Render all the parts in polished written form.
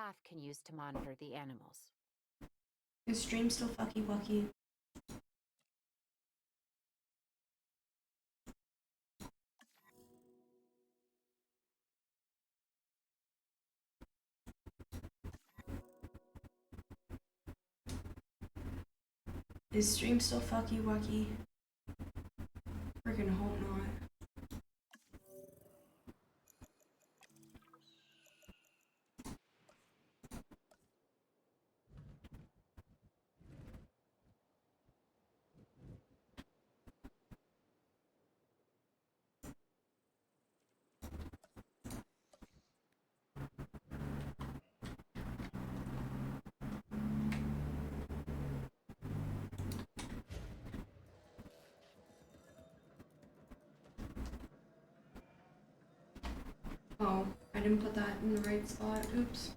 staff can use to monitor the animals. Is stream still fucky wucky? Is stream still fucky wucky? Freaking hope not. Oh, I didn't put that in the right spot. Oops.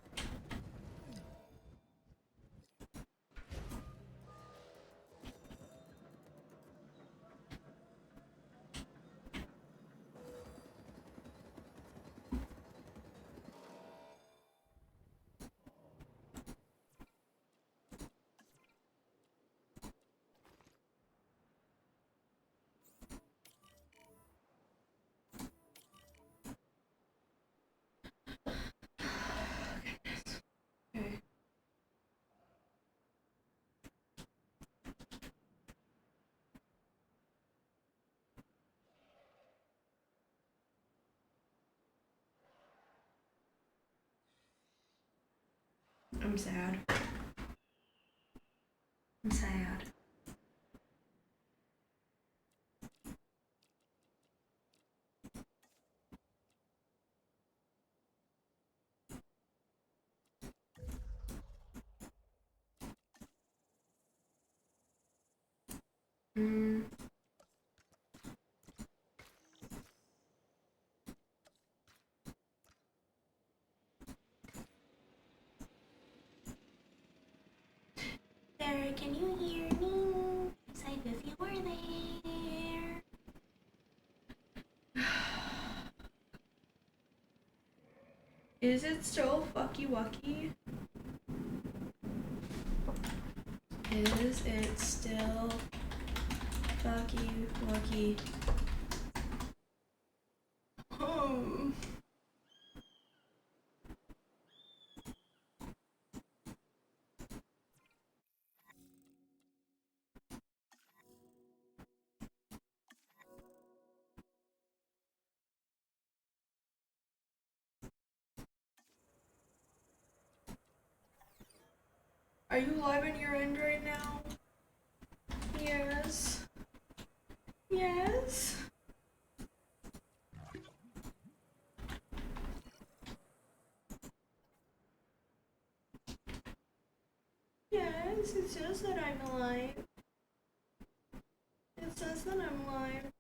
Okay. I'm sad. I'm sad. Mm. Sarah, can you hear me? Say if you were there. Is it still fucky wucky? Is it still fucky wucky? Oh. Are you live on your end right now? Yes. Yes. Yes, it says that I'm live. It says that I'm live.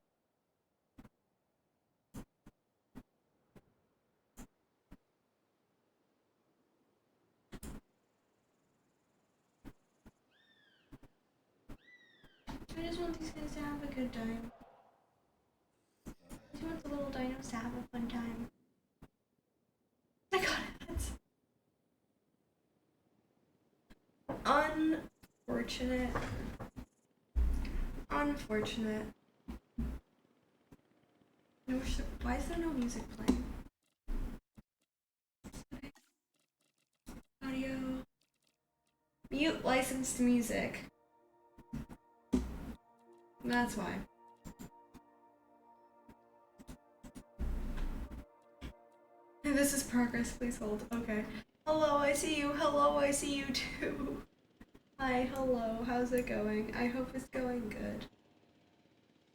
I just want these guys to have a good time. I just want the little dinos to have a fun time. I got it. Unfortunate. Unfortunate. No, why is there no music playing? Okay. Audio. Mute licensed music. That's why. Hey, this is progress, please hold. Okay. Hello, I see you. Hello, I see you too. Hi, hello. How's it going? I hope it's going good.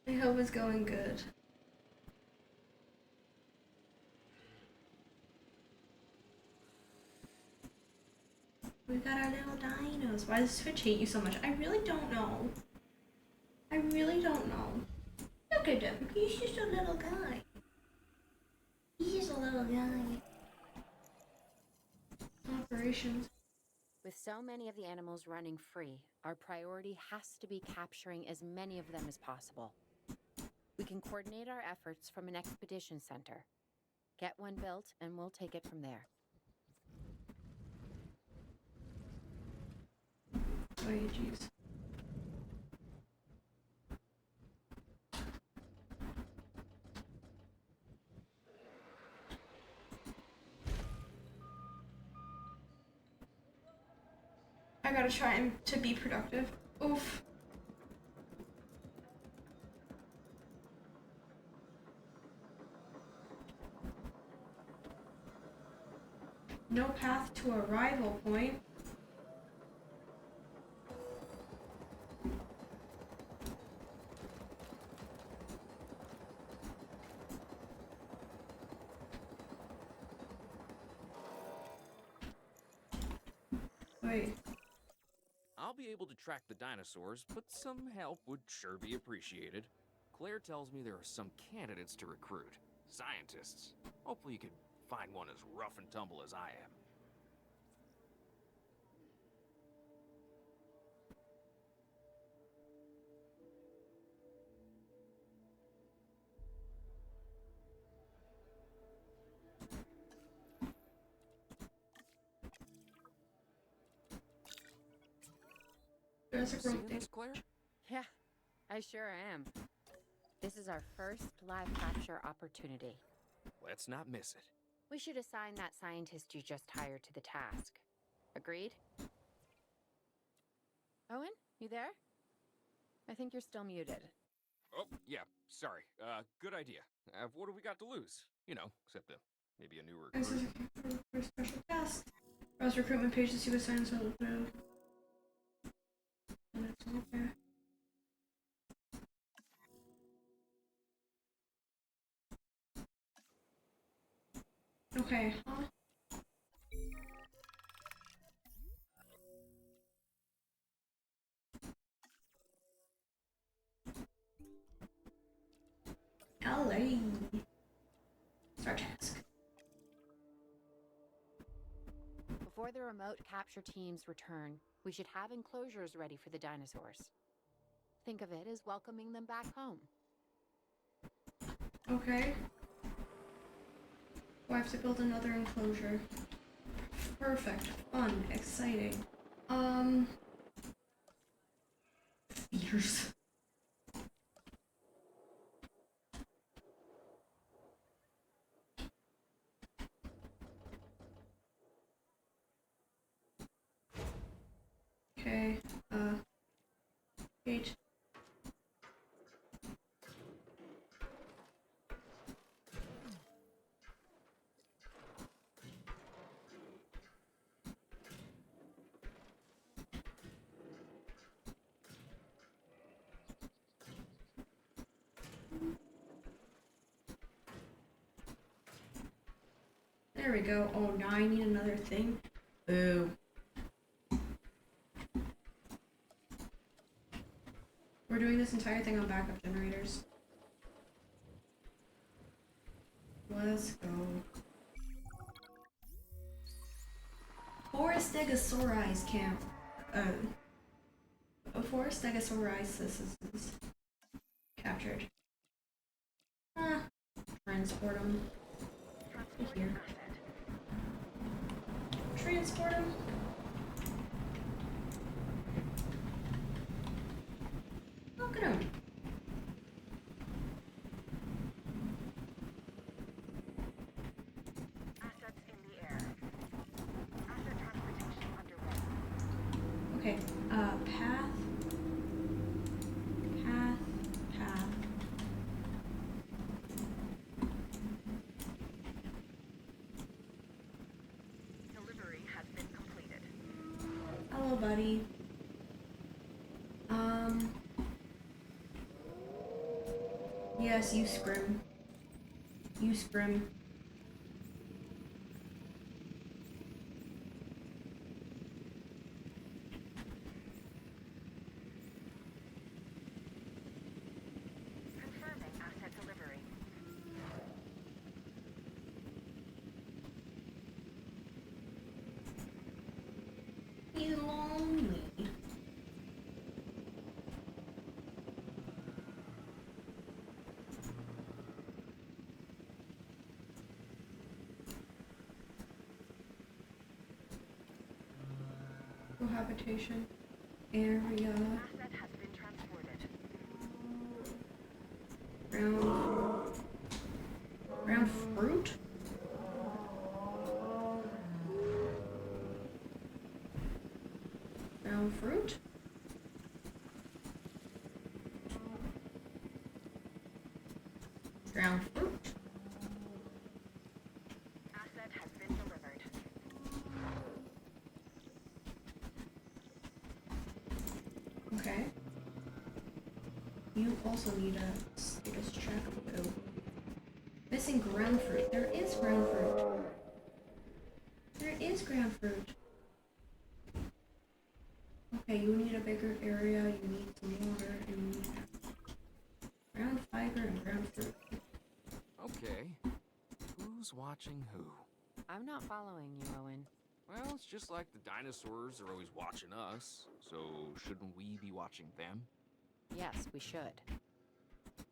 I hope it's going good. We got our little dinos. Why does Switch hate you so much? I really don't know. I really don't know. Look at him. He's just a little guy. He's just a little guy. Operations. With so many of the animals running free, our priority has to be capturing as many of them as possible. We can coordinate our efforts from an expedition center. Get one built, and we'll take it from there. way, jeez. I gotta try to be productive. Oof. No path to arrival point. Wait. I'll be able to track the dinosaurs, but some help would sure be appreciated. Claire tells me there are some candidates to recruit. Scientists. Hopefully you can find one as rough and tumble as I am. Jurassic Seeing World. this, Claire? Yeah, I sure am. This is our first live capture opportunity. Let's not miss it. We should assign that scientist you just hired to the task. Agreed? Owen, you there? I think you're still muted. Oh, yeah, sorry. Good idea. What do we got to lose? You know, except maybe a new This is recruit. for a special task. Browse recruitment page to see what signs will do. And it's all there. Okay, huh? LA. Start task. Before the remote capture teams return, we should have enclosures ready for the dinosaurs. Think of it as welcoming them back home. Okay. Oh, I have to build another enclosure. Perfect. Fun. Exciting. Feeders. Okay, page. There we go. Oh, now I need another thing. Boo. We're doing this entire thing on backup generators. Let's go. Forestegosaurus camp. Forestegosaurus is captured. Transport them. Here. Transport them. Look at him. Assets in the air. Asset transportation underway. Okay, path. Delivery has been completed. Hello, buddy. Yes, you scrim. You scrim. Confirming asset delivery. He's lonely. Cohabitation. area. Ground fruit? Ground fruit? Ground fruit? Asset has been delivered. Okay. You also need a status check. Oh. Missing ground fruit. There is ground fruit. There is ground fruit. Okay, you need a bigger area, you need some water, and you need ground fiber and ground fruit. Okay. Who's watching who? I'm not following you, Owen. Well, it's just like the dinosaurs are always watching us, so shouldn't we be watching them? Yes, we should.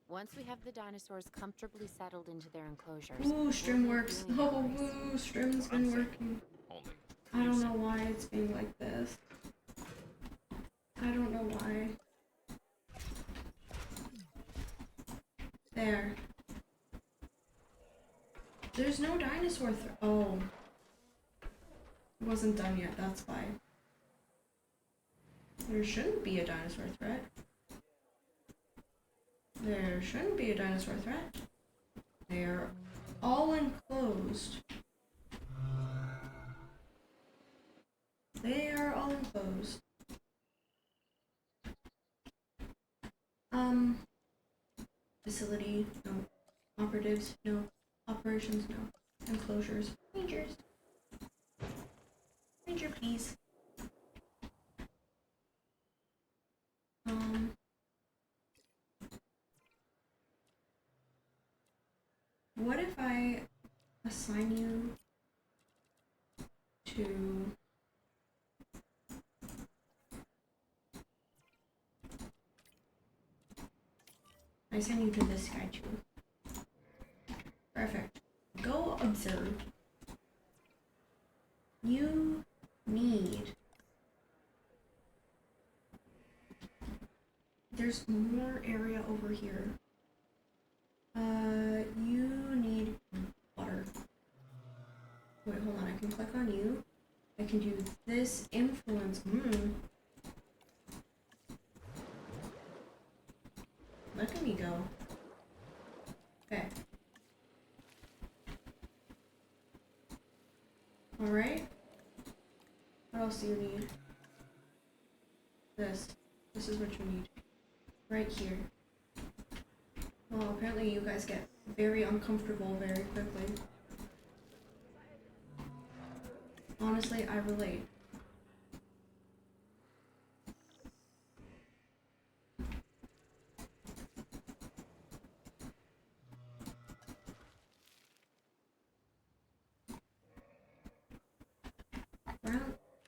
Once we have the dinosaurs comfortably settled into their enclosures. Ooh, Strim we'll be works. doing Oh, ours. woo, Strim's been working. Only. I don't know why it's being like this. I don't know why. There. There's no dinosaur oh. It wasn't done yet, that's why. There shouldn't be a dinosaur threat. There shouldn't be a dinosaur threat. They're all enclosed. They are all enclosed. Facility, no. Operatives, no. Operations, no. Enclosures. Rangers. Ranger, please. What if I assign you to I send you to this guy too. Perfect. Go observe. You need. There's more area over here. You need water. Wait, hold on. I can click on you. I can do this influence. Look at me go. Okay. Alright. What else do you need? This. This is what you need. Right here. Well, apparently you guys get very uncomfortable very quickly. Honestly, I relate.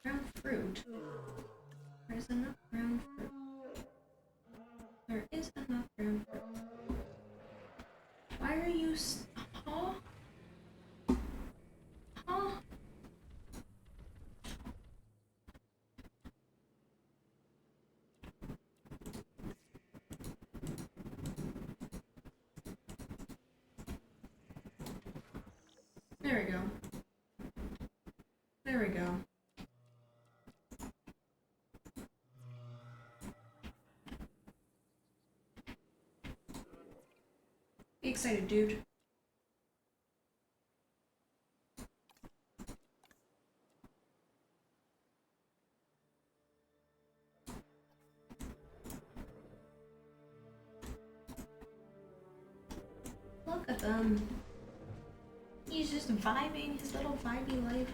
Brown fruit. There's enough brown fruit. There is enough brown fruit. Why are you huh? Huh? There we go. There we go. Be excited, dude. Look at them. He's just vibing his little vibey life.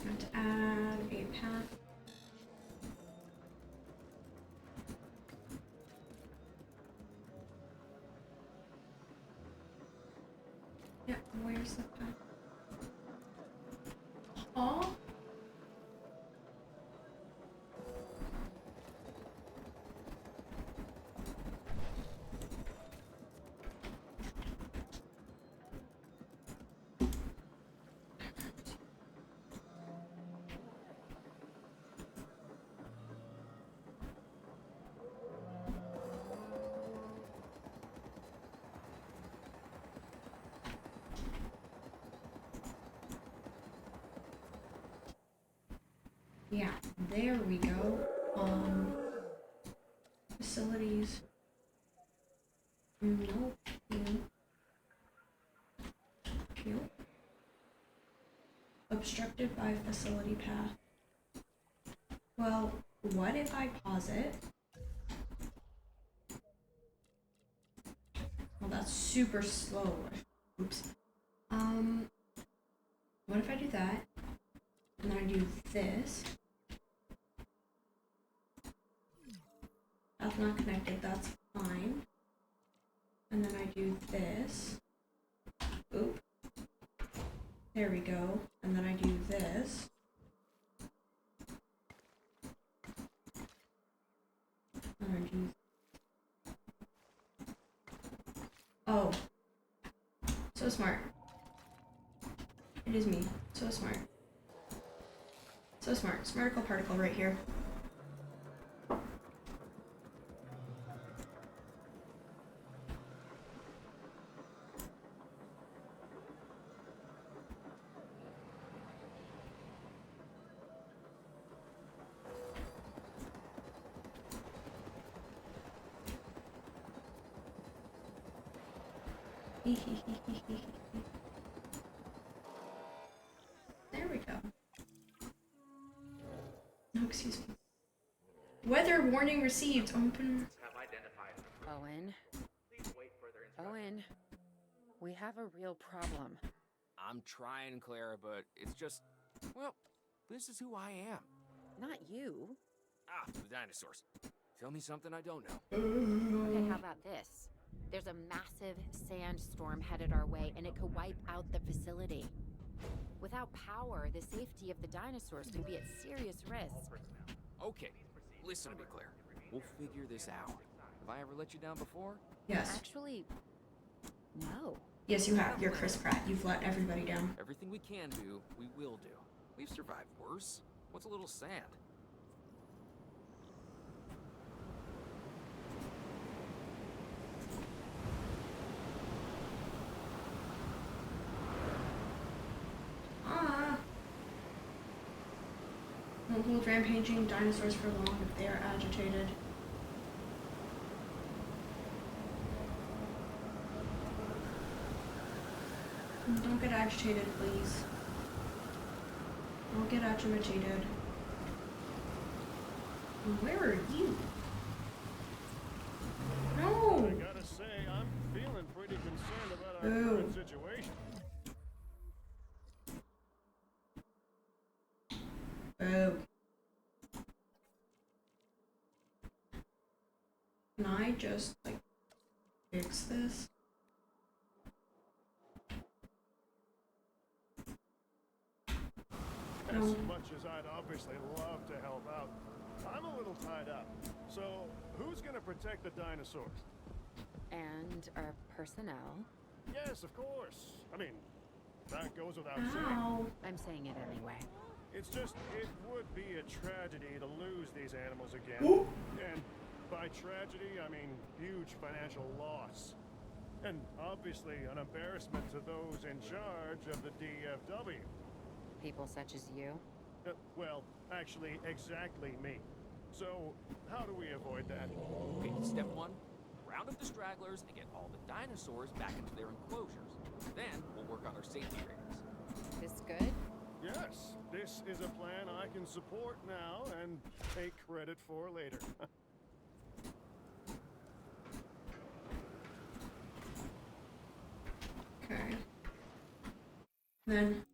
Have to add a path. Aw. Yeah, there we go. Facilities. Nope. Nope. Obstructed by facility path. Well, what if I pause it? Well, that's super slow. Oops. What if I do that? And then I do this. That's not connected, that's fine. And then I do this. Oop. There we go. And then I do this. And I do... Oh. So smart. It is me. So smart. So smart. Smarticle particle right here. There we go. No, excuse me. Weather warning received. Open. Owen. Owen. We have a real problem. I'm trying, Clara, but it's just, well, this is who I am. Not you. Ah, the dinosaurs. Tell me something I don't know. Okay, how about this? There's a massive sandstorm headed our way, and it could wipe out the facility. Without power, the safety of the dinosaurs could be at serious risk. Okay, listen to me, Claire. We'll figure this out. Have I ever let you down before? Yes. Actually, no. Yes, you have. You're Chris Pratt. You've let everybody down. Everything we can do, we will do. We've survived worse. What's a little sand? Won't hold rampaging dinosaurs for long if they are agitated. Don't get agitated, please. Don't get agitated. Where are you? No! I gotta say, I'm feeling pretty concerned about our current situation. Oh. Can I just, like, fix this? As much as I'd obviously love to help out, I'm a little tied up. So, who's gonna protect the dinosaurs? And our personnel. Yes, of course. I mean, that goes without saying. Ow. I'm saying it anyway. It's just, it would be a tragedy to lose these animals again. Ooh. And by tragedy, I mean huge financial loss. And obviously an embarrassment to those in charge of the DFW. People such as you. Well, actually, exactly me. So, how do we avoid that? Okay, step one, round up the stragglers and get all the dinosaurs back into their enclosures. Then we'll work on our safety ratings. This good? Yes, this is a plan I can support now and take credit for later. Okay. Then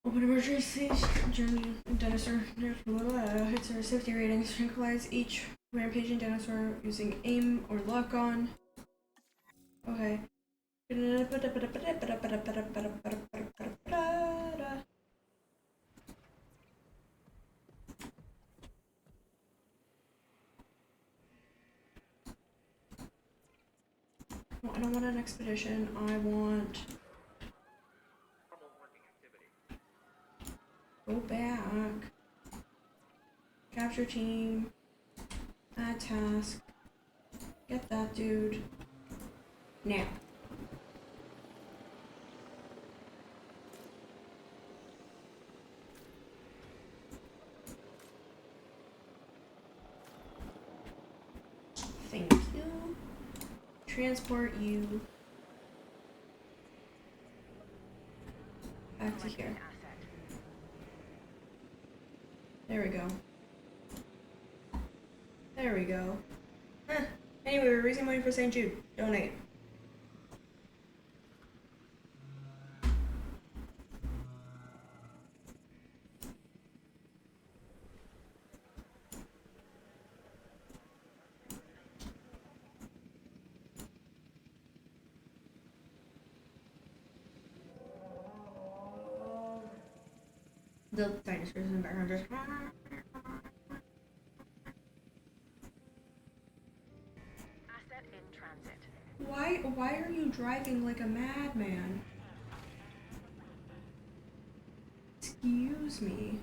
open emergency journey dinosaur hits our safety ratings. Tranquilize each rampaging dinosaur using aim or lock on. Okay. I don't want an expedition. I want... Go back. Capture team. Add task. Get that dude. Now. Thank you. Transport you back to here. There we go. There we go. Anyway, we're raising money for St. Jude. Donate. The dinosaurs in the background just... Asset in transit. Why are you driving like a madman? Excuse me.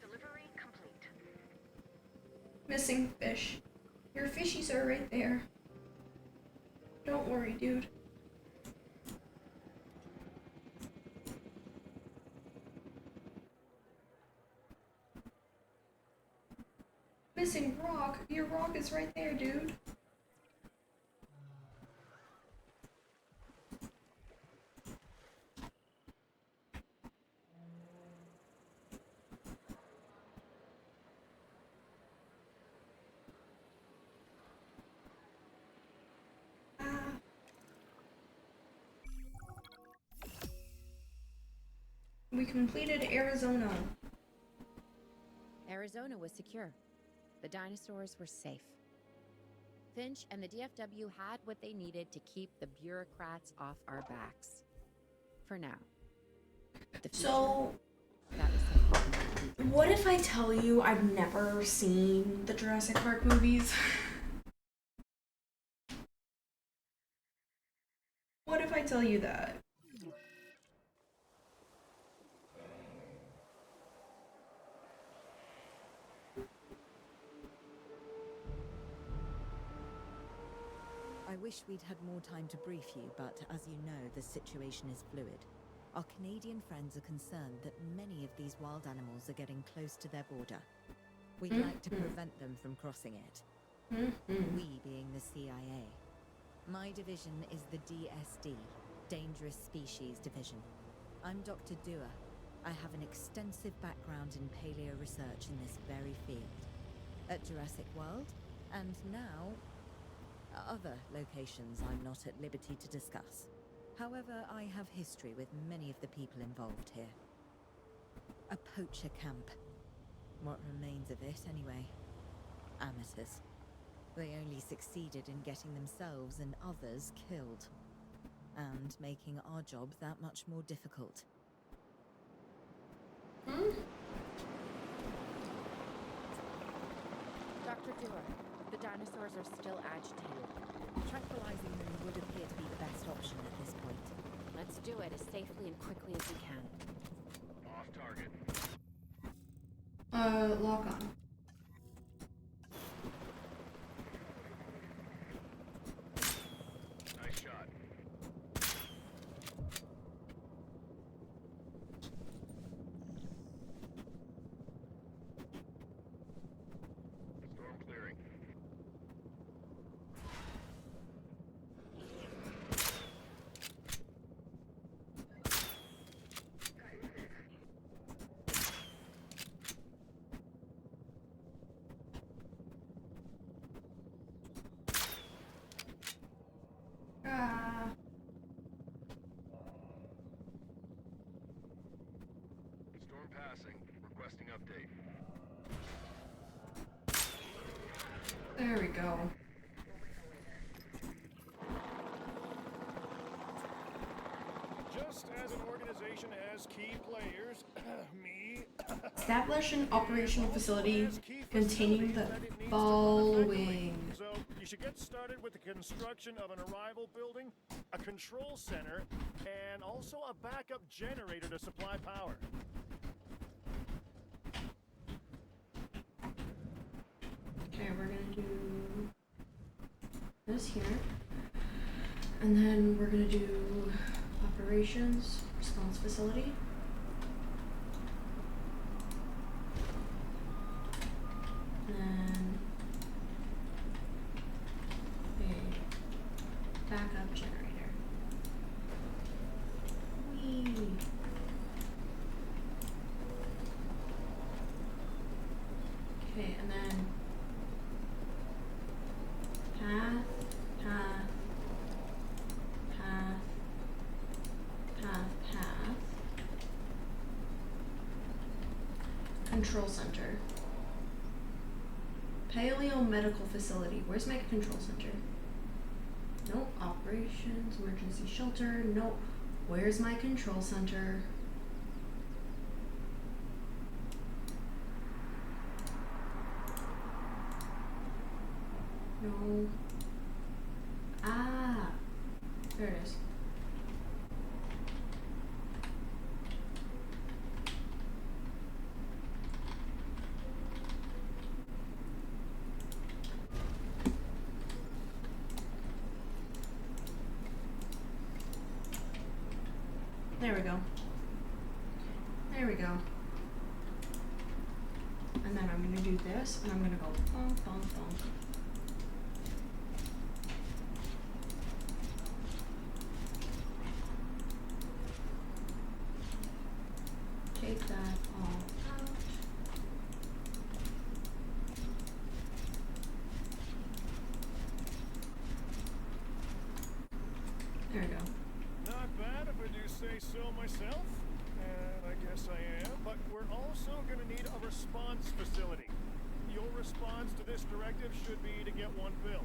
Delivery complete. Missing fish. Your fishies are right there. Don't worry, dude. Missing rock. Your rock is right there, dude. We completed Arizona. Arizona was secure. The dinosaurs were safe. Finch and the DFW had what they needed to keep the bureaucrats off our backs. For now. The future, So, that was something completely what if I tell you I've never seen the Jurassic Park movies? What if I tell you that? I wish we'd had more time to brief you, but as you know, the situation is fluid. Our Canadian friends are concerned that many of these wild animals are getting close to their border. We'd like to prevent them from crossing it. We being the CIA. My division is the DSD, Dangerous Species Division. I'm Dr. Dua. I have an extensive background in paleo research in this very field. At Jurassic World, and now other locations I'm not at liberty to discuss. However, I have history with many of the people involved here. A poacher camp. What remains of it, anyway? Amateurs. They only succeeded in getting themselves and others killed. And making our job that much more difficult. Dr. Dewar, the dinosaurs are still agitated. Tranquilizing them would appear to be the best option at this point. Let's do it as safely and quickly as we can. Off target. Lock on. Nice shot. Storm clearing. Storm passing. Requesting update. There we go. Just as an organization has key players, me, Establish an operational facility has key containing facilities the that it needs to run following. effectively. So you should get started with the construction of an arrival building, a control center, and also a backup generator to supply power. Okay, we're gonna do this here. And then we're gonna do operations response facility. And a backup generator. Whee! Okay, and then path, path, path, path, path. Control center. Paleo Medical Facility. Where's my control center? Nope. Operations, emergency shelter. Nope. Where's my control center? No. Ah. There it is. There we go. There we go. And then I'm gonna do this, and I'm gonna go bonk, bonk, bonk. Take that all out. There we go. Not bad if I do say so myself. And I guess I am. But we're also going to need a response facility. Your response to this directive should be to get one built.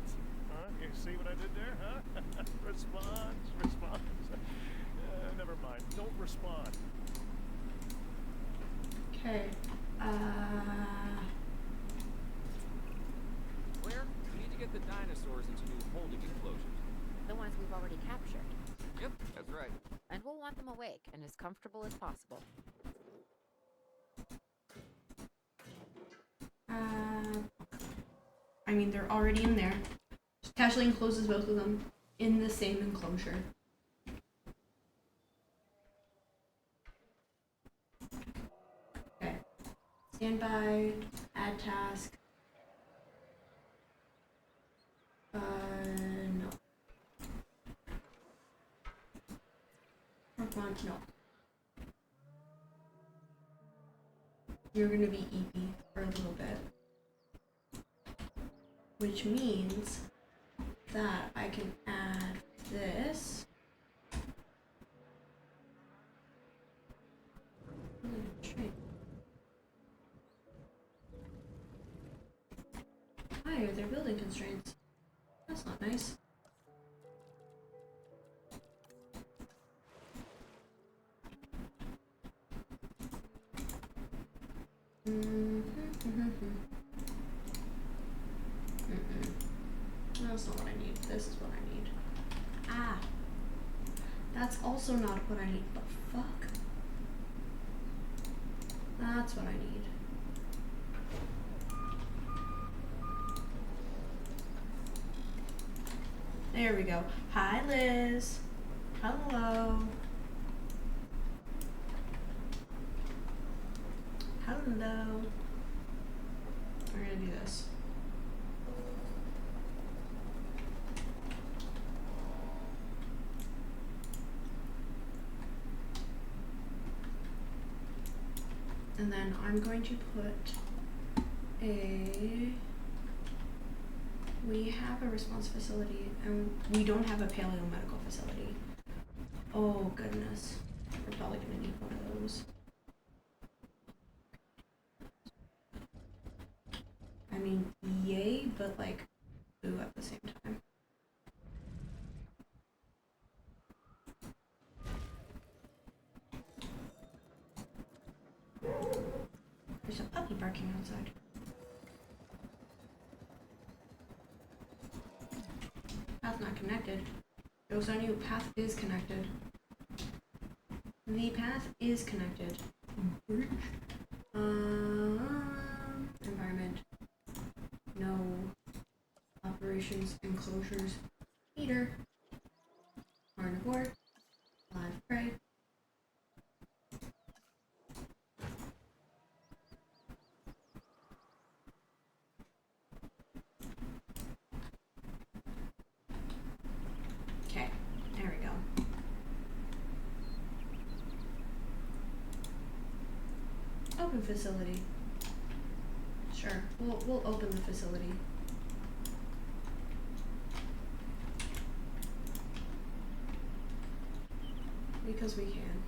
Huh? You see what I did there, huh? response. Never mind. Don't respond. Okay. Claire, we need to get the dinosaurs into new holding enclosures. The ones we've already captured. Yep, that's right. And we'll want them awake and as comfortable as possible. I mean, they're already in there. Just casually encloses both of them in the same enclosure. Okay. Standby, add task. No. Front, no. You're gonna be EP for a little bit. Which means that I can add this. Why are there building constraints? That's not nice. That's not what I need. This is what I need. Ah! That's also not what I need. The fuck? That's what I need. There we go. Hi, Liz. Hello. Hello. We're gonna do this. And then I'm going to put we have a response facility and we don't have a paleo medical facility. Oh goodness. We're probably gonna need one of those. I mean, yay, but like boo at the same time. There's a puppy barking outside. Path not connected. Oh, so I knew path is connected. The path is connected. Environment. No. Operations, enclosures. Eater. Carnivore. Live prey. Okay, there we go. Open facility. Sure, we'll open the facility. Because we can.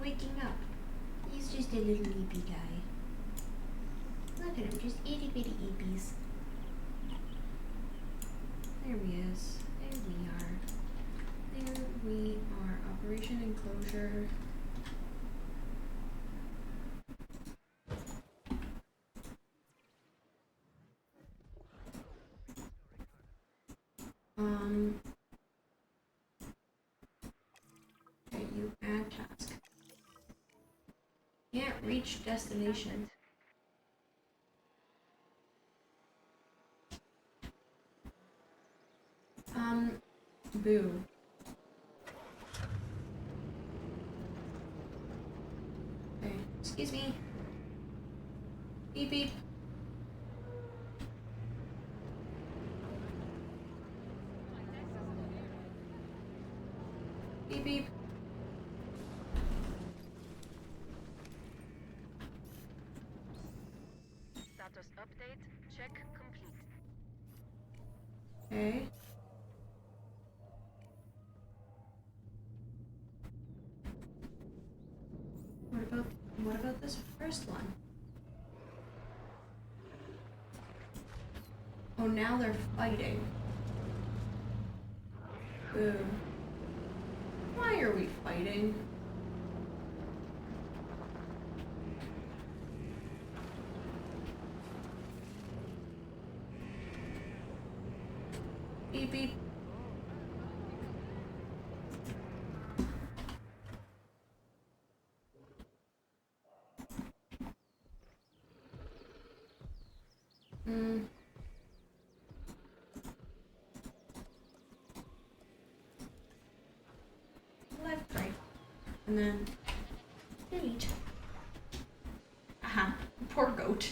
Waking up. He's just a little eepy guy. Look at him, just itty bitty eepies. There he is. There we are. There we are. Operation enclosure. Okay, you add task. Can't reach destination. Boo. Okay, excuse me. Beep beep. Beep beep. Status update. Check complete. Okay. What about this first one? Oh, now they're fighting. Boo. Why are we fighting? Beep beep. Live prey. And then delete. Aha. Poor goat.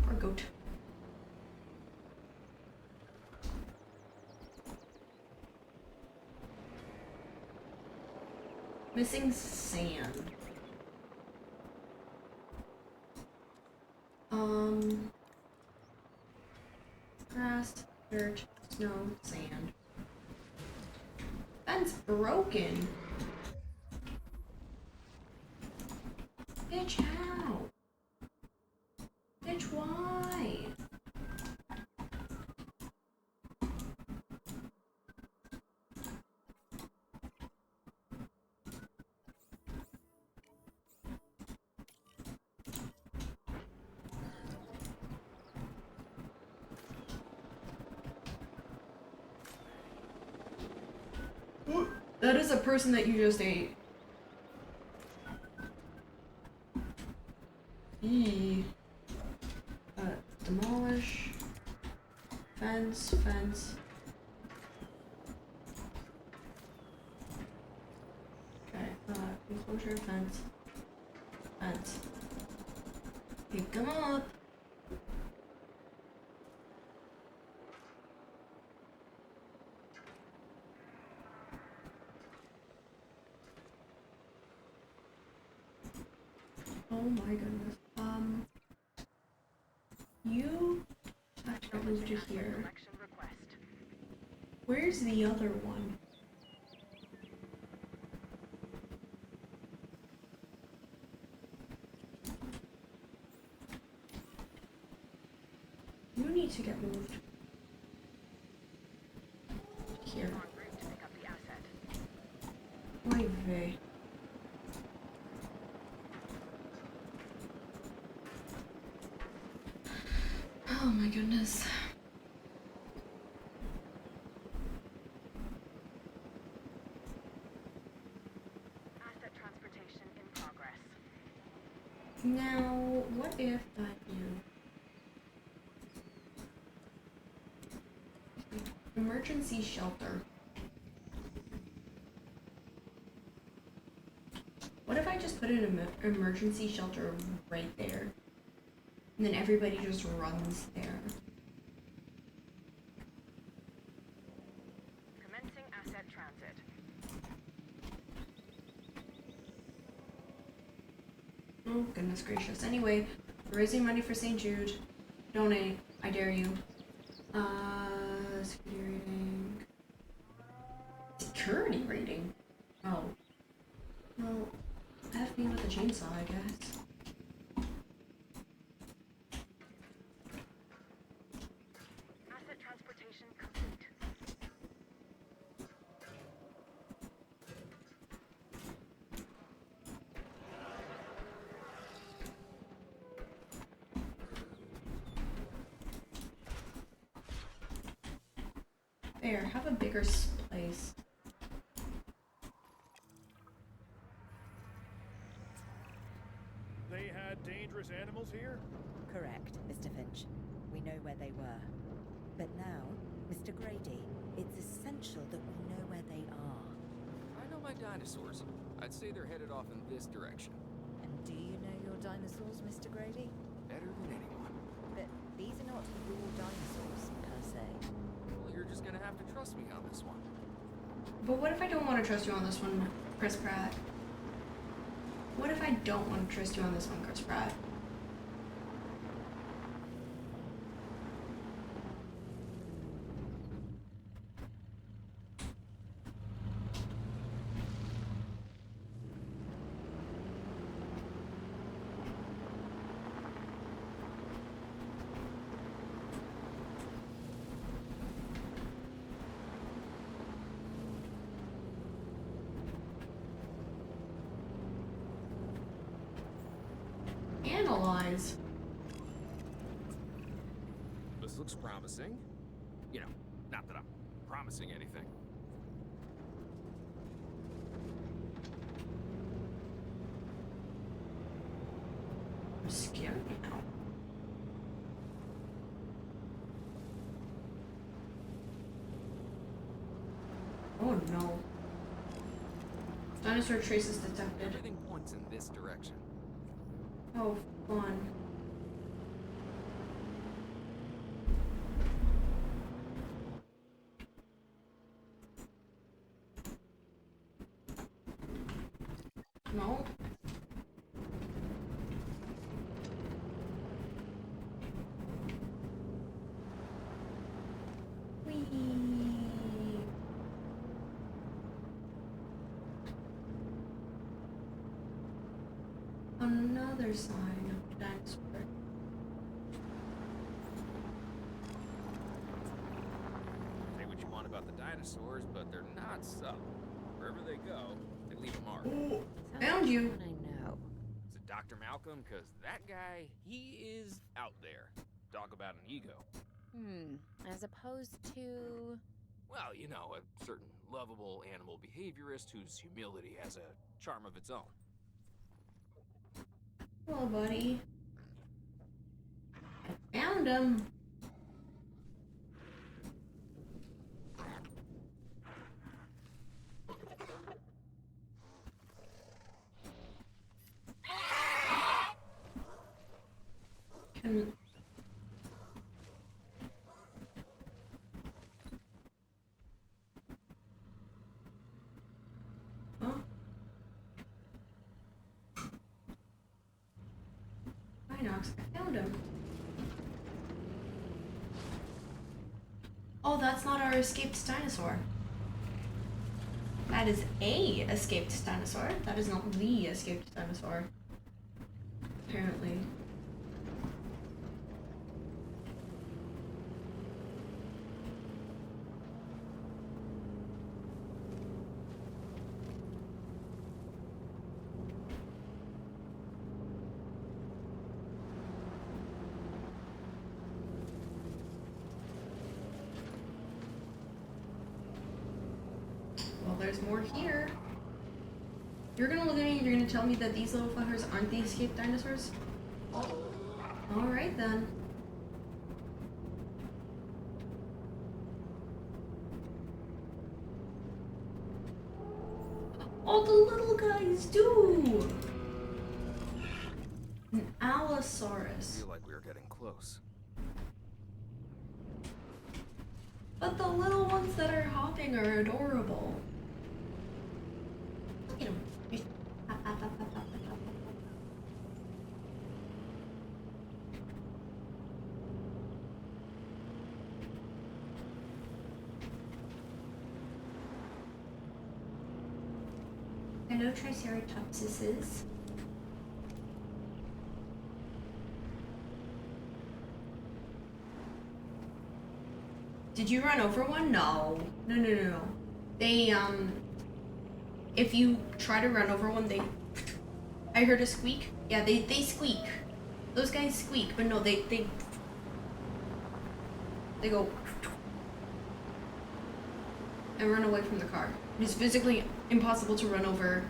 Poor goat. Missing sand. Grass, dirt, snow, sand. Fence broken. Bitch, how? Bitch, why? That is a person that you just ate. Eee. Demolish. Fence, fence. Okay, enclosure, fence. Fence. Pick them up. Oh my goodness. You have to move to here. Collection request. Where's the other one? to get moved. Here. En route to pick up the asset. Oy vey. Oh my goodness. Asset transportation in progress. Now, what if I do emergency shelter? What if I just put an emergency shelter right there? And then everybody just runs there. Commencing asset transit. Oh, goodness gracious. Anyway, we're raising money for St. Jude. Donate. I dare you. Security rating. Security rating? Oh. Well, have me with a chainsaw, I guess. Asset transportation complete. There, have a bigger place. They had dangerous animals here? Correct, Mr. Finch. We know where they were. But now, Mr. Grady, it's essential that we know where they are. I know my dinosaurs. I'd say they're headed off in this direction. And do you know your dinosaurs, Mr. Grady? Better than anyone. But these are not your dinosaurs, per se. Well, you're just gonna have to trust me on this one. But what if I don't want to trust you on this one, Chris Pratt? What if I don't want to trust you on this one, Chris Pratt? Analyze. This looks promising. You know, not that I'm promising anything. I'm scared now. Oh no. Dinosaur traces detected. Everything points in this direction. Oh, fun. No. Whee. Another sign of dinosaur. Say what you want about the dinosaurs, but they're not subtle. Wherever they go, they leave a mark. Oh, Sounds found you. like someone I know. Is it Dr. Malcolm? Because that guy, he is out there. Talk about an ego. As opposed to... Well, you know, a certain lovable animal behaviorist whose humility has a charm of its own. Hello, buddy. I found him. Can... Huh? Inox, I found him. Oh, that's not our escaped dinosaur. That is a escaped dinosaur. That is not the escaped dinosaur. Apparently. Well, there's more here. You're gonna look at me and you're gonna tell me that these little fuckers aren't the escaped dinosaurs? Alright then. Oh, the little guys do! An I Allosaurus. feel like we were getting close. But the little ones that are hopping are adorable. Look at them. Just hop, hop, hop, hop, hop, hop, hop, hop. Hello, Triceratopsises. Did you run over one? No. No, no, no, no. They, if you try to run over one, I heard a squeak. Yeah, they squeak. Those guys squeak, but no, they go and run away from the car. It is physically impossible to run over.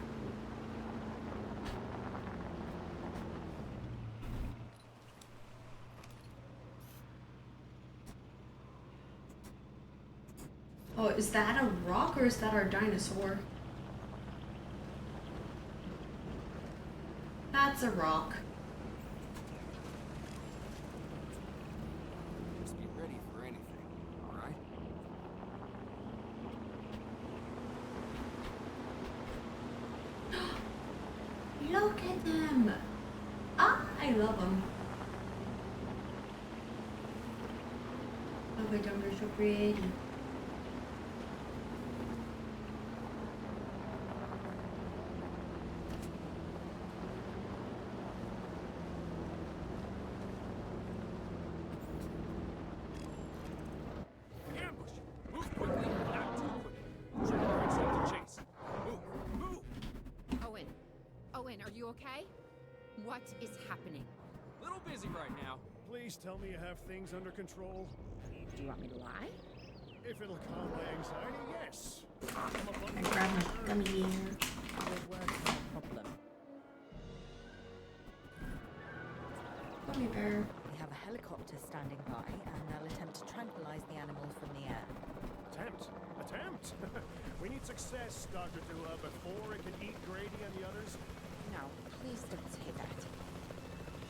Oh, is that a rock or is that our dinosaur? That's a rock. Just be ready for anything, alright? Look at them! Ah, I love them. Oh, my dumb, they're so pretty. Ambush! Move quickly, not too quickly. Try to accept the chase. Move! Move! Owen. Owen, are you okay? What is happening? Little busy right now. Please tell me you have things under control. Do you want me to lie? If it'll calm my anxiety, yes. I'm a I button. grabbed my gummy bear. We're working on a problem. Gummy bear. We have a helicopter standing by, and they'll attempt to tranquilize the animal from the air. Attempt. We need success, Dr. Dua, before it can eat Grady and the others. No, please don't say that.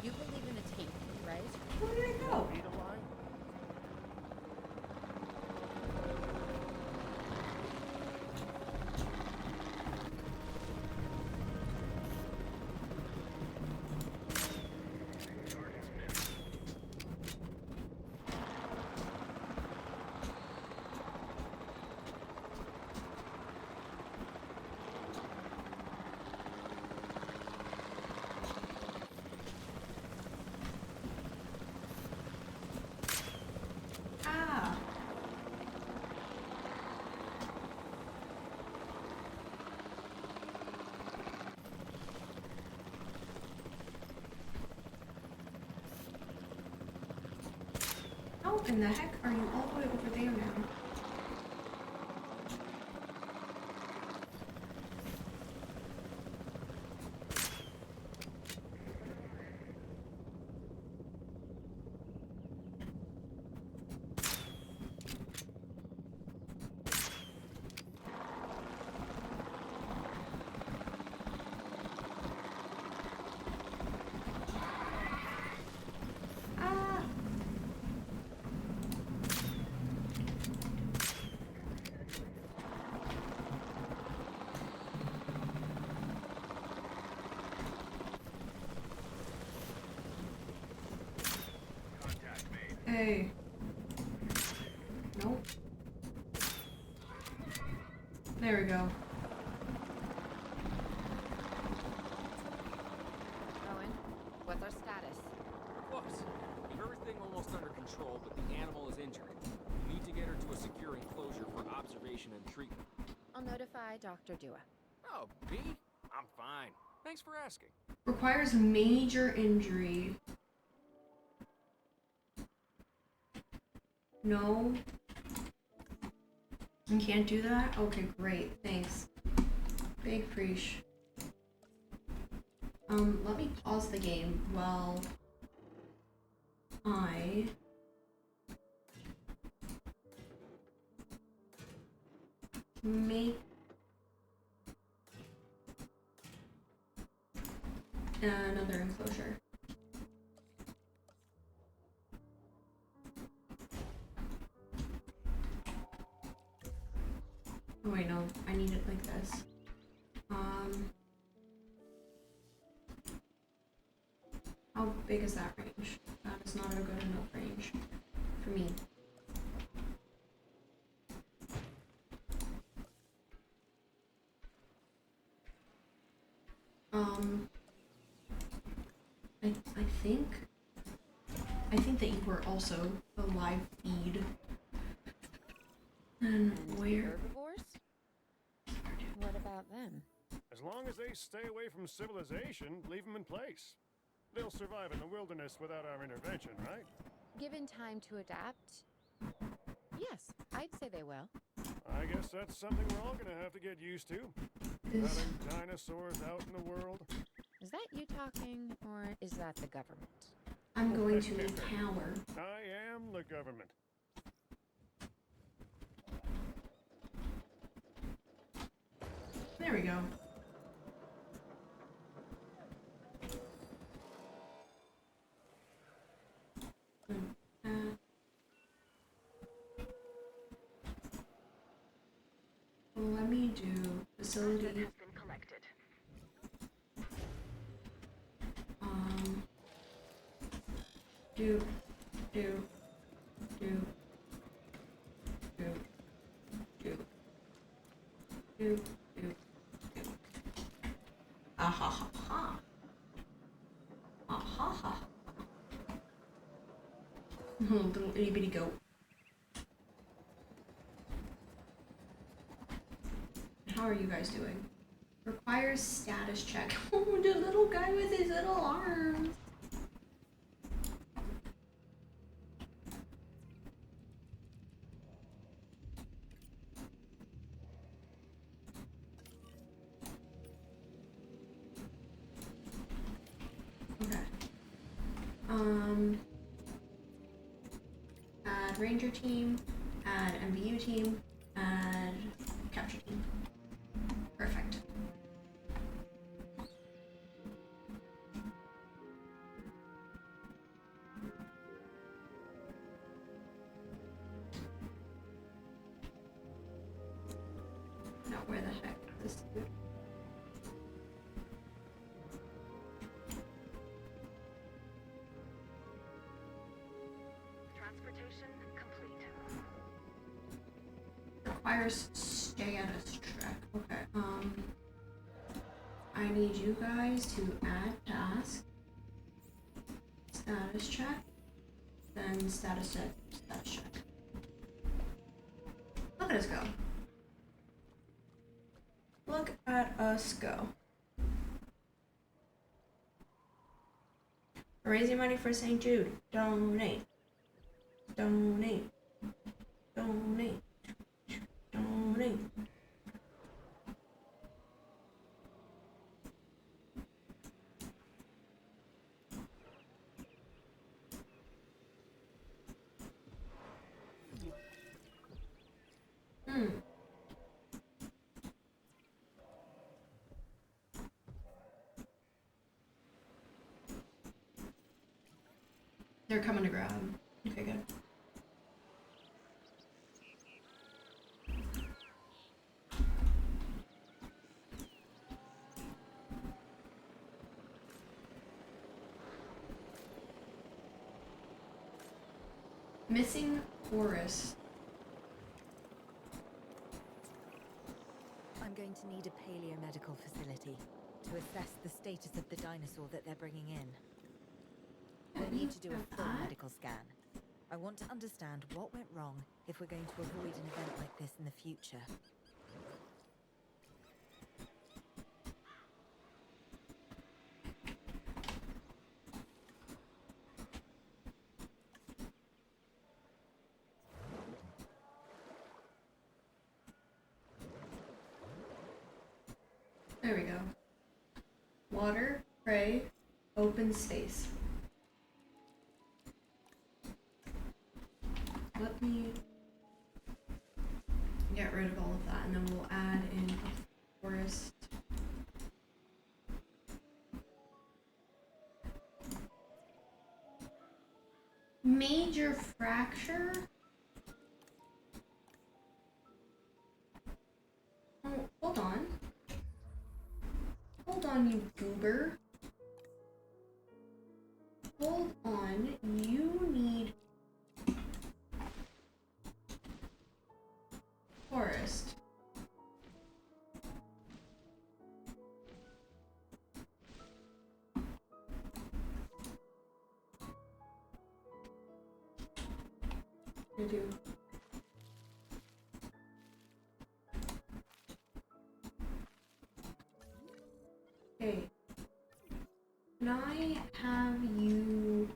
You believe in the tank, right? Where did I go? Eat a lie? Ah. How in the heck are you all the way over there now? Ah. Contact made. Hey. Nope. There we go. Owen, what's our status? Close. We've everything almost under control, but the animal is injured. We need to get her to a secure enclosure for observation and treatment. I'll notify Dr. Dua. Oh, me? I'm fine. Thanks for asking. Requires major injury. No. You can't do that? Okay, great. Thanks. Big preach. Let me pause the game while I make another enclosure. Oh wait, no, I need it like this. How big is that range? That is not a good enough range for me. I think that you were also a live feed. And where? Herbivores? What about them? As long as they stay away from civilization, leave them in place. They'll survive in the wilderness without our intervention, right? Given time to adapt? Yes, I'd say they will. I guess that's something we're all gonna have to get used to. Having dinosaurs out in the world. Is that you talking, or is that the government? I'm going to need power. I am the government. There we go. Let me do facility. Asset has been collected. Do. Ah ha ha ha. Ah ha ha. Little itty bitty goat. How are you guys doing? Requires status check. Oh, the little guy with his little arms. Okay. Add ranger team, add MVU team, add capture team. Perfect. Now where the heck is this dude? Transportation complete. Requires status check. Okay. I need you guys to add task, status check, then status check. Look at us go. Look at us go. Raising money for St. Jude. Donate. Donate. Donate. Donate. They're coming to grab. Okay, good. Missing forest. I'm going to need a paleomedical facility to assess the status of the dinosaur that they're bringing in. We'll need to do a full medical scan. I want to understand what went wrong if we're going to avoid an event like this in the future. There we go. Water, prey, open space. Let me get rid of all of that, and then we'll add in a forest. Major fracture? Oh, hold on. Hold on, you goober. Hold on, you need forest. I do. Okay. Can I have you...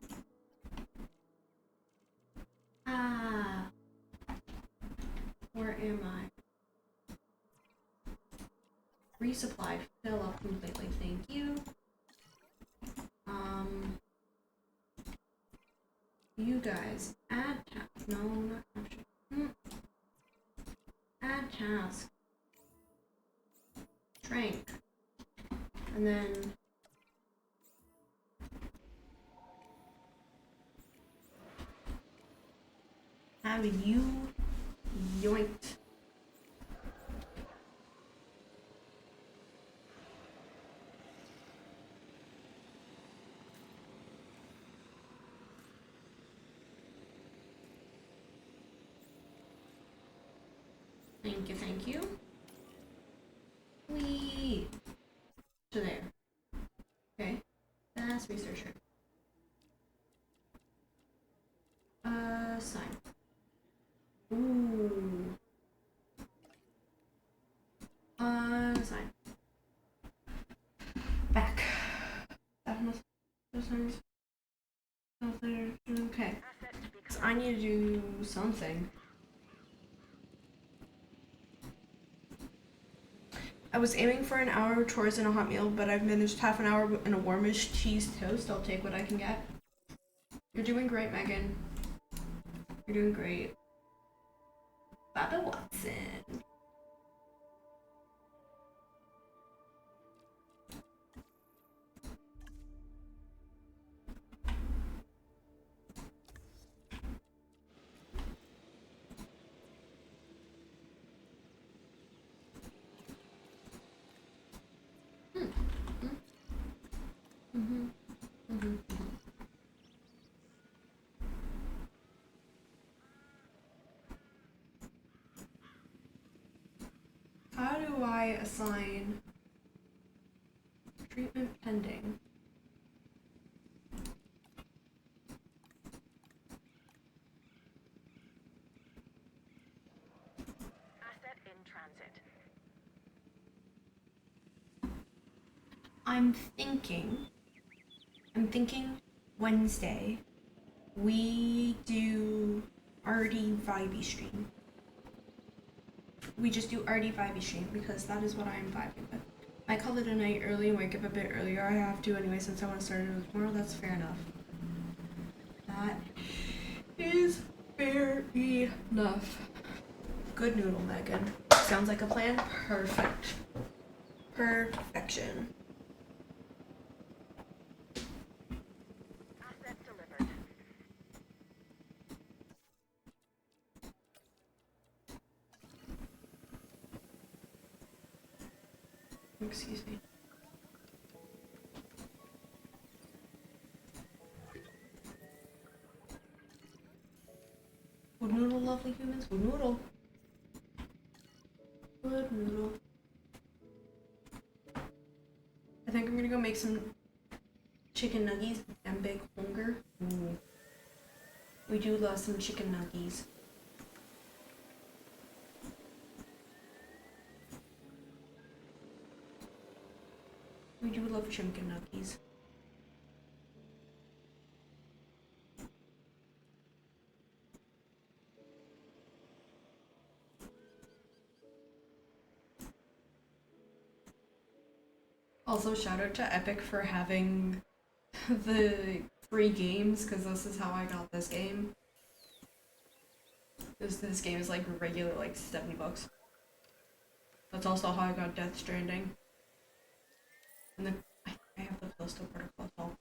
Where am I? Resupplied. Fill up completely. Thank you. You guys. Add task. No, not capture. Add task. Trank. And then... have you yoinked. Thank you, thank you. Wee. To there. Okay. That's researcher. Sign. Ooh. Sign. Back. That must. Those signs. Okay. So I need to do something. I was aiming for an hour of chores and a hot meal, but I've managed half an hour in a warmish cheese toast. I'll take what I can get. You're doing great, Megan. You're doing great. Baba Watson. How do I assign treatment pending? Asset in transit. I'm thinking Wednesday we do RD Vibey stream. We just do RD Vibey stream because that is what I am vibing with. I call it a night early and wake up a bit earlier. I have to anyway since I want to start it tomorrow. That's fair enough. That is fair enough. Good noodle, Megan. Sounds like a plan. Perfect. Perfection. Asset delivered. Excuse me. Good noodle, lovely humans. Good noodle. Good noodle. I think I'm gonna go make some chicken nuggies. I'm big hunger. Ooh. We do love some chicken nuggies. We do love chicken nuggies. Also, shout out to Epic for having the free games, because this is how I got this game. This game is like regular, like $70. That's also how I got Death Stranding. And then I have the Callisto Protocol as well.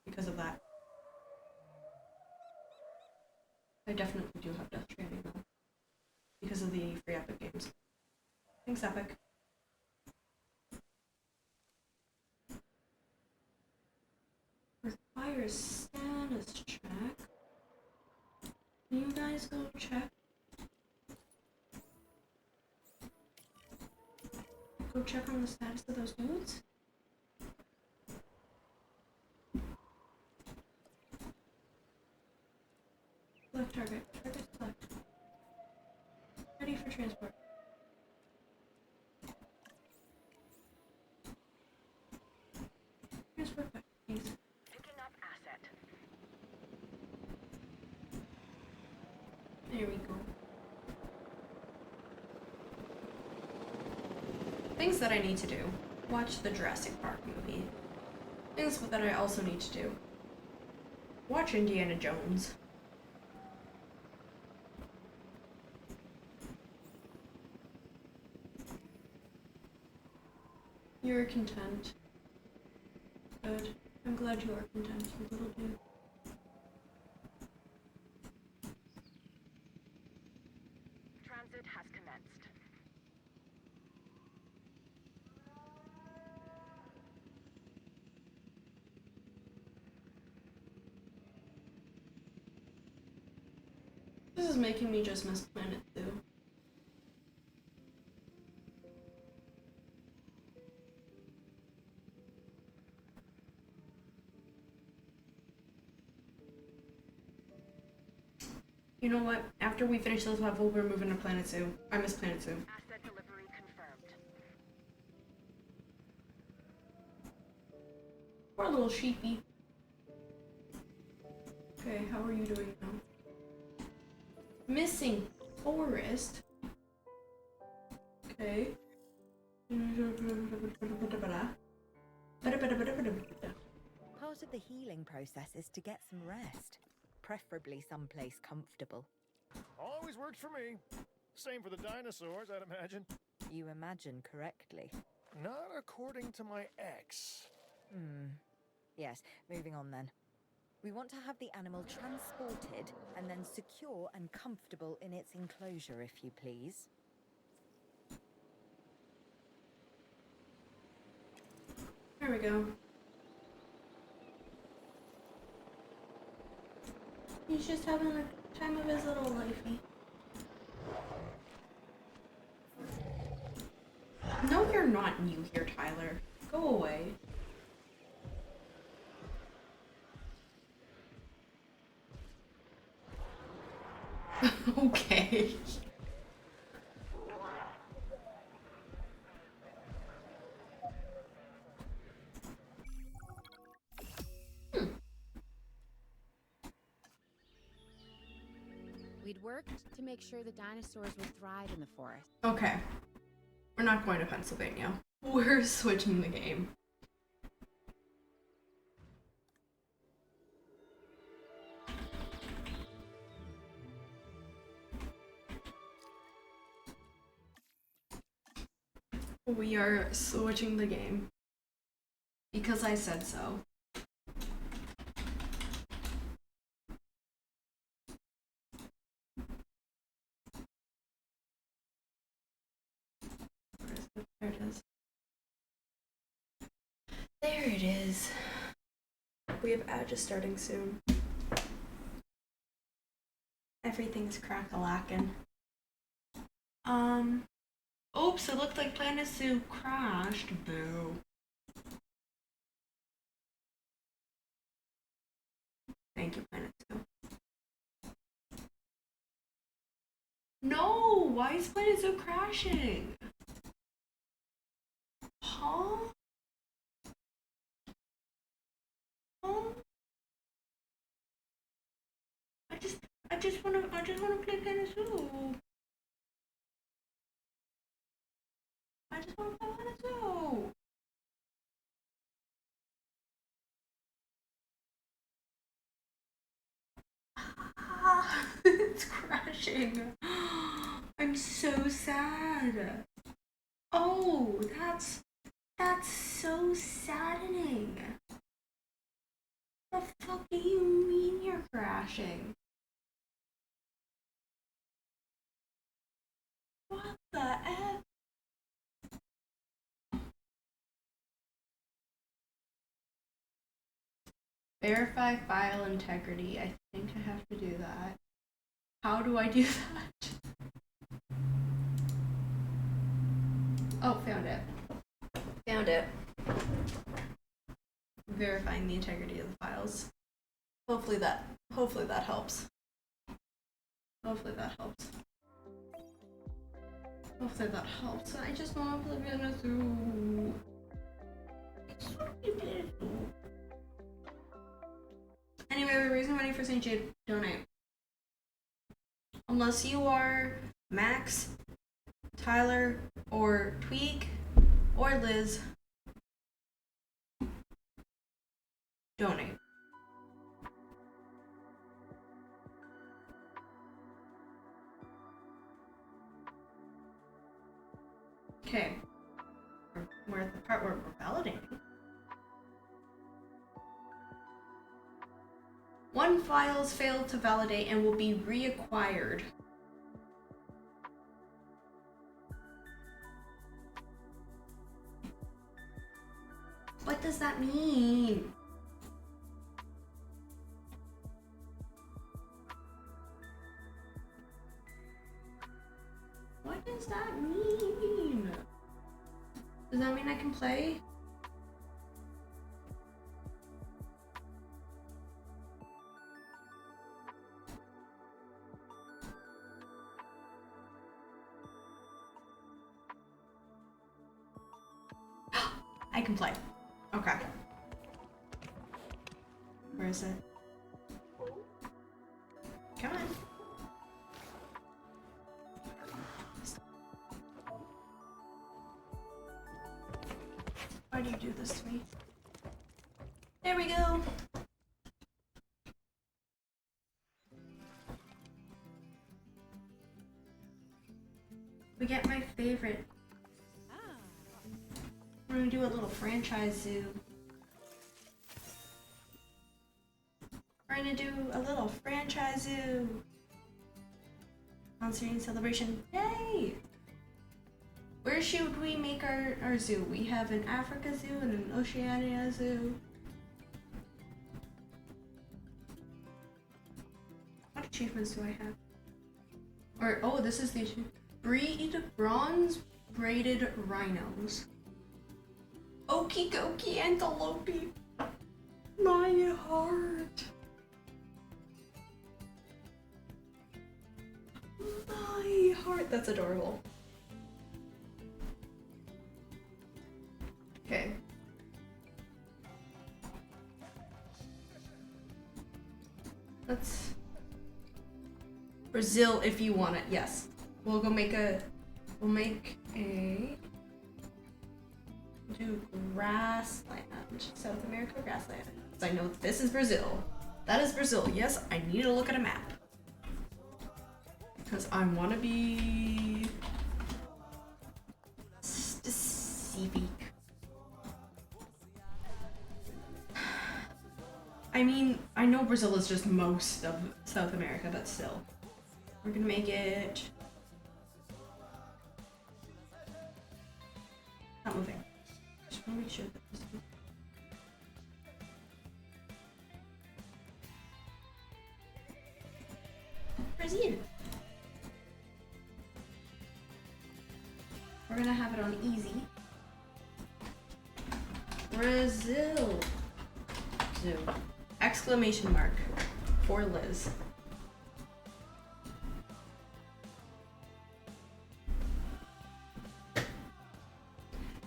Because of that. I definitely do have Death Stranding though. Because of the free Epic games. Thanks, Epic. Requires status check. Can you guys go check? Go check on the status of those dudes? Select target. Target select. Ready for transport. Transport back, please. Picking up asset. There we go. Things that I need to do. Watch the Jurassic Park movie. Things that I also need to do. Watch Indiana Jones. You're content. Good. I'm glad you are content, you little dude. Transit has commenced. This is making me just miss Planet Zoo. You know what? After we finish this level, we're moving to Planet Zoo. I miss Planet Zoo. Asset delivery confirmed. Poor little sheepy. Okay, how are you doing now? Missing forest. Okay. Part of the healing process is to get some rest, preferably someplace comfortable. Always worked for me. Same for the dinosaurs, I'd imagine. You imagine correctly. Not according to my ex. Yes, moving on then. We want to have the animal transported and then secure and comfortable in its enclosure, if you please. There we go. He's just having the time of his little lifey. No, you're not new here, Tyler. Go away. Okay. We'd worked to make sure the dinosaurs would thrive in the forest. Okay. We're not going to Pennsylvania. We're switching the game. We are switching the game. Because I said so. There it is. There it is. We have Adja starting soon. Everything's crack-a-lackin'. Oops, it looked like Planet Zoo crashed. Boo. Thank you, Planet Zoo. No! Why is Planet Zoo crashing? Huh? Huh? I just wanna play Planet Zoo. I just wanna play Planet Zoo. it's crashing. I'm so sad. Oh, that's so saddening. The fuck do you mean you're crashing? What the F? Verify file integrity. I think I have to do that. How do I do that? Oh, found it. Found it. Verifying the integrity of the files. Hopefully that helps. Hopefully that helps. Hopefully that helps. I just want to play it through. Anyway, the reason waiting for St. Jude, donate. Unless you are Max, Tyler, or Tweak, or Liz, donate. Okay, we're at the part where we're validating. One file's failed to validate and will be reacquired. What does that mean? What does that mean? Does that mean I can play? I can play. Okay. Where is it? Come on. Why do you do this to me? There we go. We get my favorite. We're gonna do a little franchise zoo. We're gonna do a little franchise zoo. Sponsoring celebration. Yay! Where should we make our zoo? We have an Africa zoo and an Oceania zoo. What achievements do I have? Or, oh, this is the achievement. Breed bronze braided rhinos. Okie dokie antelope. My heart. My heart. That's adorable. Okay. Let's Brazil if you want it. Yes. We'll make a do grassland. South America grassland. So I know this is Brazil. That is Brazil. Yes, I need to look at a map. Because I want to be specific. I mean, I know Brazil is just most of South America, but still. We're gonna make it... Not moving. Just wanna make sure that this is... Brazil! We're gonna have it on easy. Brazil! Zoo. Exclamation mark. For Liz.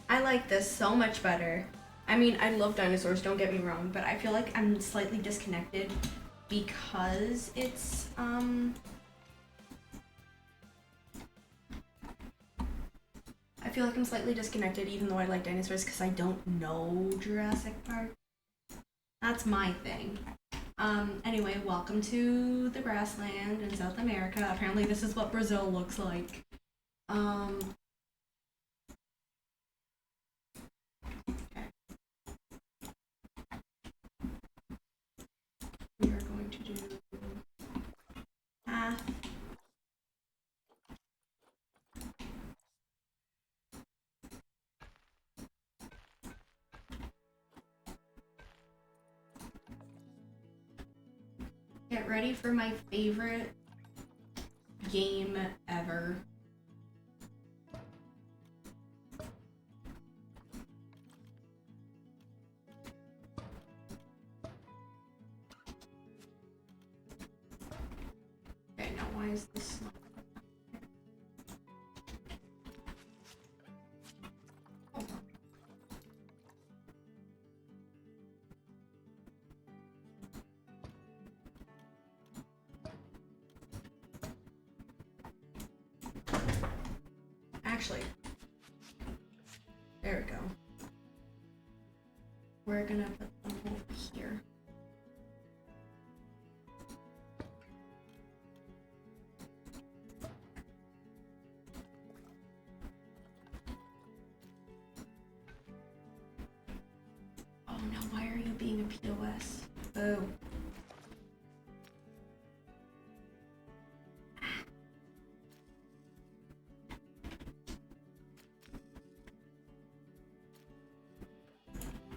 I like this so much better. I mean, I love dinosaurs, don't get me wrong, but I feel like I'm slightly disconnected because it's, I feel like I'm slightly disconnected even though I like dinosaurs because I don't know Jurassic Park. That's my thing. Anyway, welcome to the grassland in South America. Apparently this is what Brazil looks like. Okay. We are going to do path. Get ready for my favorite game ever. Okay, now why is this not... Hold on. Actually, there we go. We're gonna put them over here. Oh no, why are you being a POS? Oh.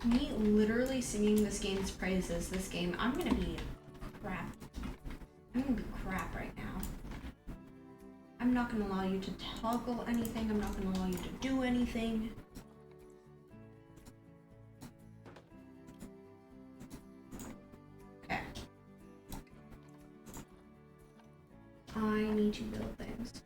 Me literally singing this game's praises, this game, I'm gonna be crap. I'm gonna be crap right now. I'm not gonna allow you to toggle anything, I'm not gonna allow you to do anything. Okay. I need to build things.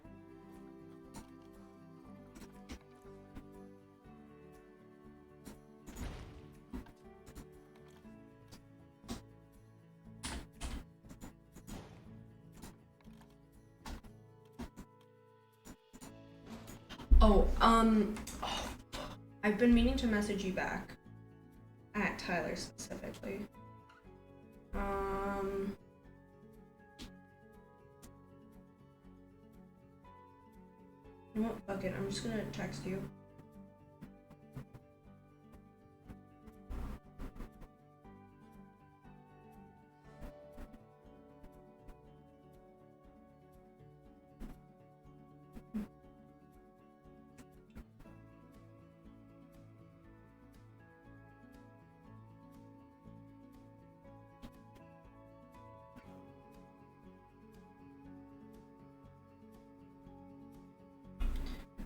I've been meaning to message you back. At Tyler specifically. You know what? Fuck it, I'm just gonna text you.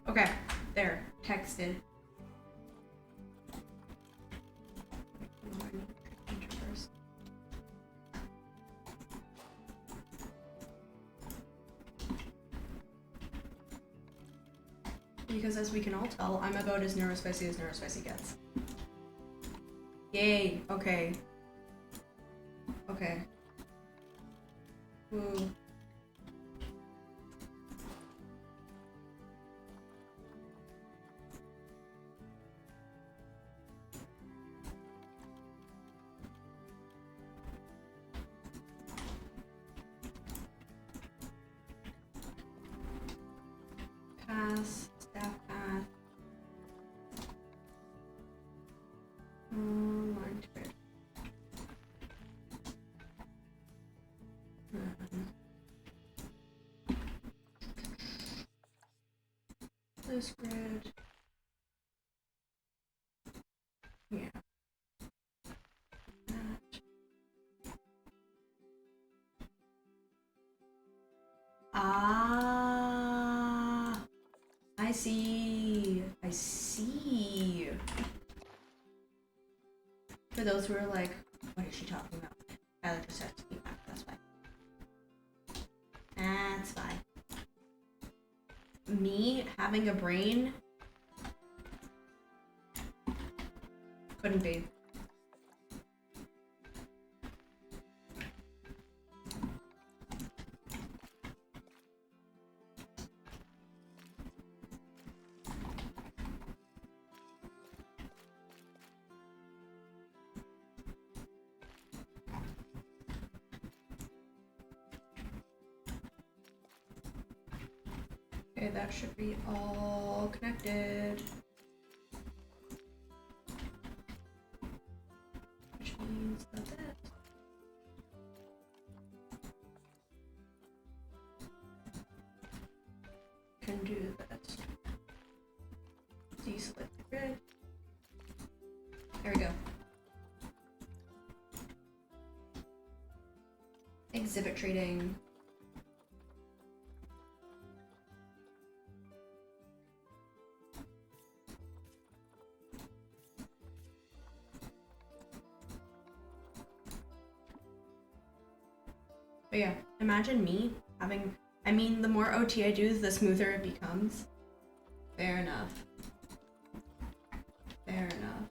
Okay, there, texted. Because as we can all tell, I'm about as neurospicy gets. Yay, okay. Okay. Woo. Pass, staff path. Line to it. This grid. Yeah. That. Ah, I see. I see. For those who are like, what is she talking about? Tyler just has to be back. That's fine. That's fine. Me having a brain couldn't be. Okay, that should be all connected. Which means that this can do this. Deselect the grid. There we go. Exhibit trading. But yeah, imagine me having, I mean, the more OT I do, the smoother it becomes. Fair enough. Fair enough.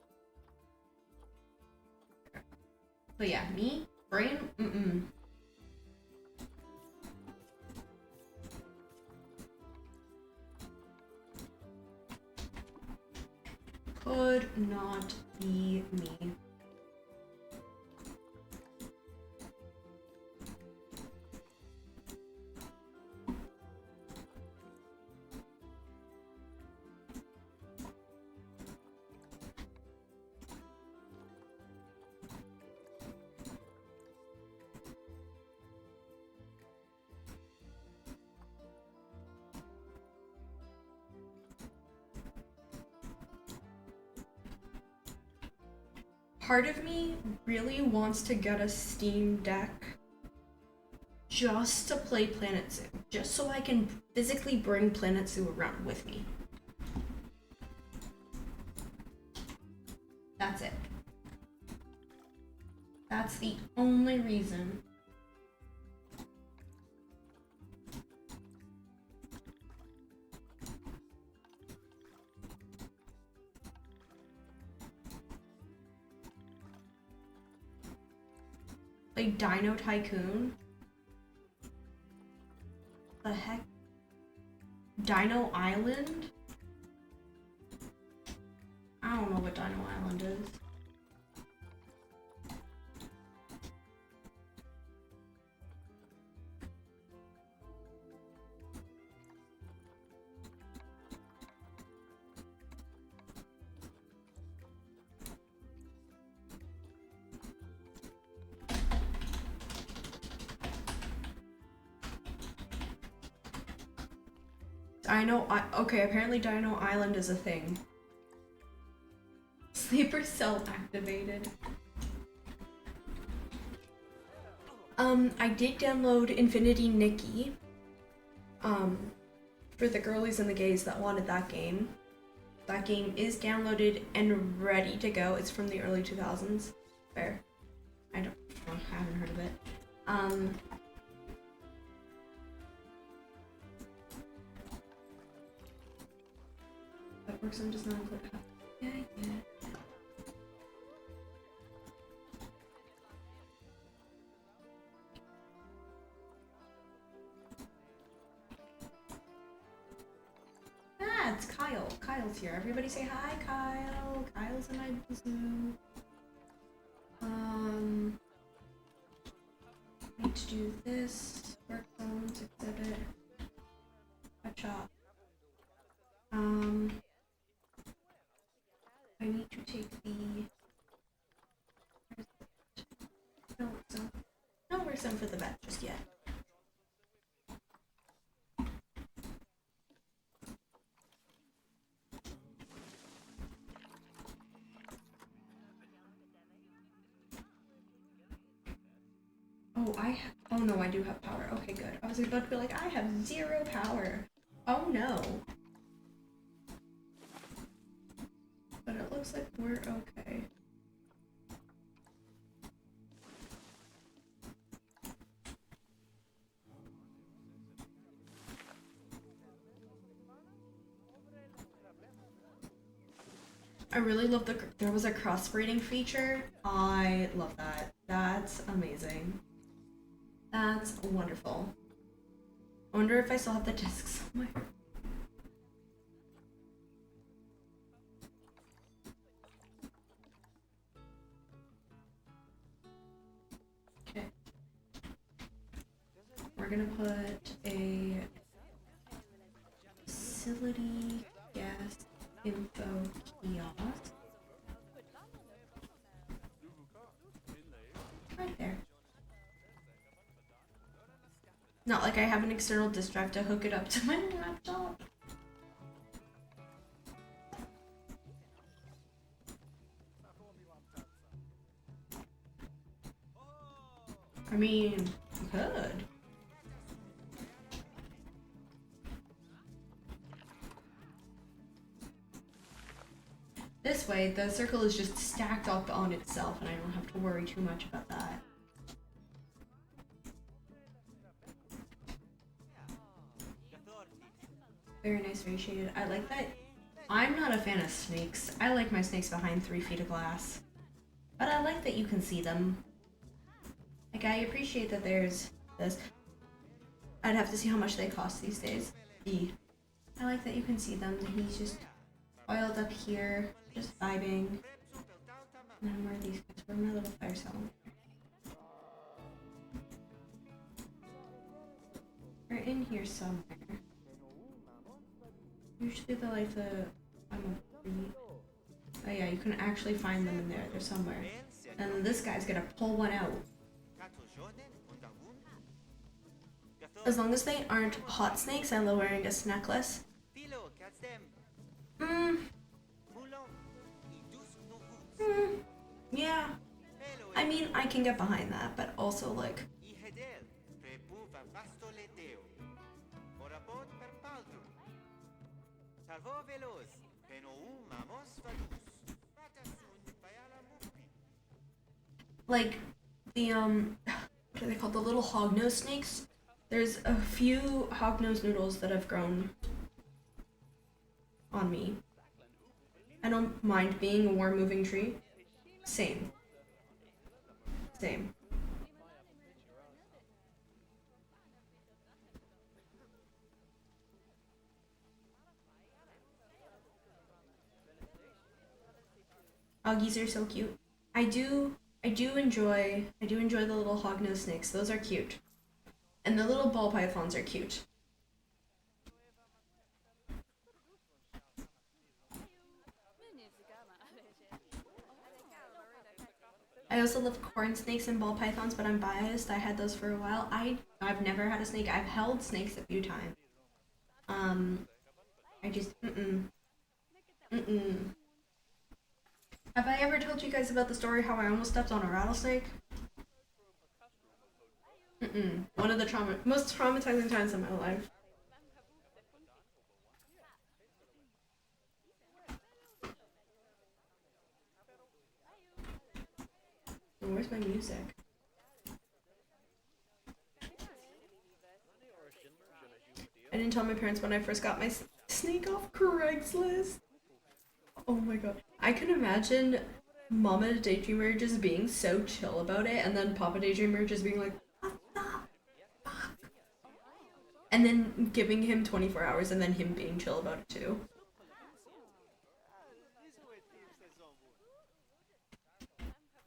But yeah, me, brain, Could not be me. Part of me really wants to get a Steam Deck just to play Planet Zoo, just so I can physically bring Planet Zoo around with me. That's it. That's the only reason. Like Dino Tycoon? The heck? Dino Island? I don't know what Dino Island is. Okay, apparently Dino Island is a thing. Sleeper cell activated. I did download Infinity Nikki. For the girlies and the gays that wanted that game. That game is downloaded and ready to go. It's from the early 2000s. Fair. I haven't heard of it. That works on does not include yeah. Ah, it's Kyle. Kyle's here. Everybody say hi, Kyle. Kyle's in my Zoom. Need to do this. Work zones, exhibit. Watch out. I need to take the no work zone for the vet just yet. Oh no, I do have power. Okay, good. I was about to be like, I have 0 power. Oh no. But it looks like we're okay. I really love there was a crossbreeding feature. I love that. That's amazing. That's wonderful. I wonder if I still have the discs somewhere. Okay. We're gonna put a Facility, guest, info, kiosk. Right there. Not like I have an external disk drive to hook it up to my laptop. I mean, you could. This way, the circle is just stacked up on itself, and I don't have to worry too much about that. Very nice, very shaded. I like that. I'm not a fan of snakes. I like my snakes behind 3 feet of glass. But I like that you can see them. Like, I appreciate that there's this. I'd have to see how much they cost these days. I like that you can see them. He's just oiled up here, just vibing. And then where are these guys? Where are my little fire cell? They're in here somewhere. Usually they're like the... Oh yeah, you can actually find them in there. They're somewhere. And then this guy's gonna pull one out. As long as they aren't hot snakes, I'm wearing a necklace. Yeah. I mean, I can get behind that, but also like... Like, the, what are they called? The little hognose snakes? There's a few hognose noodles that have grown on me. I don't mind being a warm moving tree. Same. Same. Oggies are so cute. I do enjoy the little hognose snakes. Those are cute. And the little ball pythons are cute. I also love corn snakes and ball pythons, but I'm biased. I had those for a while. I've never had a snake. I've held snakes a few times. I just Have I ever told you guys about the story how I almost stepped on a rattlesnake? One of the most traumatizing times in my life. Where's my music? I didn't tell my parents when I first got my snake off Craigslist. Oh my god. I can imagine Mama Daydreamer just being so chill about it, and then Papa Daydreamer just being like, what the fuck? And then giving him 24 hours and then him being chill about it too.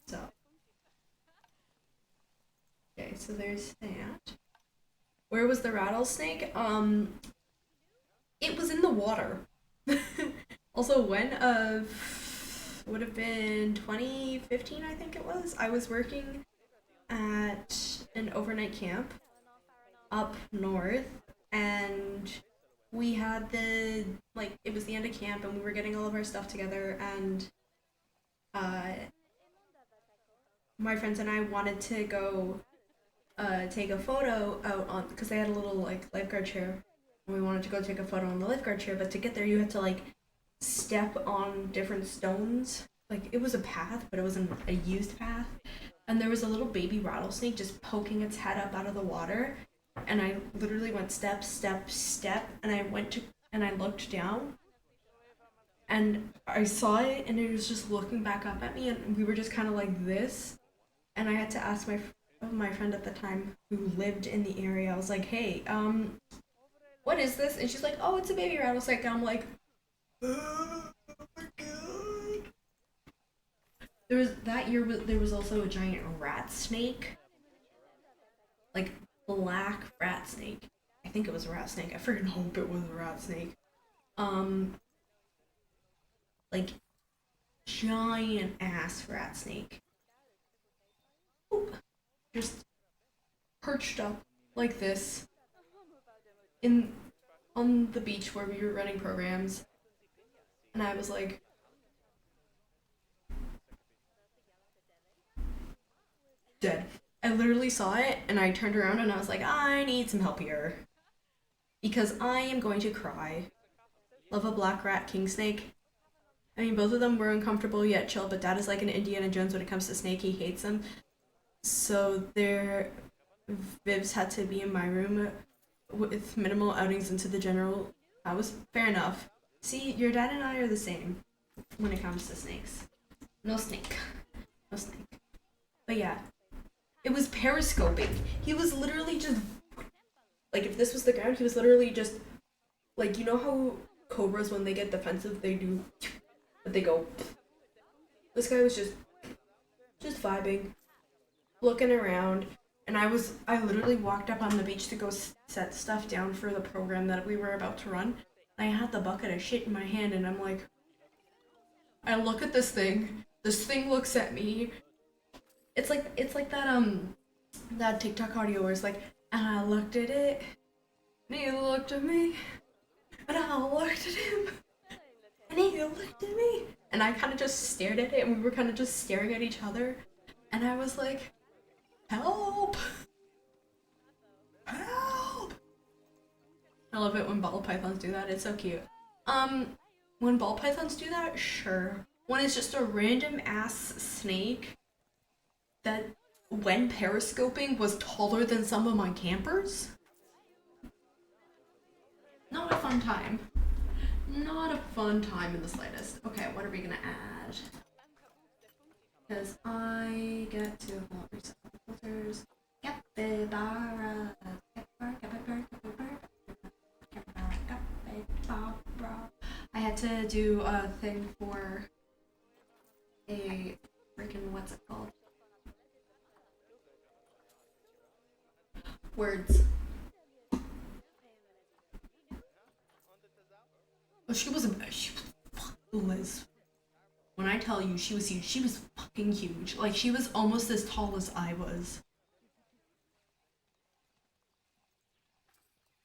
So. Okay, so there's that. Where was the rattlesnake? It was in the water. Also, when would have been 2015, I think it was. I was working at an overnight camp up north, and we had it was the end of camp, and we were getting all of our stuff together, and my friends and I wanted to go take a photo out on, because they had a little lifeguard chair, and we wanted to go take a photo on the lifeguard chair, but to get there you had to step on different stones. It was a path, but it wasn't a used path, and there was a little baby rattlesnake just poking its head up out of the water, and I literally went step, step, step, and I looked down, and I saw it, and it was just looking back up at me, and we were just kind of like this, and I had to ask my friend at the time who lived in the area. I was like, hey, what is this? And she's like, oh, it's a baby rattlesnake. And I'm like, oh my god. There was also a giant rat snake, black rat snake. I think it was a rat snake. I freaking hope it was a rat snake. like giant ass rat snake. Oop. Just perched up like this on the beach where we were running programs, and I was like, dead. I literally saw it and I turned around and I was like, I need some help here because I am going to cry. Love a black rat king snake. I mean, both of them were uncomfortable yet chill, but Dad is like an Indiana Jones when it comes to snake. He hates them. So their Vivs had to be in my room with minimal outings into the general house. Fair enough. See, your dad and I are the same when it comes to snakes. No snake. No snake. But yeah. It was periscoping. He was literally just, like, if this was the ground, he was literally just, like, you know how cobras, when they get defensive, they do, but they go. This guy was just vibing, looking around, and I literally walked up on the beach to go set stuff down for the program that we were about to run. I had the bucket of shit in my hand, and I'm like, I look at this thing looks at me. It's like that TikTok audio where it's like, and I looked at it, and he looked at me, and I looked at him, and he looked at me, and I kind of just stared at it, and we were kind of just staring at each other, and I was like, help, help. I love it when ball pythons do that. It's so cute. When ball pythons do that, sure. When it's just a random ass snake that, when periscoping, was taller than some of my campers? Not a fun time. Not a fun time in the slightest. Okay, what are we gonna add? Because I get to reset the filters. Capybara. I had to do a thing for a freaking, what's it called? Words. Oh, she was Liz. When I tell you she was huge, she was fucking huge. Like, she was almost as tall as I was.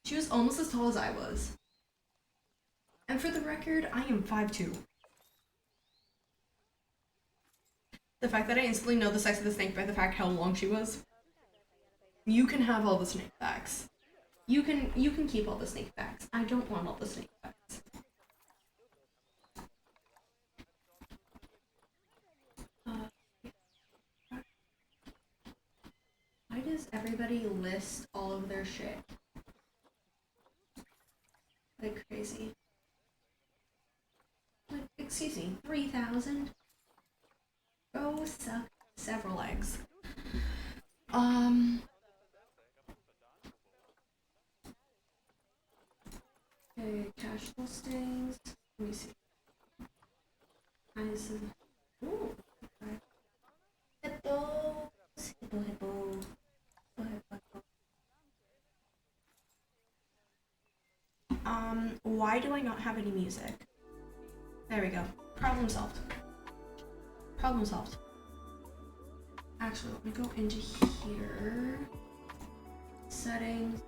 She was almost as tall as I was. And for the record, I am 5'2". The fact that I instantly know the sex of the snake by the fact how long she was. You can have all the snake facts. You can keep all the snake facts. I don't want all the snake facts. Why does everybody list all of their shit like crazy? Like, excuse me, 3,000? Go suck several eggs. Okay, cash listings. Let me see. Ooh. Okay. Hippos. Hippo. Why do I not have any music? There we go. Problem solved. Problem solved. Actually, let me go into here. Settings.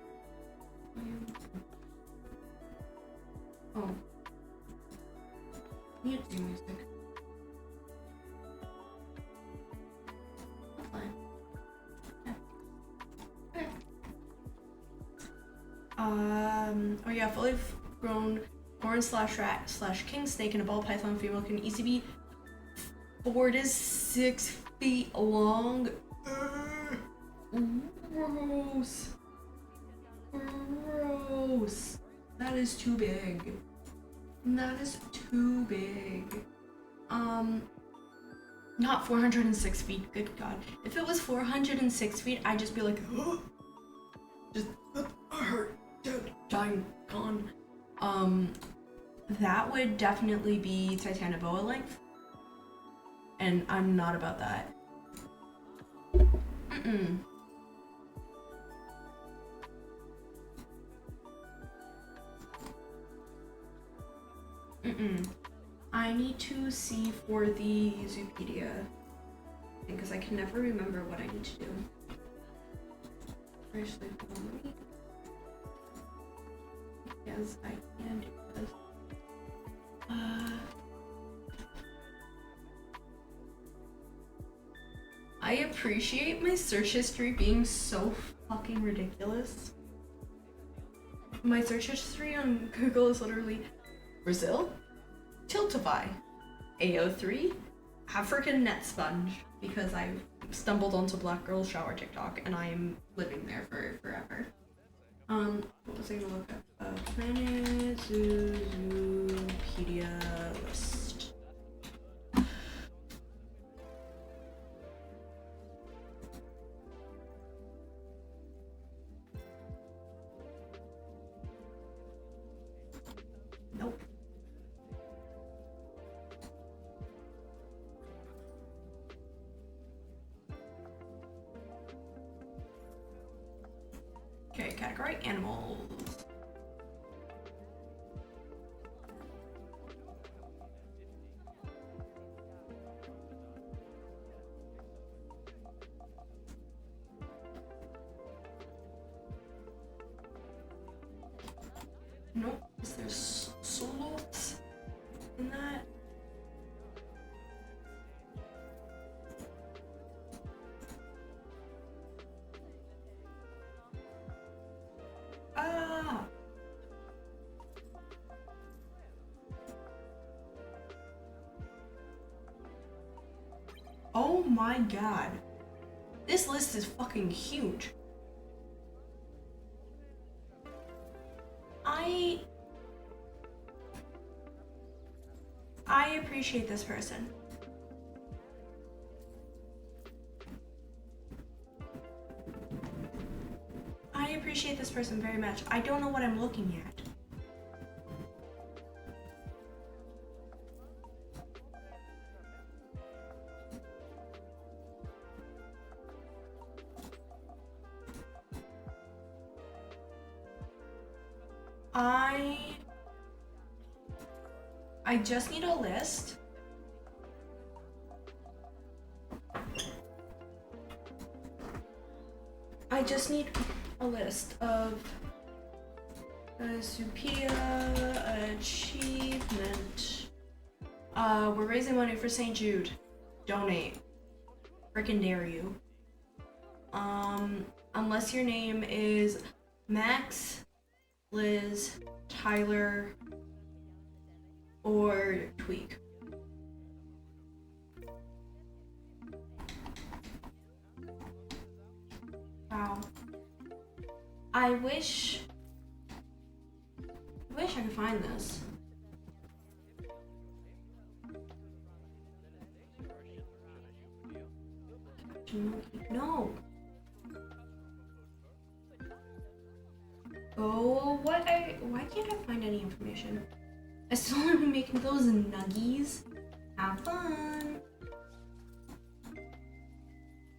Oh. Mute the music. That's fine. Yeah. Okay. Oh yeah, fully grown horn slash rat slash king snake and a ball python female can easily be 4 to 6 feet long. Gross. Gross. That is too big. That is too big. Not 406 feet, good God. If it was 406 feet, I'd just be like, oh, just hurt, dead, dying, gone. That would definitely be Titanoboa length. And I'm not about that. Mm-mm. I need to see for the Zoopedia because I can never remember what I need to do. Actually, hold on, let me. Yes, I can do this. I appreciate my search history being so fucking ridiculous. My search history on Google is literally Brazil, Tiltify, AO3, African net sponge, because I stumbled onto Black Girl Shower TikTok and I'm living there for forever. What was I gonna look up? Planet Zoopedia list. Nope. Okay, category animals. Nope. Is there solos in that? Ah. Oh my god. This list is fucking huge. I appreciate this person. I appreciate this person very much. I don't know what I'm looking at. I just need a list. I just need a list of Zoopedia achievement. We're raising money for St. Jude. Donate. Frickin' dare you. Unless your name is Max, Liz, Tyler, or Tweak. Wow. I wish I could find this. No. Oh, why can't I find any information? I still want to be making those nuggies. Have fun.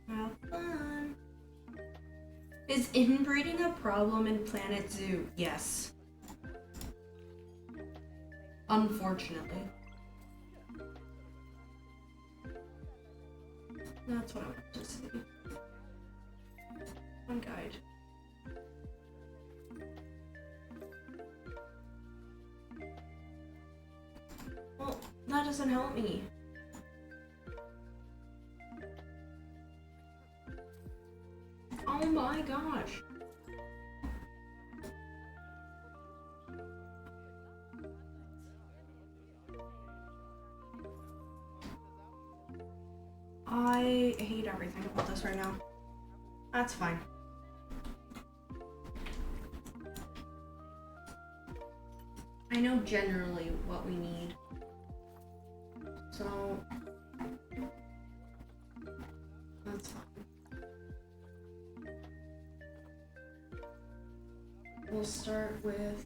Have fun. Is inbreeding a problem in Planet Zoo? Yes. Unfortunately. That's what I want to see. One guide. Well, that doesn't help me. Oh my gosh. I hate everything about this right now. That's fine. I know generally what we need. So that's fine. We'll start with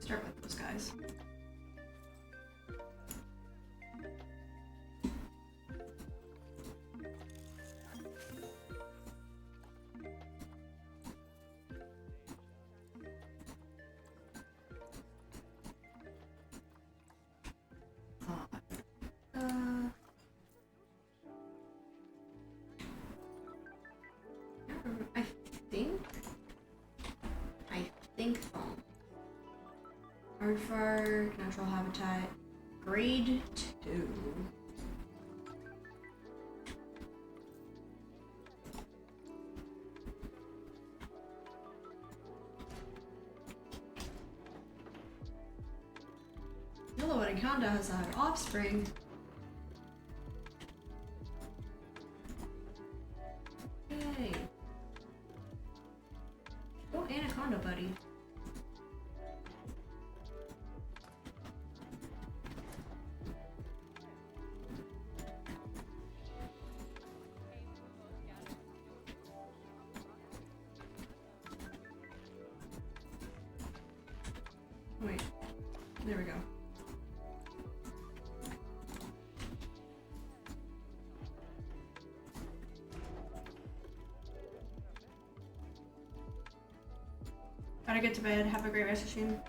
Start with those guys. I think foam. Aardvark, natural habitat, grade 2. Yellow anaconda has had offspring. Yay. Go anaconda, buddy. Wait, there we go. Gotta get to bed. Have a great rest of stream.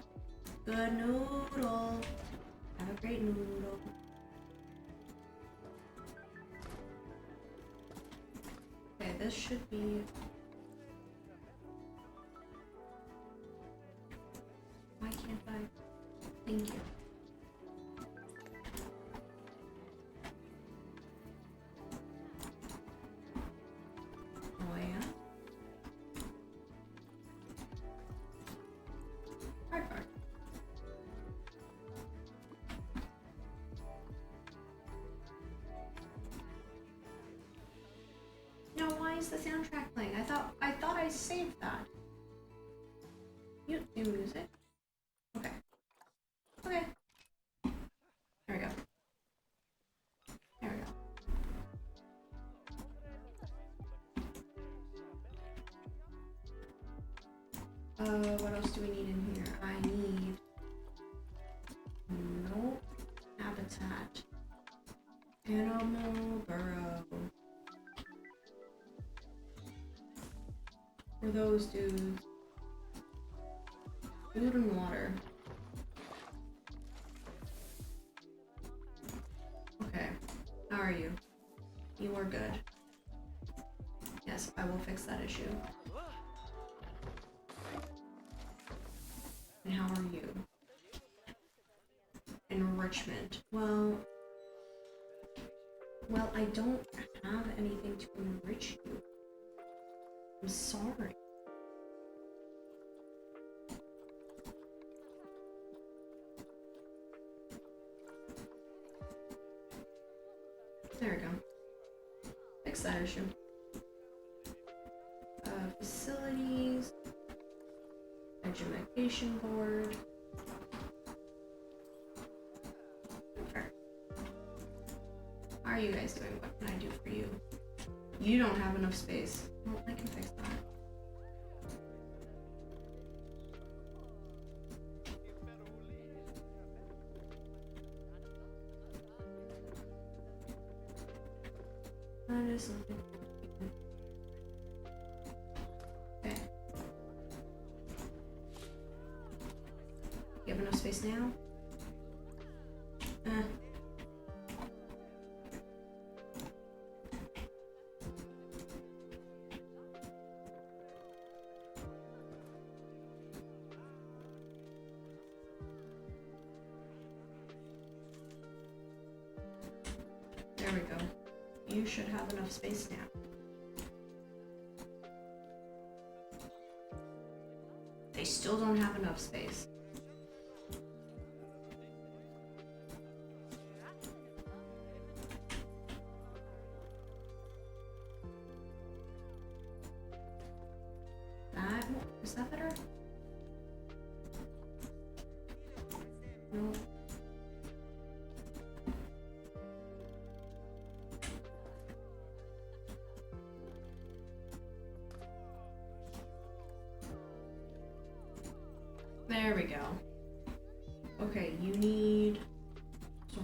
Good noodle. Have a great noodle. Okay, this should be. Why can't I? Thank you. Oh yeah. Hard part. No, why is the soundtrack playing? I thought I saved that. Mute new music. Okay. Okay. There we go. There we go. What else do we need in here? I need no habitat. Animal burrow. For those dudes. Food and water. Okay. How are you? You are good. Yes, I will fix that issue. And how are you? Enrichment. Well, I don't have anything to enrich you. I'm sorry. There we go. Fix that issue. Facilities. Education board. Okay. How are you guys doing? What can I do for you? You don't have enough space. Well, I can fix that. That is something. Okay. You have enough space now? There we go. You should have enough space now. They still don't have enough space. Is that better? No. There we go. Okay, you need soil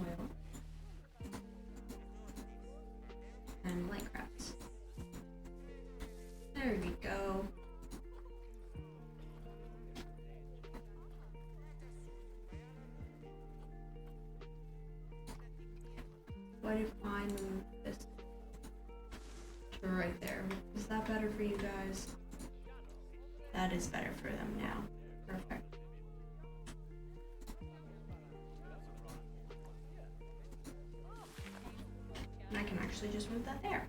and light crafts. There we go. What if I move this to right there? Is that better for you guys? That is better for them now. Perfect. And I can actually just move that there.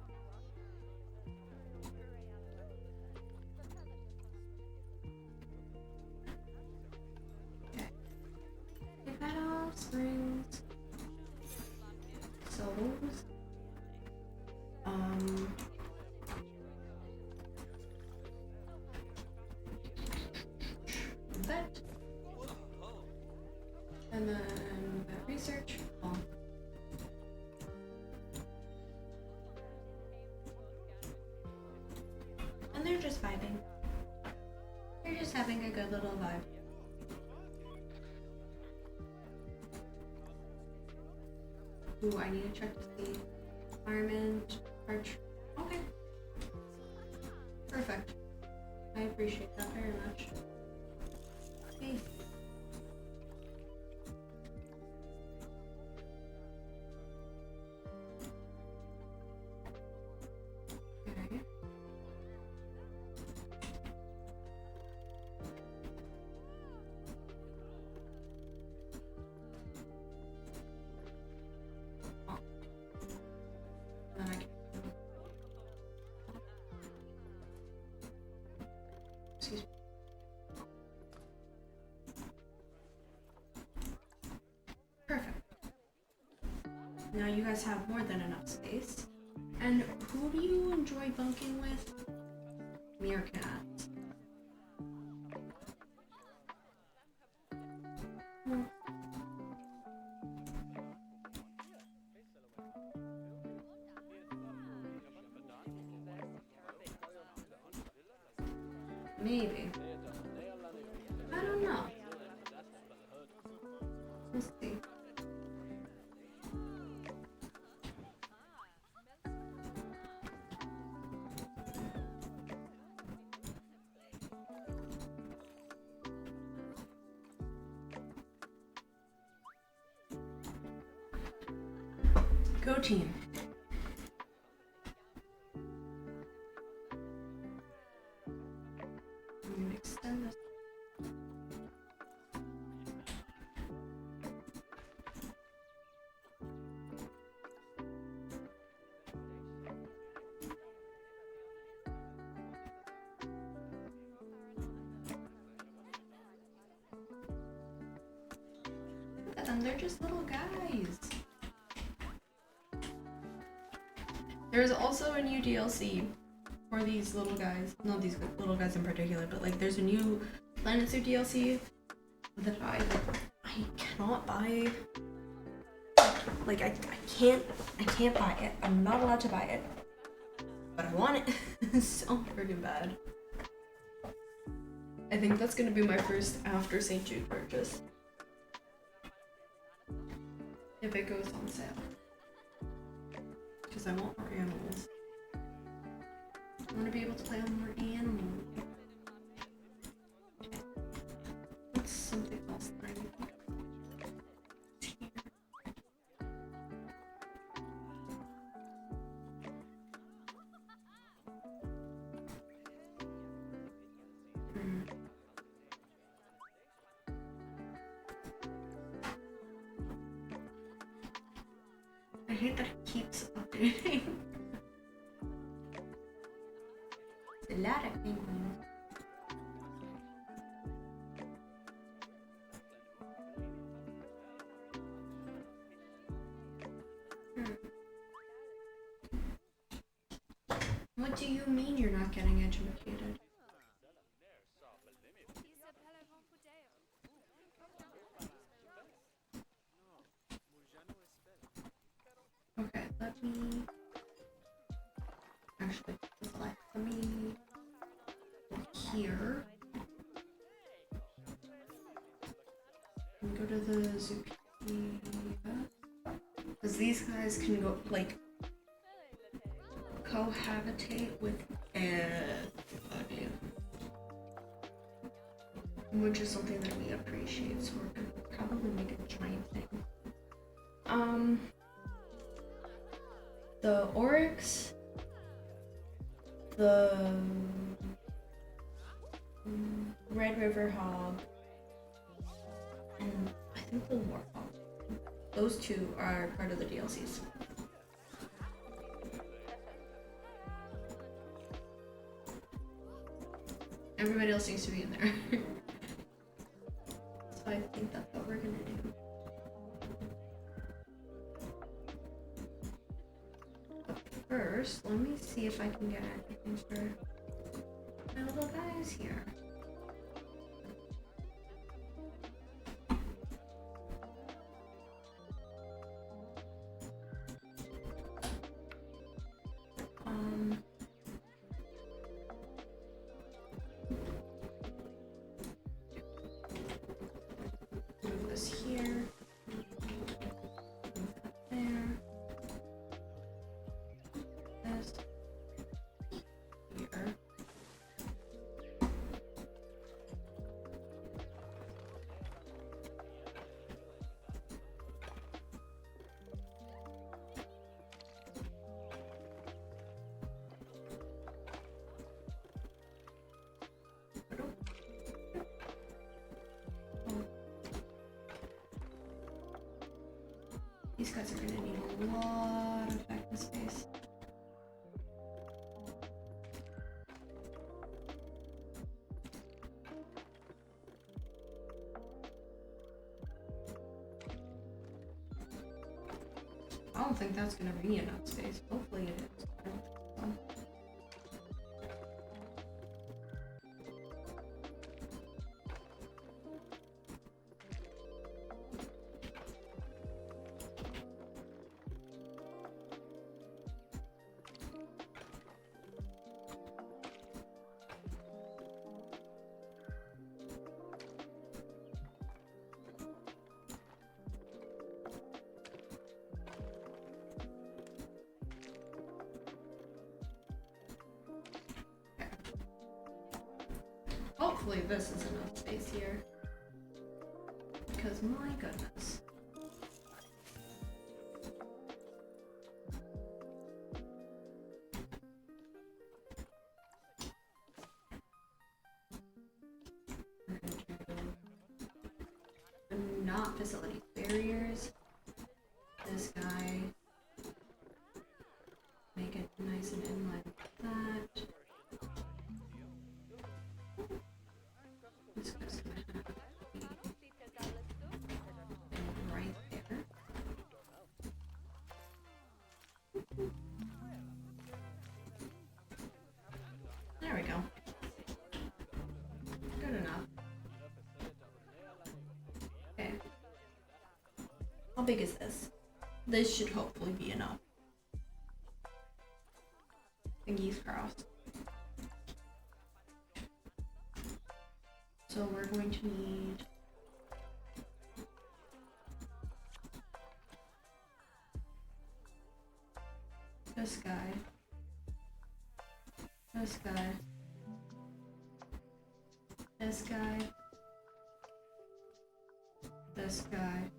Okay. If that all springs. Souls. That. And then that research. Oh. And they're just vibing. They're just having a good little vibe. Ooh, I need to check to see. Environment, arch. Okay. Perfect. I appreciate that very much. Okay. Okay. Oh. Then I can. Excuse me. Perfect. Now you guys have more than enough space. And who do you enjoy bunking with? Meerkats. Hmm. Maybe. I don't know. We'll see. Go team. I'm gonna extend this. Look at them, they're just little guys. There's also a new DLC for these little guys. Not these little guys in particular, but like there's a new Planet Zoo DLC that I cannot buy. Like I can't buy it. I'm not allowed to buy it. But I want it so friggin' bad. I think that's gonna be my first after St. Jude purchase. If it goes on sale. Because I want more animals. I want to be able to play on more animals. Okay. What's something else that I need to do? I hate that it keeps updating. It's a lot of penguins. What do you mean you're not getting educated? Okay, let me actually let me look here. Go to the Zucchini. Because these guys can go, like, cohabitate with everybody. Which is something that we appreciate, so we're gonna probably make a giant thing. The oryx, the Red River hog, and I think the warthog. Those two are part of the DLCs. Everybody else needs to be in there. So I think that's what we're gonna do. But first, let me see if I can get anything for my little guys here. Move this here. Move that there. This here. These guys are gonna need a lot of vacuum space. I don't think that's gonna be enough space. Hopefully it is. Hopefully this is enough space here. Because my goodness. We're gonna do not facility barriers. This guy. Make it nice and in line with that. This guy's gonna have to be right there. There we go. Good enough. Okay. How big is this? This should hopefully be enough. Fingers crossed. So we're going to need this guy, this guy, this guy, this guy,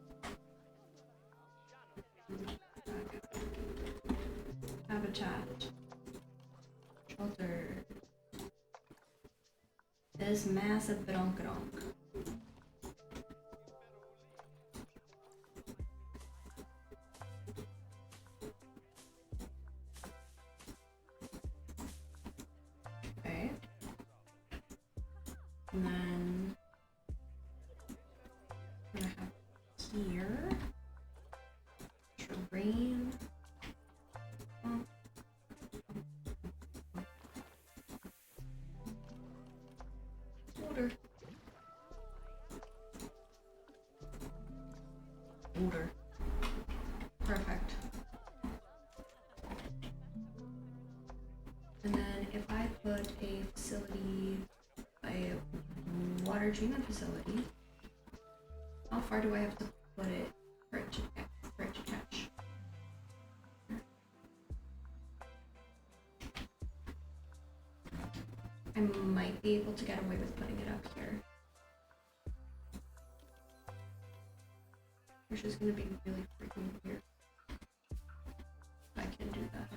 habitat, shelter. This massive bronk. Okay. And then we're gonna have here terrain. Order. Perfect. And then if I put a facility, a water treatment facility How far do I have to put it for it to catch? I might be able to get away with putting it up here. Which is gonna be really freaking weird. I can do that.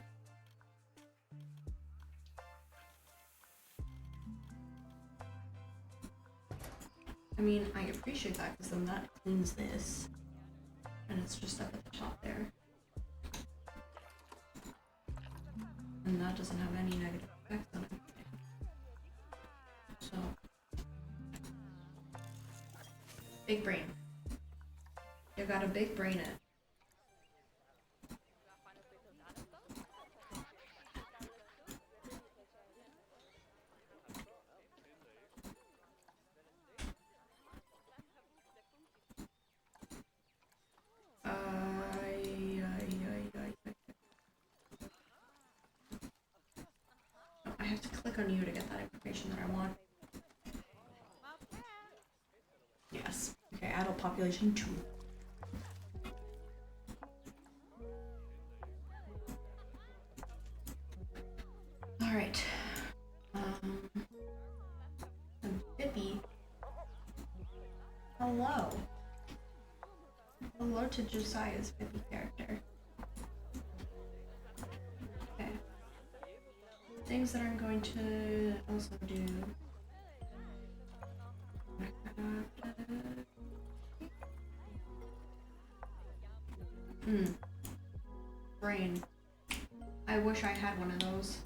I mean, I appreciate that because then that cleans this. And it's just up at the top there. And that doesn't have any negative effects on it. So. Big brain. You got a big brain it. I have to click on you to get that information that I want. Yes. Okay, adult population 2. Alright. Bippy. Hello. Hello to Josiah's Bippy character. Okay. Things that I'm going to also do. Brain. I wish I had one of those.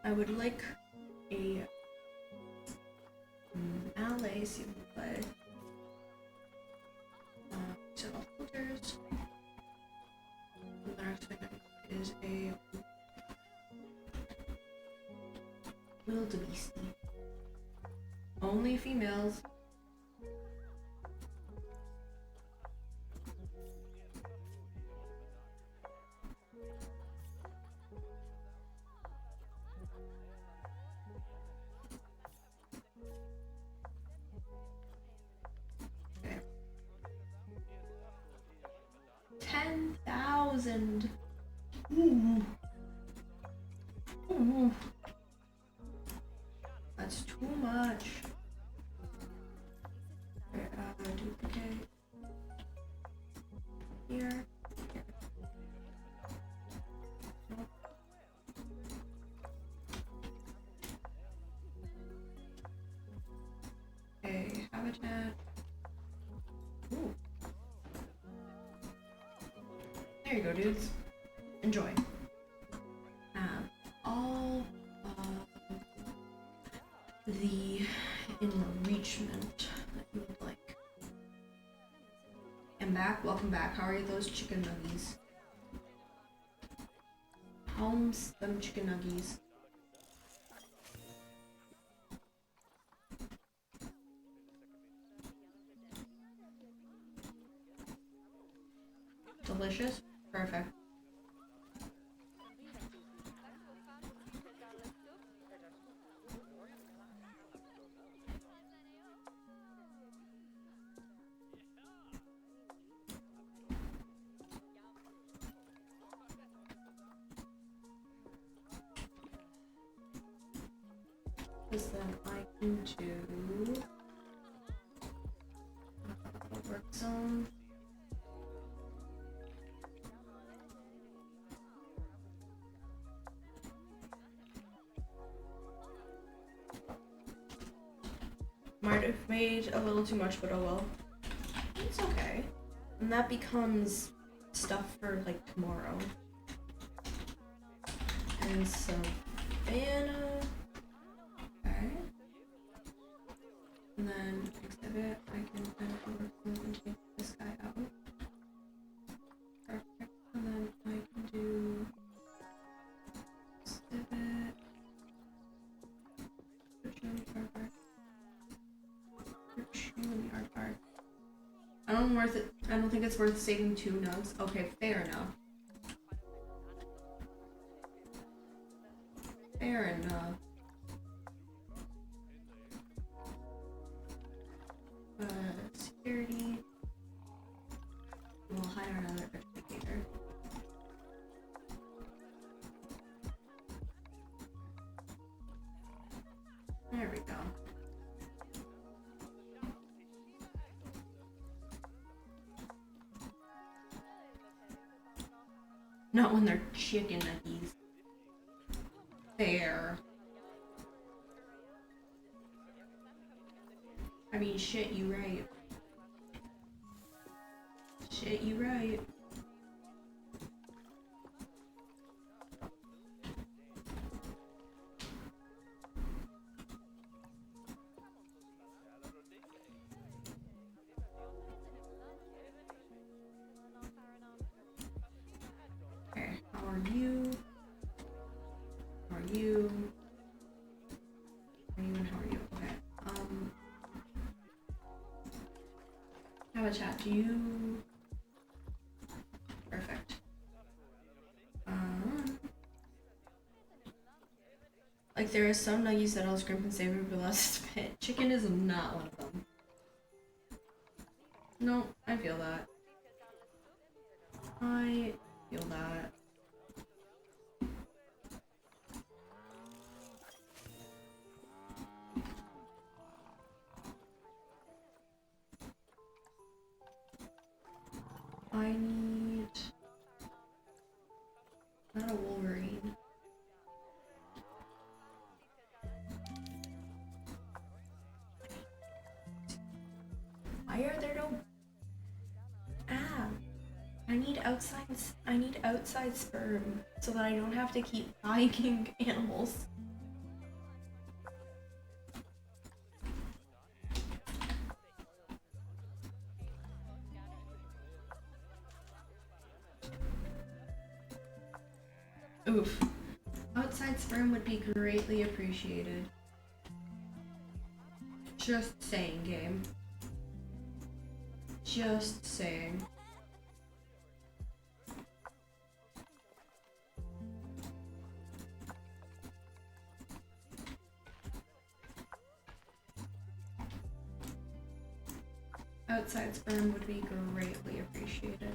I would like a alley, s'il vous plaît. Set all filters. And the next thing is a wildebeest. Only females. Okay. 10,000. Ooh. Ooh. That's too much. Okay, duplicate. Here. Nope. Okay, habitat. Ooh. There you go, dudes. Enjoy. All the enrichment that you would like. And back, welcome back. How are those chicken nuggies? How's them chicken nuggies? Delicious? Perfect. Because then I can do work zone. Might have made a little too much, but oh well. It's okay. And that becomes stuff for like tomorrow. And Savannah. Okay. And then exhibit, I can kind of overflow and take this guy out. Perfect. And then I can do exhibit. one worth it. I don't think it's worth saving 2 notes. Okay, fair enough. Fair enough. Security. We'll hire another investigator. There we go. Not when they're chicken nuggies. Fair. I mean, shit, you right. Shit, you right. Okay, how are you? How are you? How are you and how are you? Okay. Have a chat. Do you? Perfect. Like there are some nuggies that I'll scrimp and savor but less spit. Chicken is not one of them. No, I feel that. I feel that. I need not a Wolverine. Why are there no? I need outside sperm so that I don't have to keep buying animals. Oof. Outside sperm would be greatly appreciated. Just saying, game. Just saying. Outside sperm would be greatly appreciated.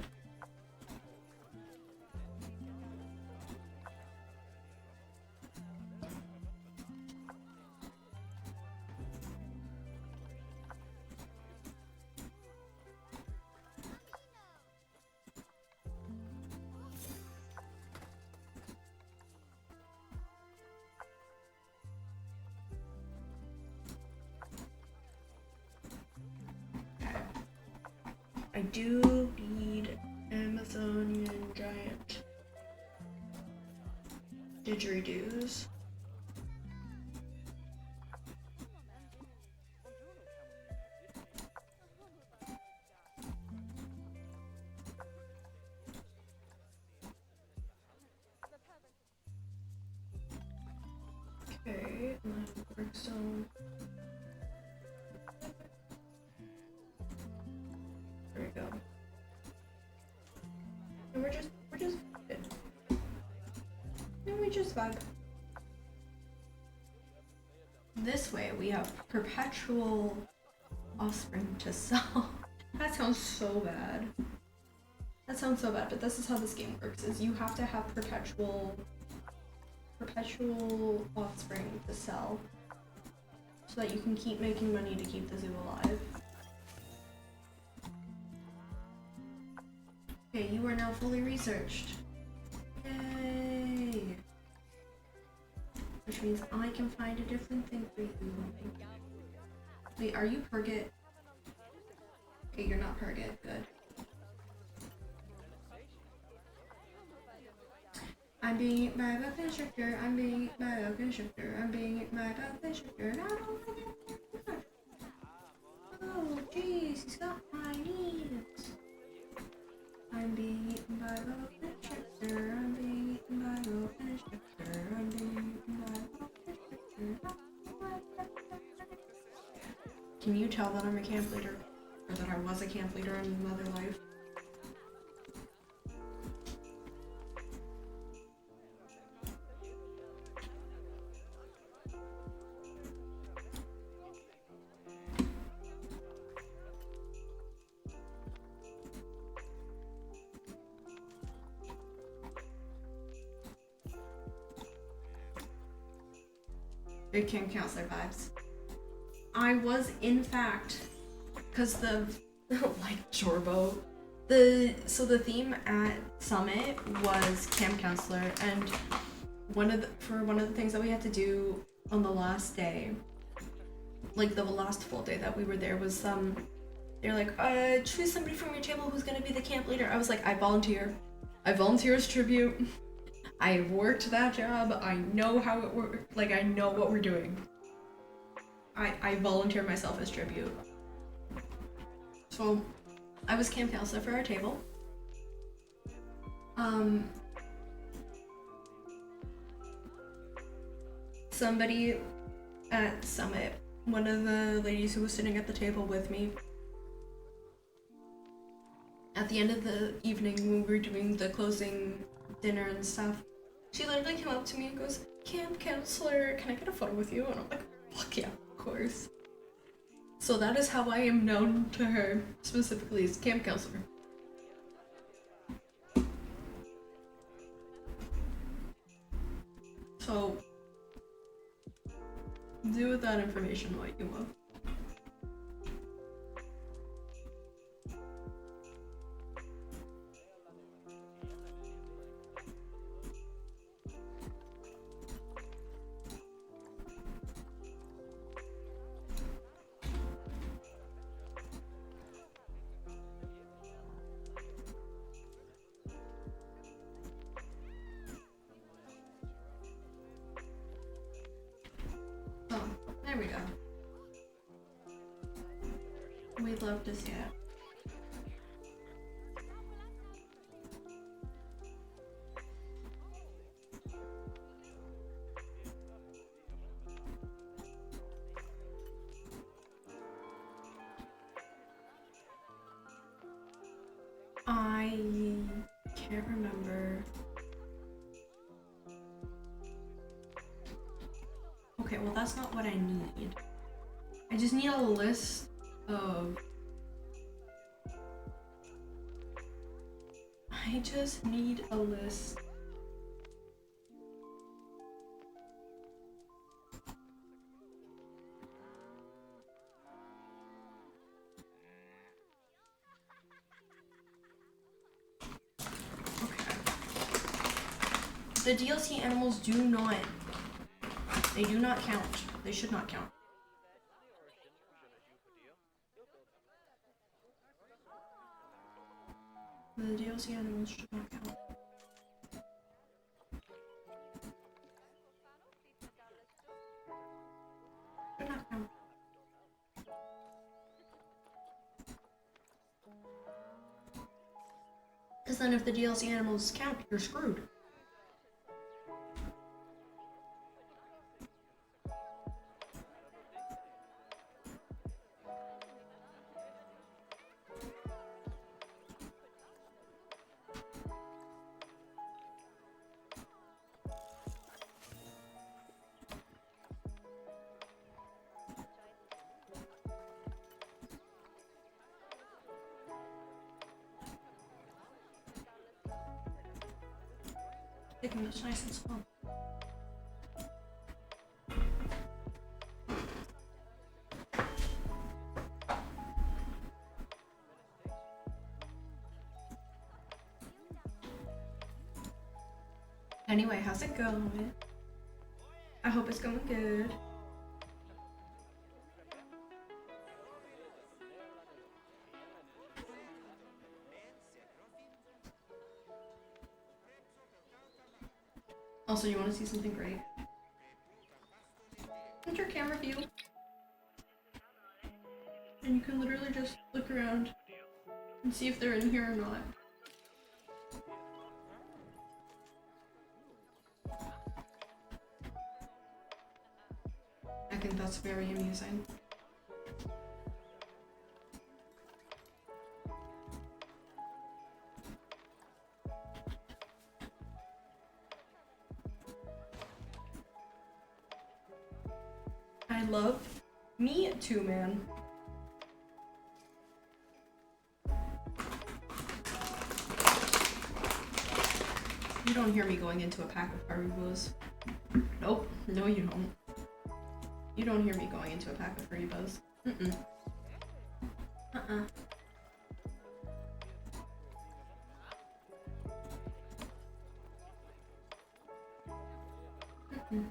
I do need Amazonian giant didgeridoos. Okay, my work zone. There we go. And we're just good. And we just vibe. This way we have perpetual offspring to sell. That sounds so bad. That sounds so bad, but this is how this game works, is you have to have perpetual offspring to sell so that you can keep making money to keep the zoo alive. Okay, you are now fully researched. Yay! Which means I can find a different thing for you. Wait, are you Purgit? Okay, you're not Purgit. Good. I'm being eaten by a constrictor. I'm being eaten by a constrictor. I'm being eaten by a constrictor. And I don't like it very much. Oh, jeez, he's got my knees. I'm being eaten by a constrictor. I'm being eaten by a constrictor. I'm being eaten by a constrictor. Can you tell that I'm a camp leader? Or that that I was a camp leader in another life. Big camp counselor vibes. I was, in fact, because the like Jorbo, so the theme at Summit was camp counselor, and one of the things that we had to do on the last day, like the last full day that we were there, was they're like, choose somebody from your table who's gonna be the camp leader. I was like, I volunteer as tribute. I worked that job. I know how it works. Like, I know what we're doing. I volunteer myself as tribute. So, I was camp counselor for our table. Somebody at Summit, one of the ladies who was sitting at the table with me, at the end of the evening when we were doing the closing dinner and stuff, she literally came up to me and goes, "Camp counselor, can I get a photo with you?" And I'm like, fuck yeah, of course. So that is how I am known to her, specifically as camp counselor. So, do with that information what you will. Oh, there we go. We'd love to see it. I can't remember. Okay, well that's not what I need. I just need a list of... I just need a list. Okay. The DLC animals do not... They do not count. They should not count. The DLC animals should not count. Should not count. Because then if the DLC animals count, you're screwed. Taking this nice and slow. Anyway, how's it going? I hope it's going good. Also, you want to see something great? Enter camera view. And you can literally just look around and see if they're in here or not. I think that's very amusing. love. Me too, man. You don't hear me going into a pack of Haribos. Nope. No, you don't. You don't hear me going into a pack of Haribos. Mm-mm. Uh-uh. Mm-mm.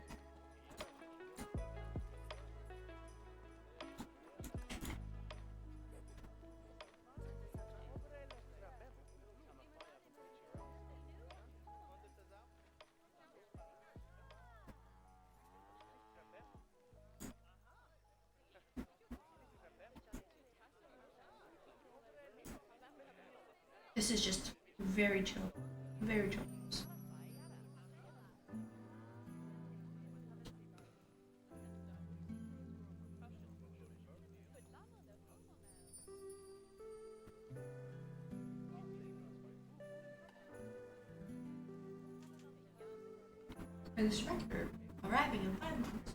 This is just very chill. Very chill. Instructor arriving in 5 months.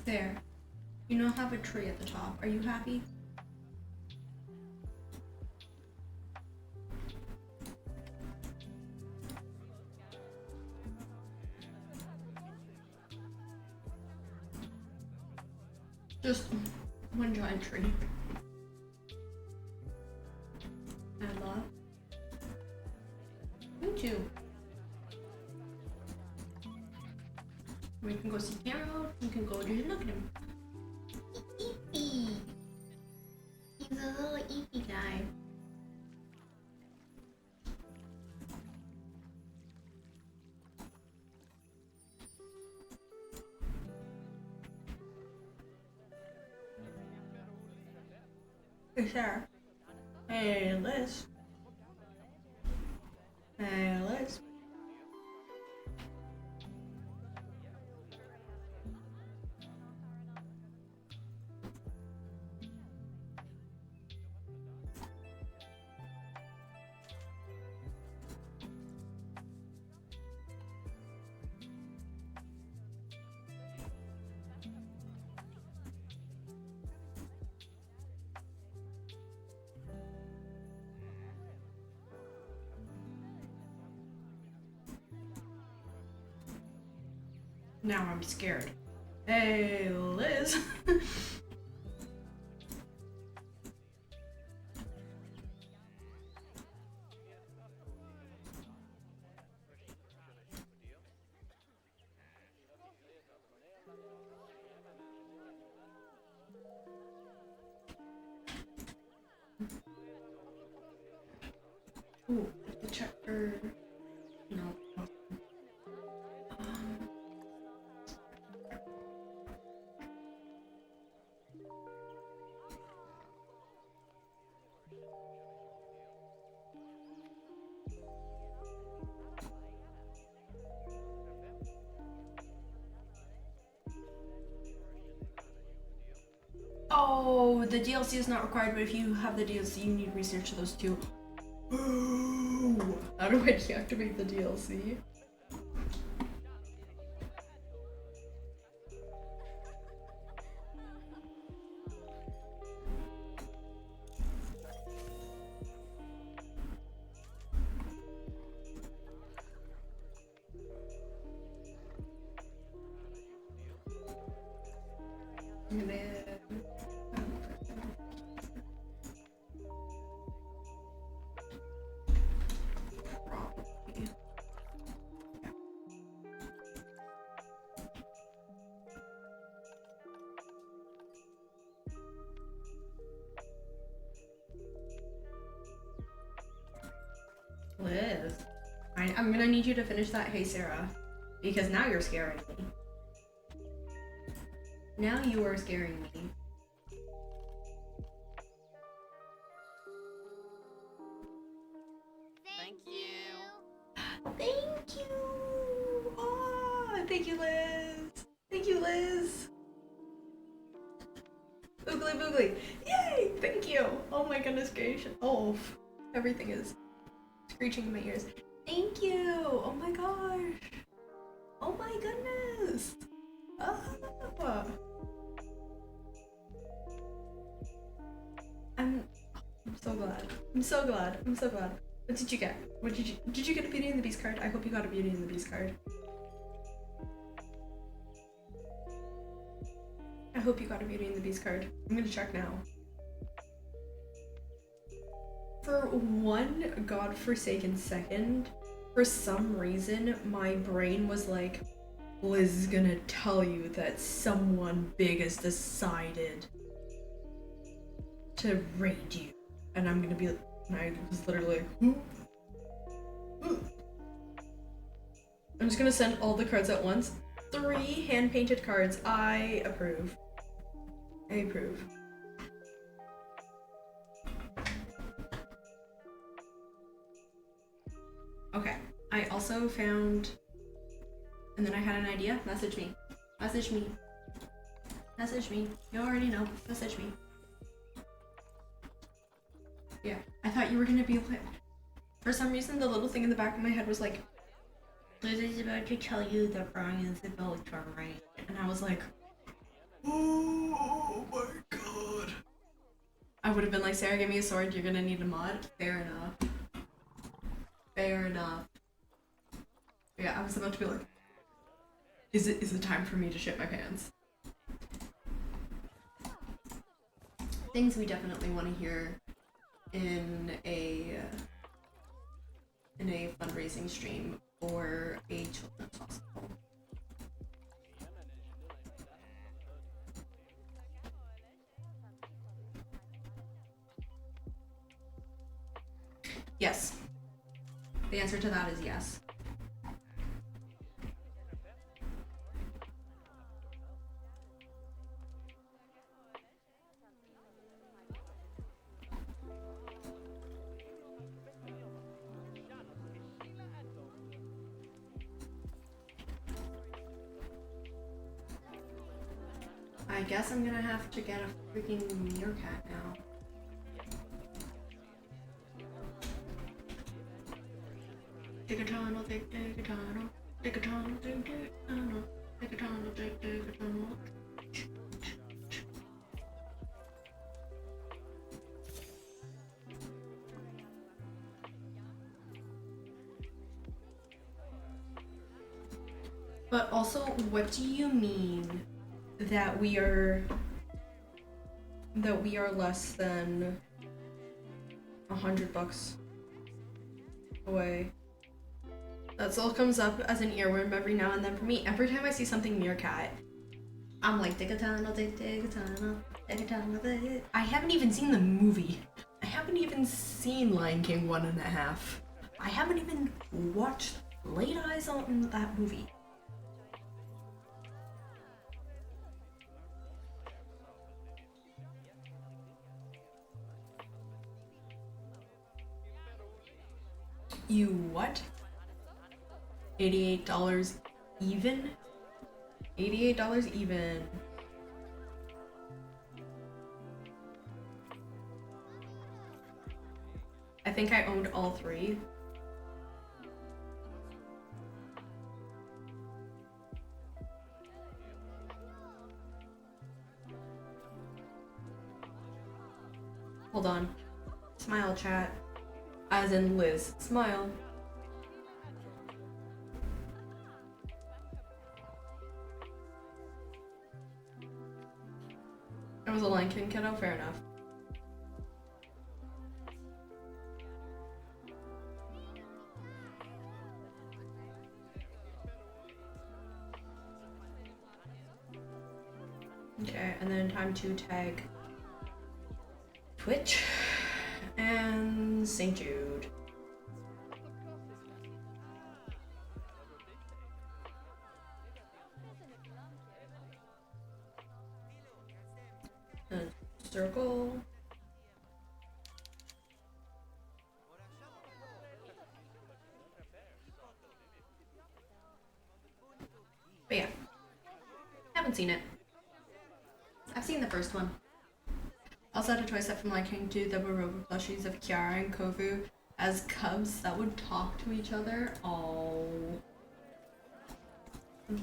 There. You now have a tree at the top. Are you happy? Just one giant tree. I love. Me too. We can go see Carol. We can go just look at him. Eepy. He's a little eepy guy. Hey, Sarah. Hey, Liz. Hey, Liz. Now I'm scared. Hey, Liz. Ooh, the checker. No. Oh, the DLC is not required, but if you have the DLC, you need to research those too. Ooh, how do I deactivate the DLC? And then probably. Liz, I'm gonna need you to finish that Hey Sarah, because now you're scaring me. Now you are scaring me. Thank you. Thank you! Oh. Thank you, Liz. Thank you, Liz. Oogly boogly. Yay! Thank you. Oh my goodness gracious. Oh, everything is screeching in my ears. Thank you. Oh my gosh. Oh my goodness. Ah. I'm so glad. I'm so glad. I'm so glad. What did you get? What did you get a Beauty and the Beast card? I hope you got a Beauty and the Beast card. I hope you got a Beauty and the Beast card. I'm gonna check now. For one godforsaken second, for some reason, my brain was like, Liz is gonna tell you that someone big has decided to raid you. And I'm gonna be like, and I was literally like, who? I'm just gonna send all the cards at once. 3 hand-painted cards. I approve. I approve. Okay. I also found, and then I had an idea. Message me. Message me. Message me. You already know. Message me. Yeah. I thought you were gonna be like, for some reason the little thing in the back of my head was like, Liz is about to tell you that Brian's about to raid. And I was like, oh my god. I would have been like, Sarah, give me a sword, you're gonna need a mod. Fair enough. Fair enough. Yeah, I was about to be like, is it time for me to shit my pants? Things we definitely want to hear in a fundraising stream or a children's hospital. Yes. The answer to that is yes. I guess I'm gonna have to get a freaking meerkat now. Dig a tunnel, dig a tunnel, dig a tunnel, dig a tunnel, dig a tunnel, dig a tunnel. But also, what do you mean that we are less than $100 away? That still comes up as an earworm every now and then for me. Every time I see something meerkat, I'm like, dig a tunnel, dig a tunnel, dig a tunnel, dig. I haven't even seen the movie. I haven't even seen Lion King 1.5. I haven't even watched laid eyes on that movie. You what? $88 even? $88 even. I think I owned all 3. Hold on. Smile chat. As in Liz. Smile. It was a Lion King kiddo? Fair enough. Okay, and then time to tag Twitch and St. Jude. And circle. haven't seen it. I've seen the first one. Also had a toy set from Lion King 2 that were Robo plushies of Kiara and Kovu as cubs that would talk to each other. Oh.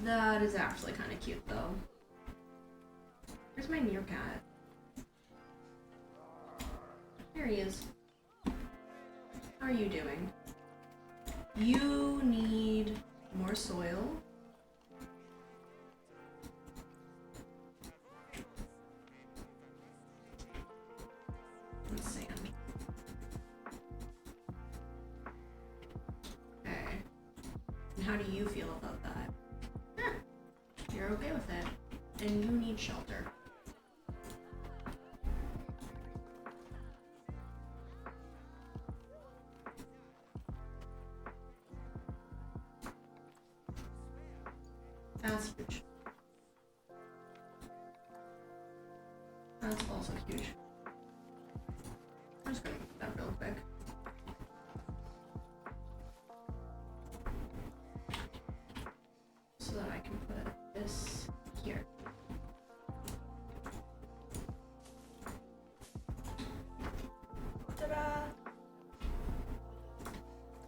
That is actually kind of cute though. Where's my meerkat? There he is. How are you doing? You need more soil. And sand. Okay. And how do you feel about that? Huh. You're okay with it. And you need shelter. That's huge. That's also huge. I'm just gonna make that real quick. So that I can put this here. Ta-da!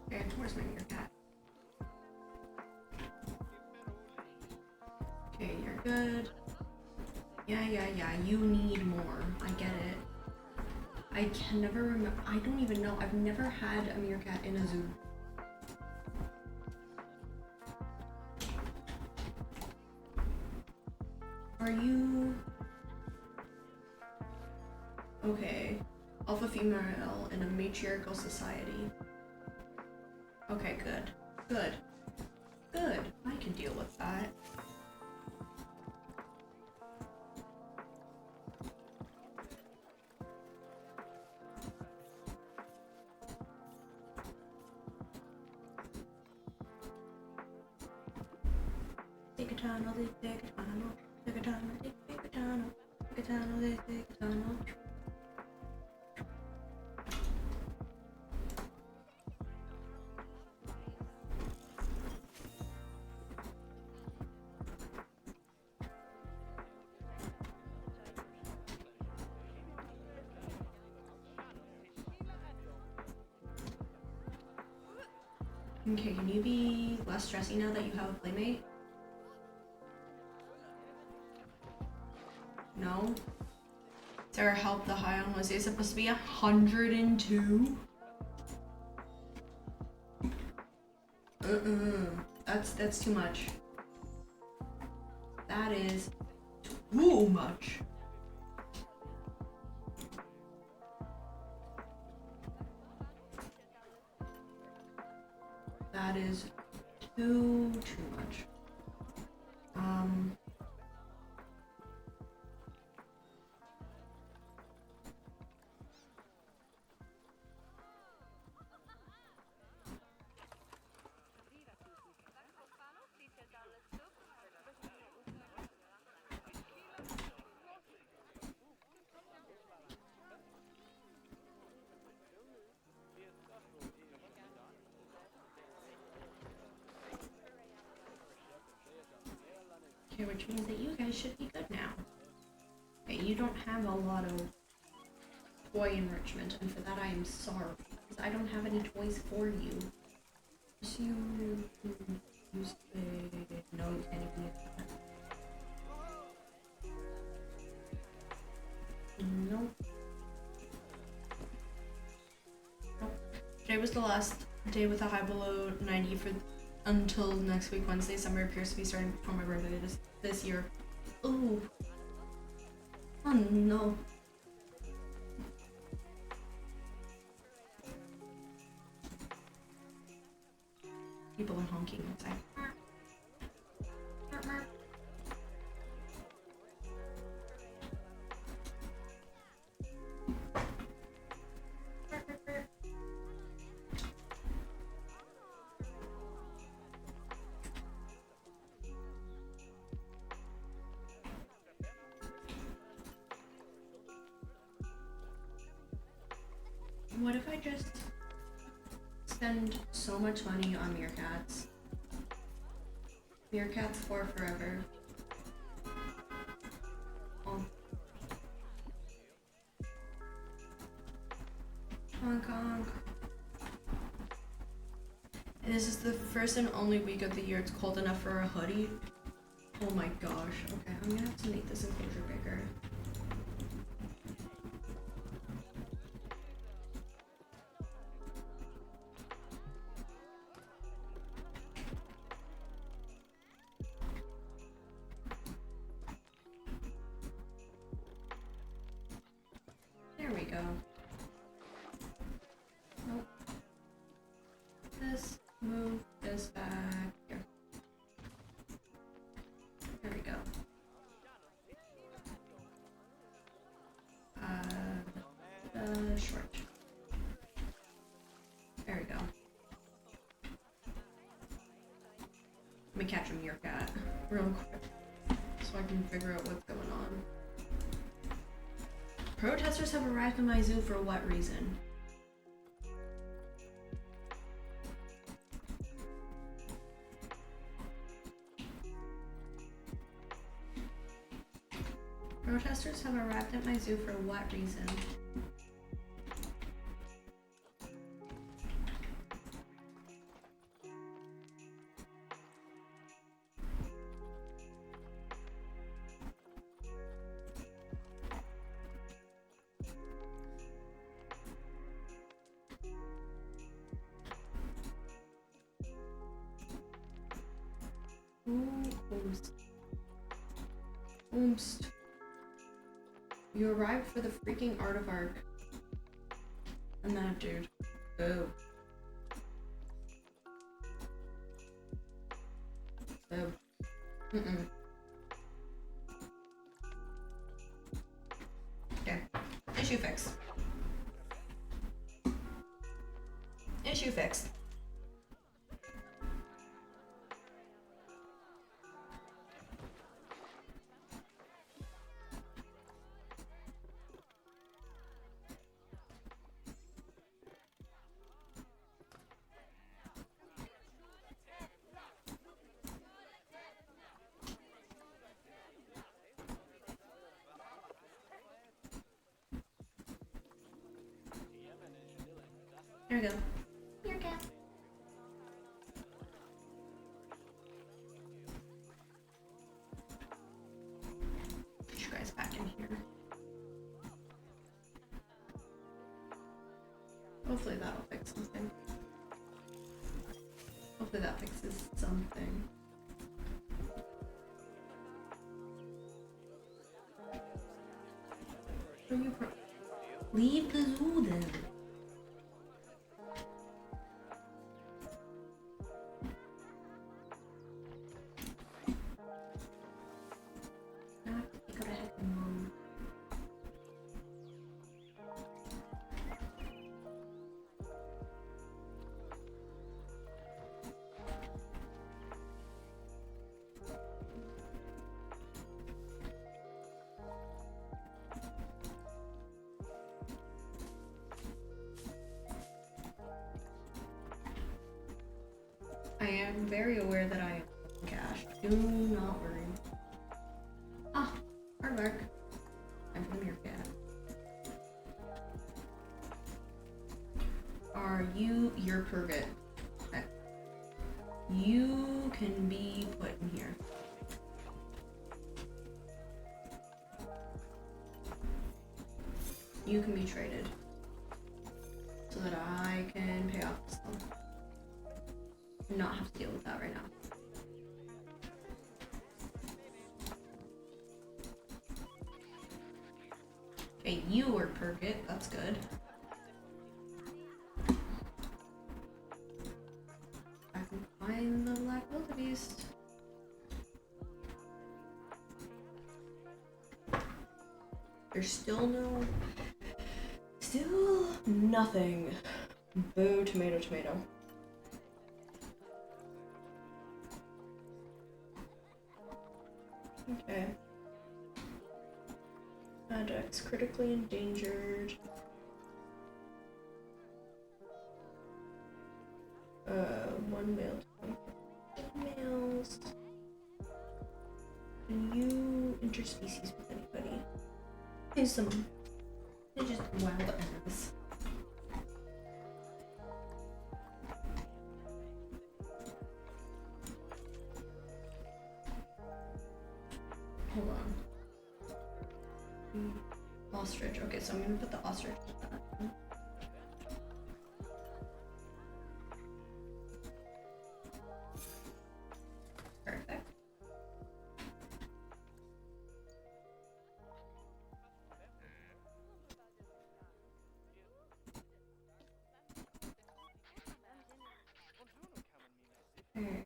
Okay, where's my meerkat? Okay, you're good. Yeah, you need more. I get it. I can never remember. I don't even know. I've never had a meerkat in a zoo. Are you... Okay. Alpha female in a matriarchal society. Okay, good. Good. Good. I can deal with that. Take a tunnel, take a tunnel, take a tunnel, take a tunnel, take a tunnel, take a tunnel. Okay, can you be less stressy now that you have a playmate? No? Sarah helped the high on was it supposed to be 102? That's too much. That is too much. That is too much. Okay, which means that you guys should be good now. Okay, you don't have a lot of toy enrichment, and for that I am sorry, because I don't have any toys for you. So you use the no, you can't even use that. Nope. Nope. Today was the last day with a high below 90 for until next week Wednesday. Summer appears to be starting before my birthday this year. Ooh. Oh no. People are honking outside. What if I just spend so much money on meerkats? Meerkats for forever. Honk honk. And this is the first and only week of the year it's cold enough for a hoodie. Oh my gosh. Okay, I'm gonna have to make this enclosure bigger. There we go. Nope. This, move this back here. There we go. Short. There we go. Let me catch a meerkat real quick so I can figure out what's going on. Protesters have arrived in my zoo for what reason? Protesters have arrived at my zoo for what reason? Oomst. You arrived for the freaking aardvark. And that dude. Boo. Boo. Okay. Issue fixed. Issue fixed. There we go. Meerkat. Put you guys back in here. Hopefully that'll fix something. Hopefully that fixes something. Leave the zoo then. I am very aware that I am cash. Do not worry. Ah, aardvark. I'm from your cat. Are you your purgat? Okay. You can be put in here. You can be traded so that I can pay off this loan. Not have to deal with that right now. Okay, you were purgat, that's good. I can find the black wildebeest. There's still nothing. Boo, tomato, tomato. Okay. Addex critically endangered. One male, 20 females. Can you interspecies with anybody? Here's just wild animals. Hold on. Ostrich. Okay, so I'm gonna put the ostrich to that. Perfect. Okay.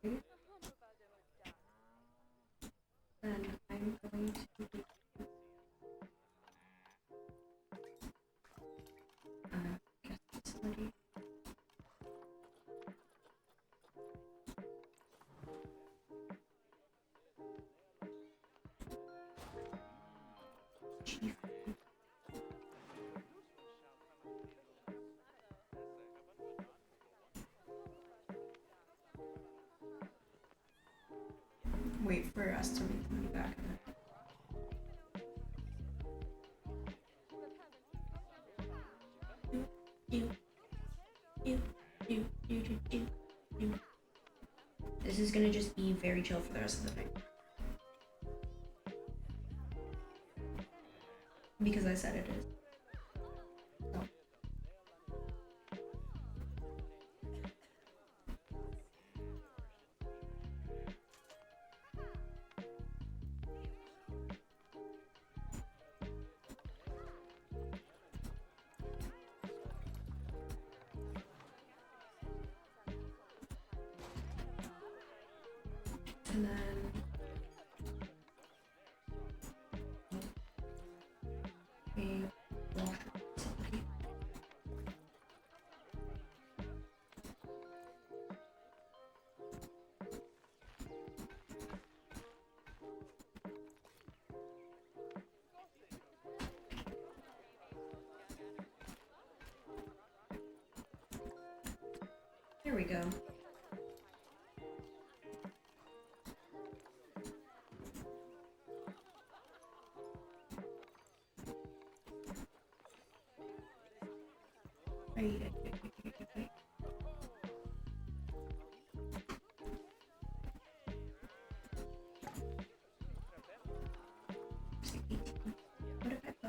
Then I'm going to do guest facility. Chief. Wait for us to read them back. This is gonna just be very chill for the rest of the night. Because I said it is. So. And then a washer facility. Here we go. Wait. What if I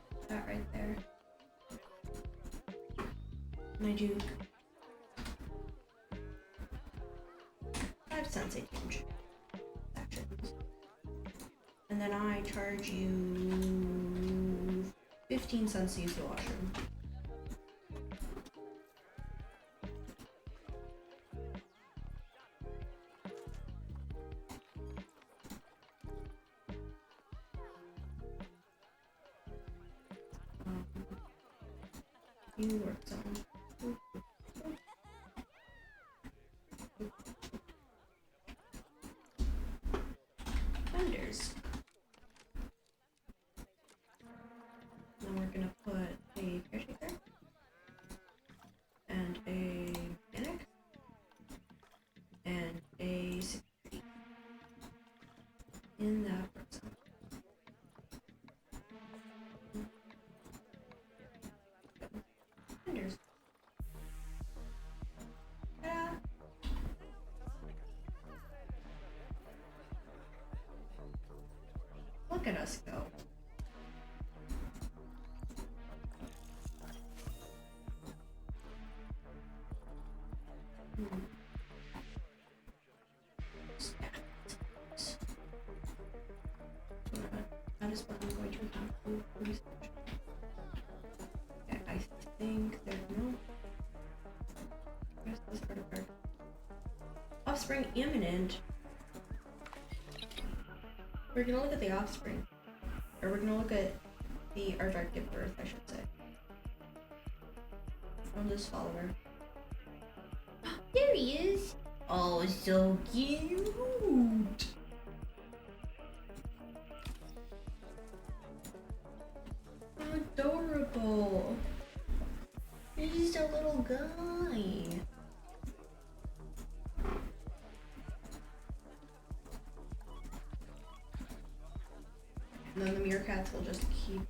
put that right there? And I do 5 cents a change. Actions. And then I charge you 15 cents to use the washroom. You work zone. Vendors. Then we're gonna put a caretaker and a mechanic and a security in that work zone. Vendors. Ta-da! Look at us go. That is what I'm going to have to research. Okay, I think there's no. Where's this artifact? Offspring imminent. We're gonna look at the offspring. Or we're gonna look at the artifact give birth, I should say. From this follower. There he is! Oh, so cute! Adorable! He's just a little guy. And then the meerkats will just keep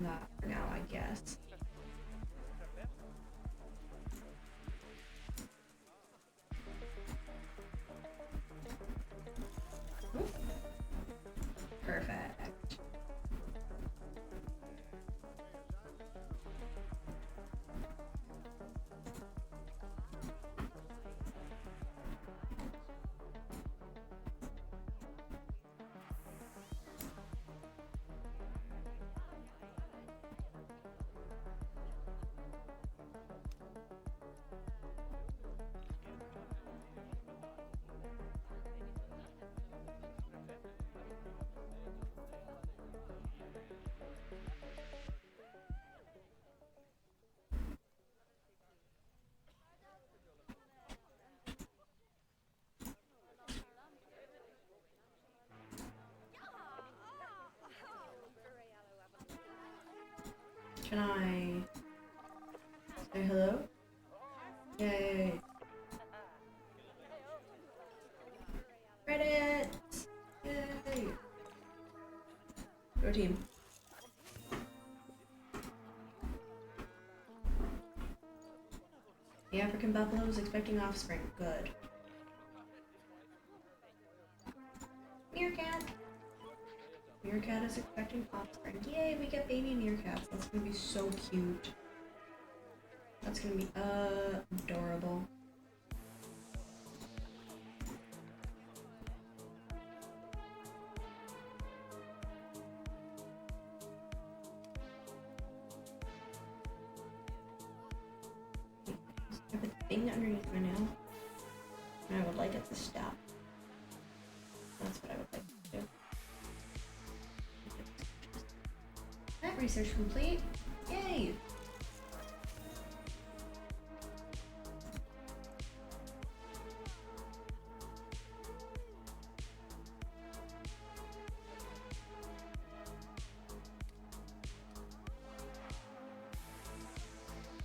that for now, I guess. Can I say hello? Yay. Reddit! Yay! Go team. The African buffalo is expecting offspring. Good. Meerkat! Meerkat is expecting offspring. Yay, we get baby meerkats. That's gonna be so cute. That's gonna be adorable. I have a thing underneath my nail, and I would like it to stop. That's what I would like to do. That research complete. Yay!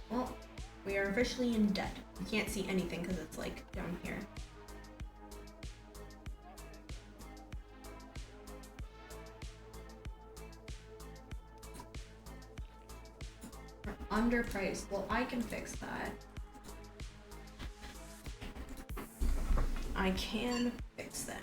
Well, we are officially in debt. You can't see anything because it's like down here. We're underpriced. Well, I can fix that. I can fix that.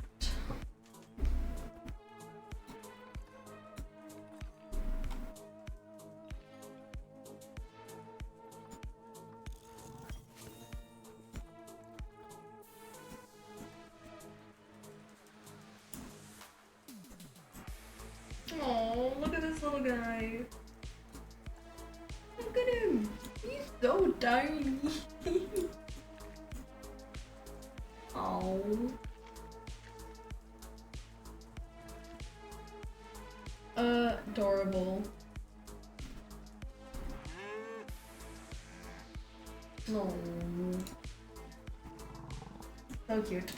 Oh, look at this little guy. Look at him. He's so tiny. Oh. Adorable. Oh. So cute.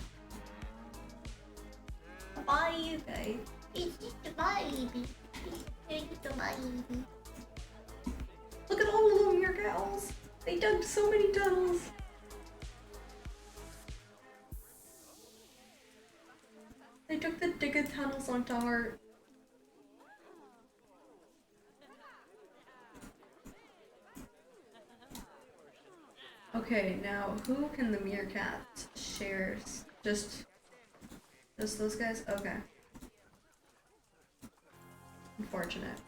Bye, you guys. It's just a baby. It's just a baby. Look at all the little meerkats. They dug so many tunnels. They took the digger tunnels onto heart. Okay, now who can the meerkats share? Just those guys? Okay. Unfortunate.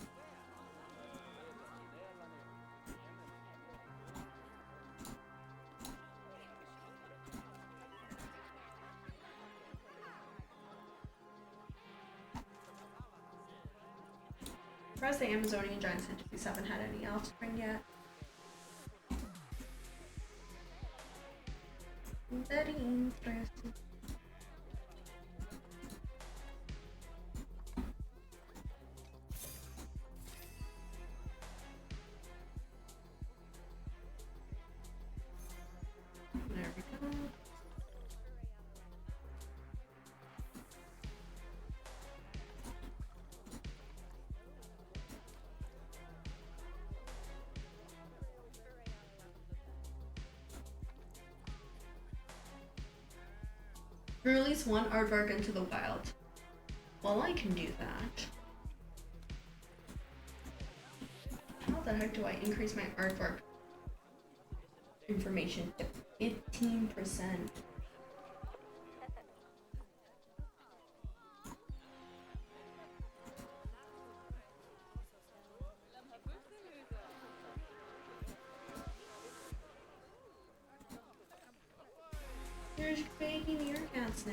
Surprised the Amazonian giant centipedes haven't had any offspring yet. Very interesting. There we go. Release one aardvark into the wild. Well, I can do that. How the heck do I increase my aardvark information to 15%? There's baby meerkats now.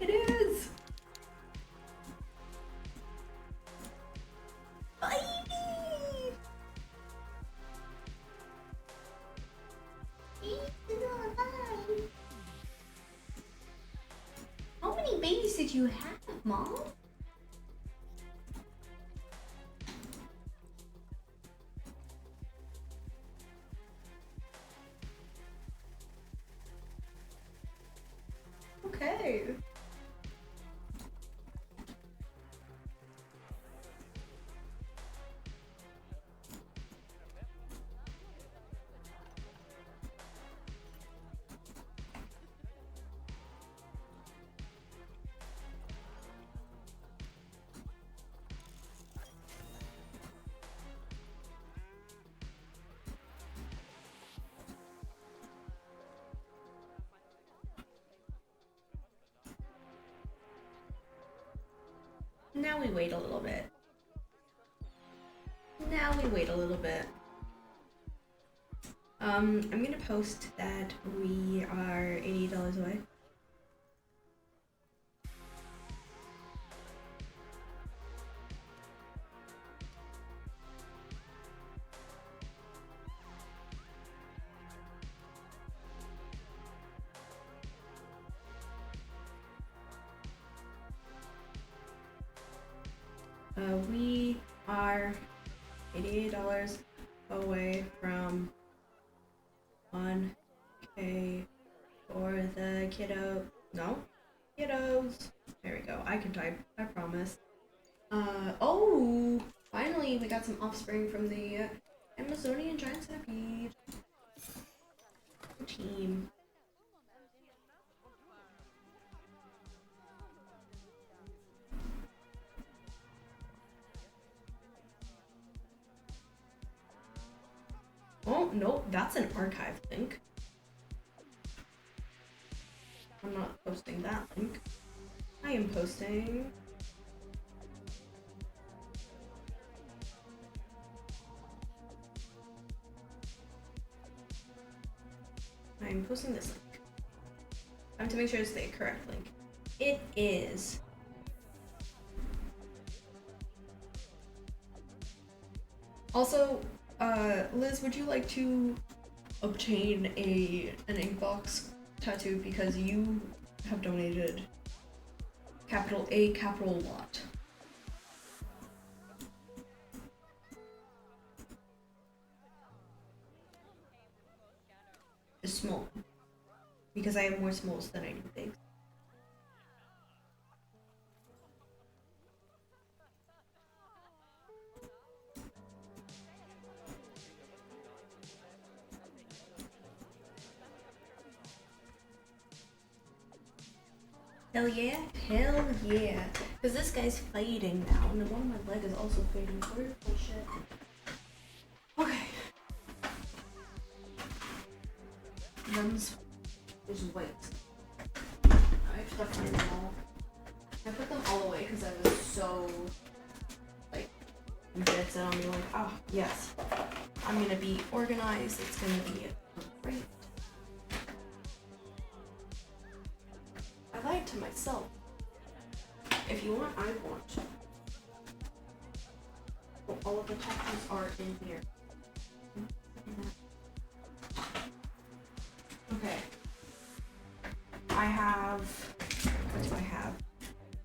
It is! Baby! He's still alive. How many babies did you have, Mom? Okay. Now we wait a little bit. Now we wait a little bit. I'm gonna post that we are $80 away. We are $88 away from 1K for the kiddo. No? Kiddos. There we go. I can type. I promise. Oh! Finally, we got some offspring from the Amazonian giant centipede. Team. Oh, no, that's an archive link. I'm not posting that link. I am posting... I'm posting this link. I have to make sure it's the correct link. It is... Also, Liz, would you like to obtain an inkbox tattoo because you have donated capital A, capital lot? A small, because I have more smalls than I do bigs. Hell yeah, hell yeah. Because this guy's fading now, and one of my leg is also fading. Weird bullshit. Okay. Them's is white. I have to find them all. I put them all away because I was so, like, dead set on being like, oh, yes. I'm gonna be organized. It's gonna be great. I lied to myself. If you want, I want. Well, all of the tattoos are in here. Okay. I have. What do I have?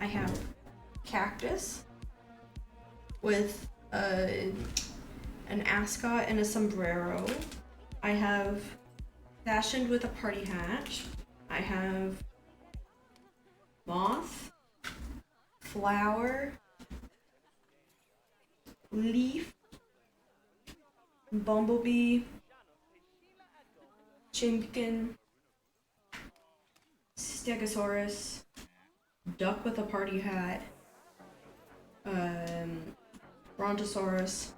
I have cactus with an ascot and a sombrero. I have fashioned with a party hat. I have moth, flower, leaf, bumblebee, chimkin, stegosaurus, duck with a party hat, brontosaurus.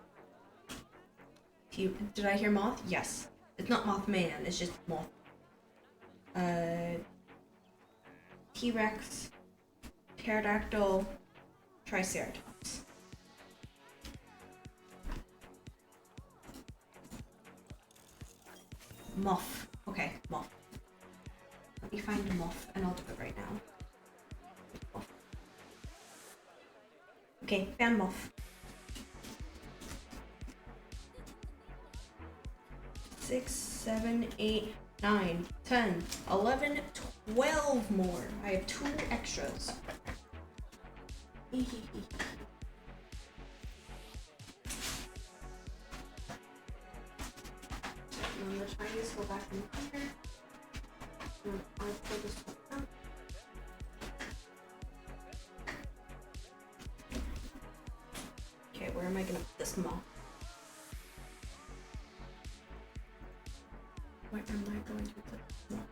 Did I hear moth? Yes. It's not Mothman, it's just moth. T-Rex, pterodactyl, triceratops. Moth. Okay, moth. Let me find a moth and I'll do it right now. Moth. Okay, found moth. 6, 7, 8, 9, 10, 11, 12 more. I have 2 extras. And the Chinese go back in here. And I'll pull this one out. Okay, where am I gonna put this moth? Where am I going to put this moth?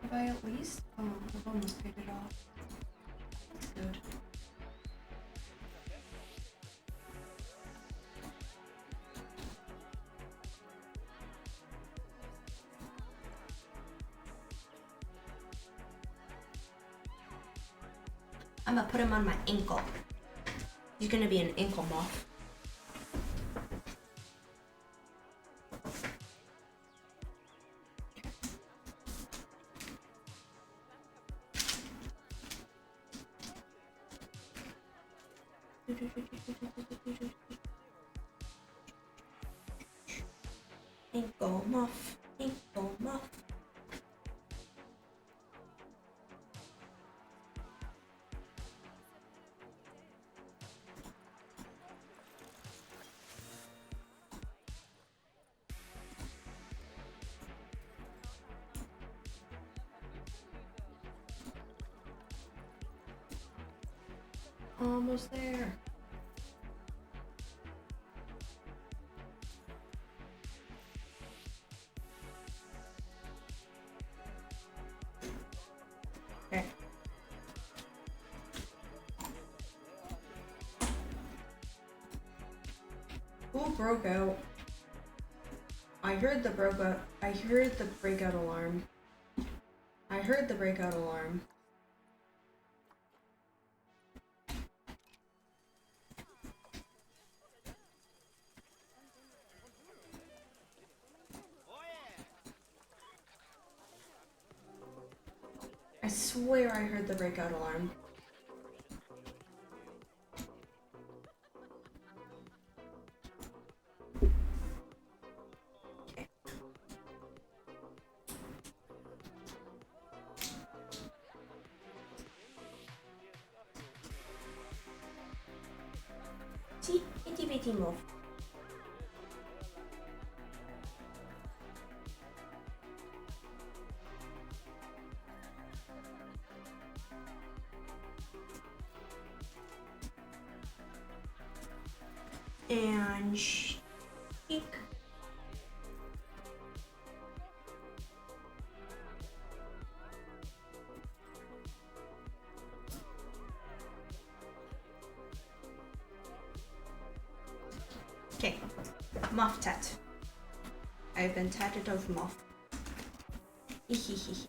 Have I at least? Oh, I've almost paid it off. That's good. I'm gonna put him on my ankle. He's gonna be an ankle moth. Ankle muff, ankle muff. Almost there. Okay. Who broke out? I heard the breakout alarm. I heard the breakout alarm. I swear I heard the breakout alarm. Okay. See? Itty bitty move. And shake. Okay, muff tat. I've been tatted of muff. Hehehe.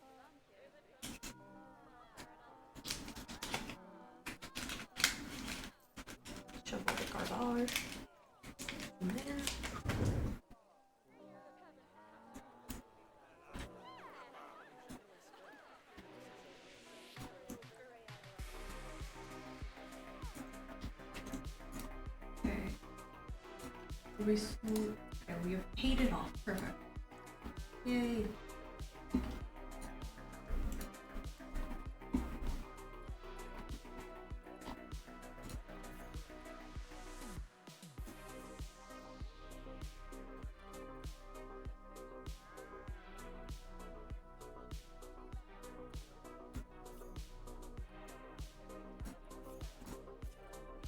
Shovel the garbage. In there. Okay. We smooth. Okay, we have paid it off. Perfect. Yay.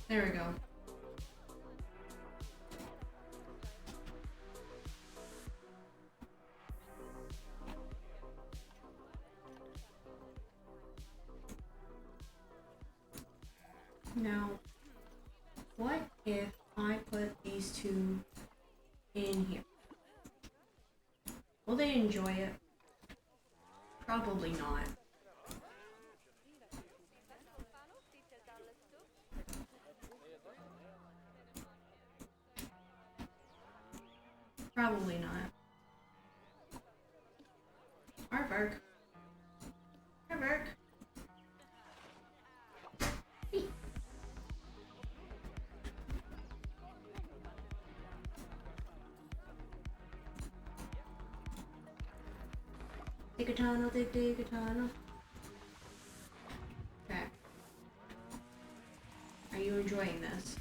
There we go. Now, what if I put these two in here? Will they enjoy it? Probably not. Probably not. Artwork. Artwork. Hey. Dig a tunnel, dig a tunnel. Okay. Are you enjoying this?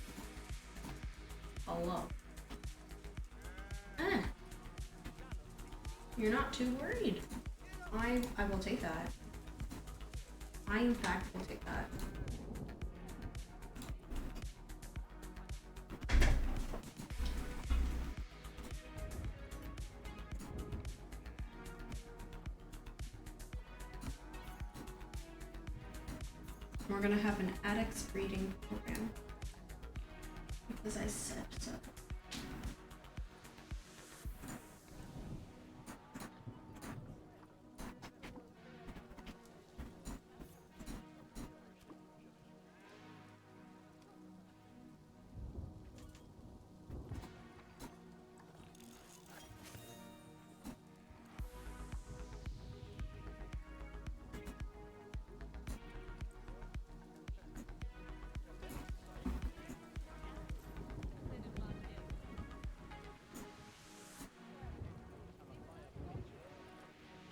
Hello. Ah. You're not too worried. I will take that. I in fact will take that. We're gonna have an addicts breeding program because I said so.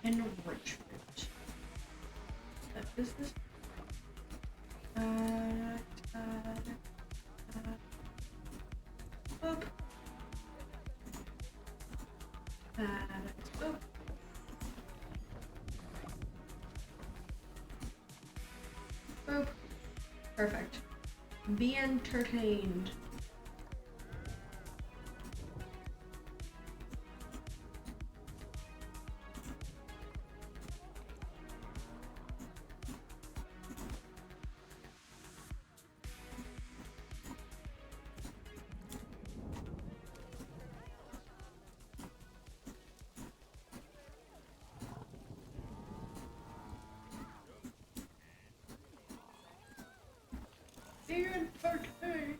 enrichment. That is this. Boop. Boop. Boop. Perfect. Be entertained. Be entertained.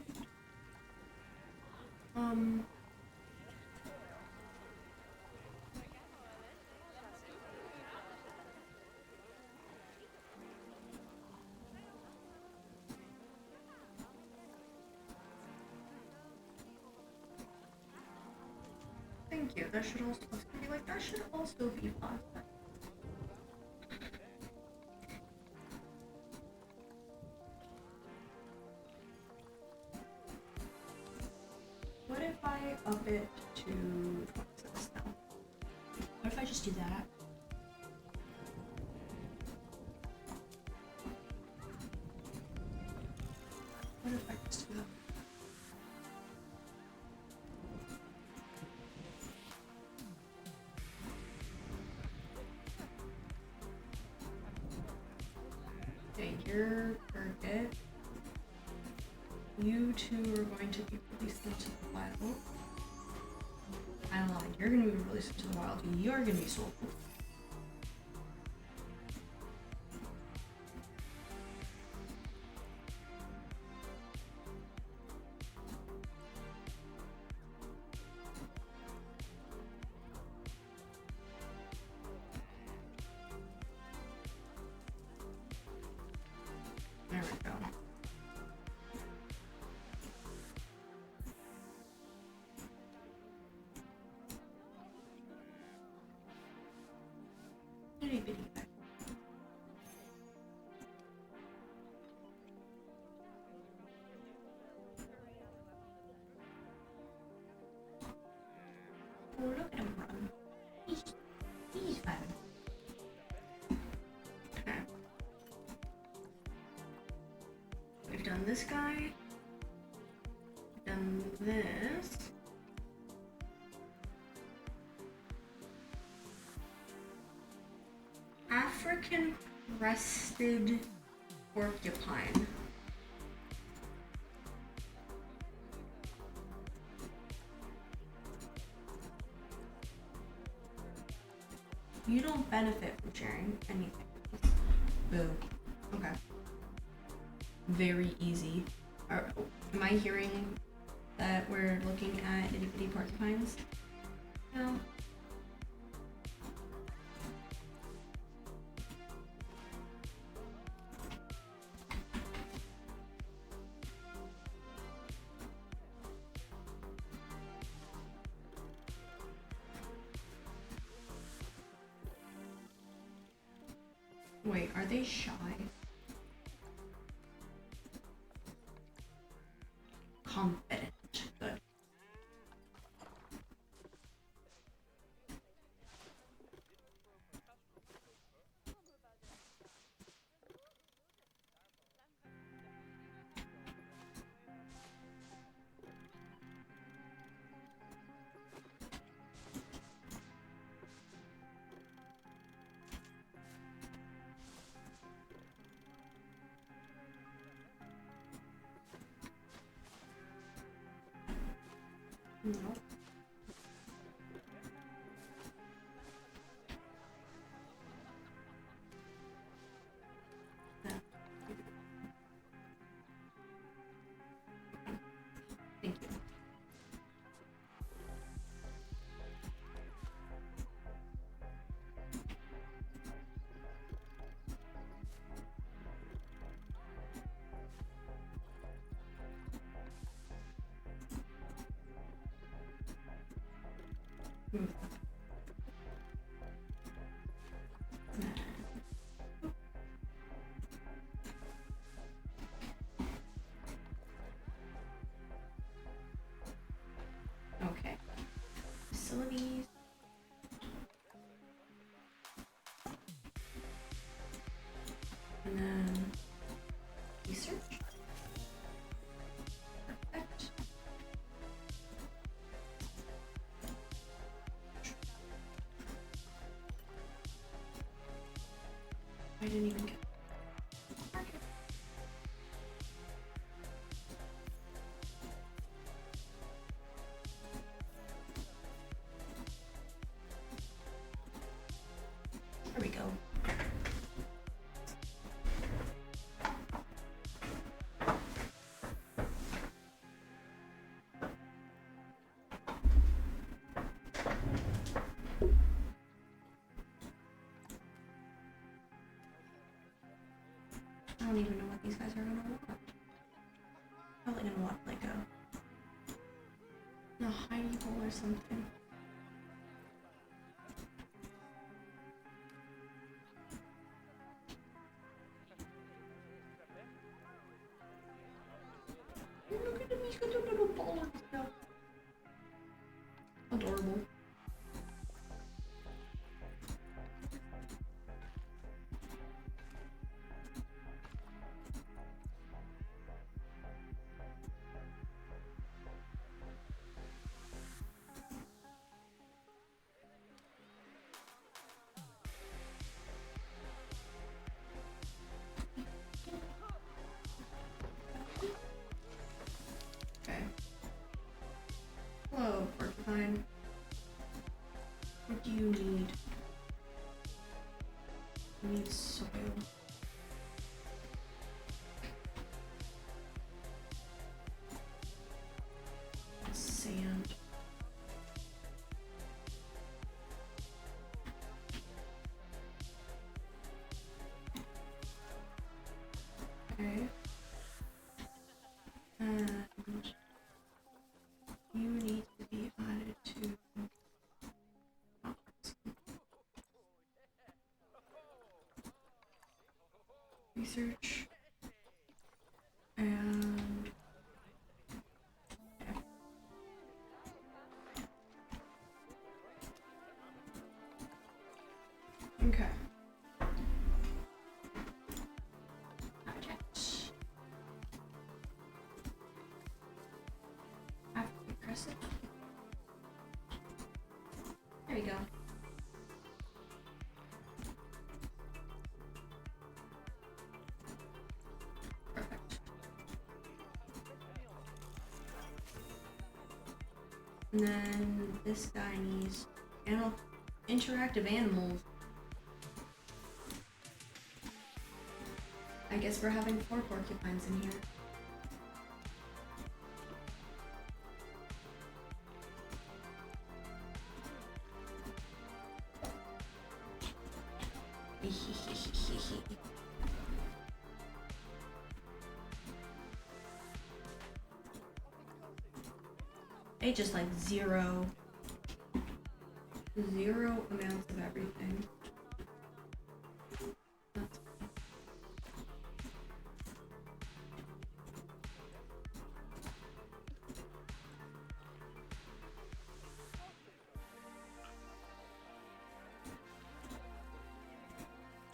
Thank you. That should also be like that should also be fun. What if I up it to what's this now? What if I just do that? What if I just do that? Okay, you're target. You two are going to be released into the wild. I lied. You're going to be released into the wild. You're going to be sold. There we go. Itty bitty guy. Oh, look at him run. He's fun. Okay. We've done this guy. We've done this. African crested porcupine. You don't benefit from sharing anything. Boo. Okay. Very easy. Am I hearing that we're looking at itty bitty porcupines? No. Wait, are they shy? Confident. Good. No. Yeah. Thank you. didn't even get. There we go. I don't even know what these guys are gonna want. Probably gonna want like a hidey hole or something. Look at him, he's got a little ball and stuff. Adorable. Okay. Hello, porcupine. What do you need? You need soil. Sand. Okay. And you need to be added to research and okay. Project. African crescent. There we go. Perfect. And then this guy needs interactive animals. I guess we're having 4 porcupines in here. They just like zero amounts of everything. That's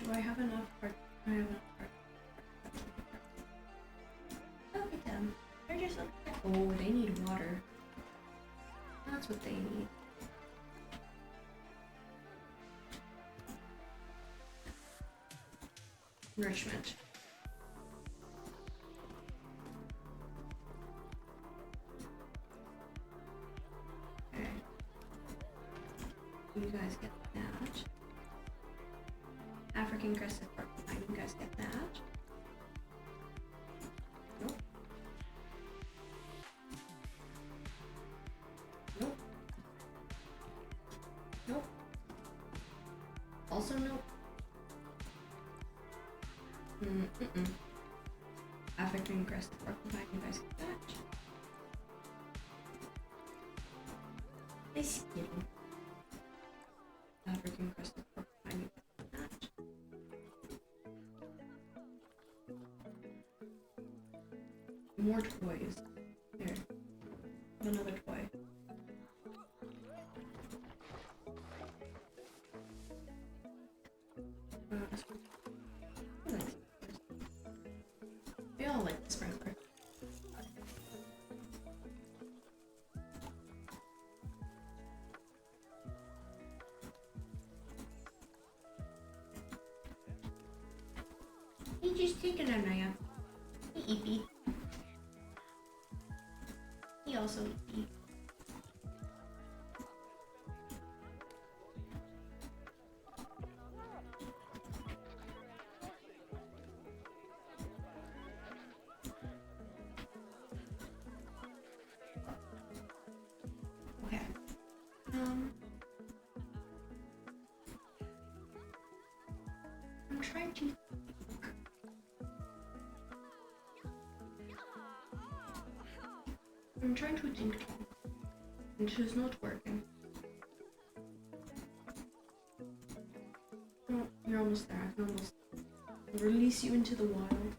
do I have enough parts? I have enough parts. Look at them. They're just like, oh, they need water. That's what they need. Enrichment. Okay. You guys get that. African crested porcupine, you guys get that. Nope. Nope. Nope. Also nope. African crested porcupine, you guys get that. This kidding. African crested porcupine, you get that. More toys. Here. Another toy. We all like the sprinkler. He's just taking a nap. He eepy. He also eepy. Okay. I'm trying to. I'm trying to think, and it is not working. Oh, you're almost there. I can almost release you into the wild.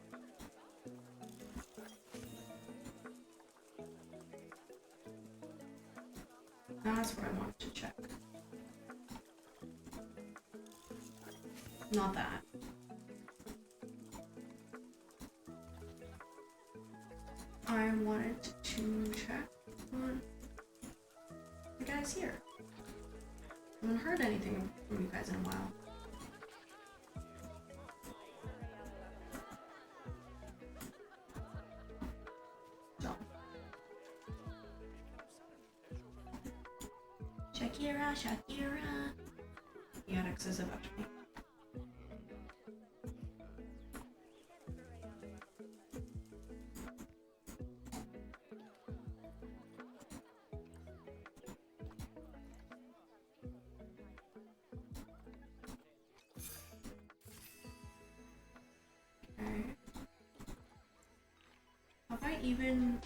That's where I want to check. Not that. I wanted to check on the guys here. I haven't heard anything from you guys in a while. So. Shakira, Shakira. Yannick's is about to be. Have I even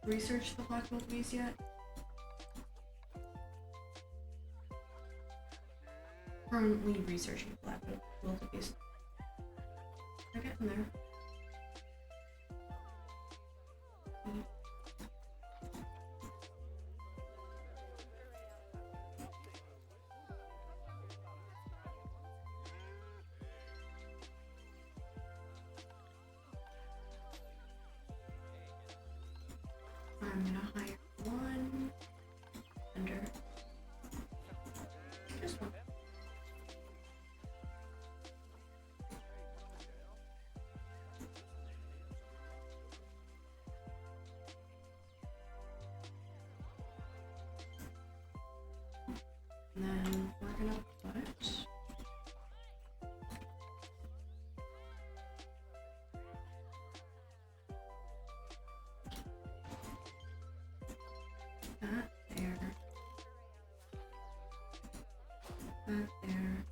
researched the black wildebeest yet? Currently researching black wildebeest. They're getting there. I'm gonna hire one under just one. And then we're gonna put that there, that there.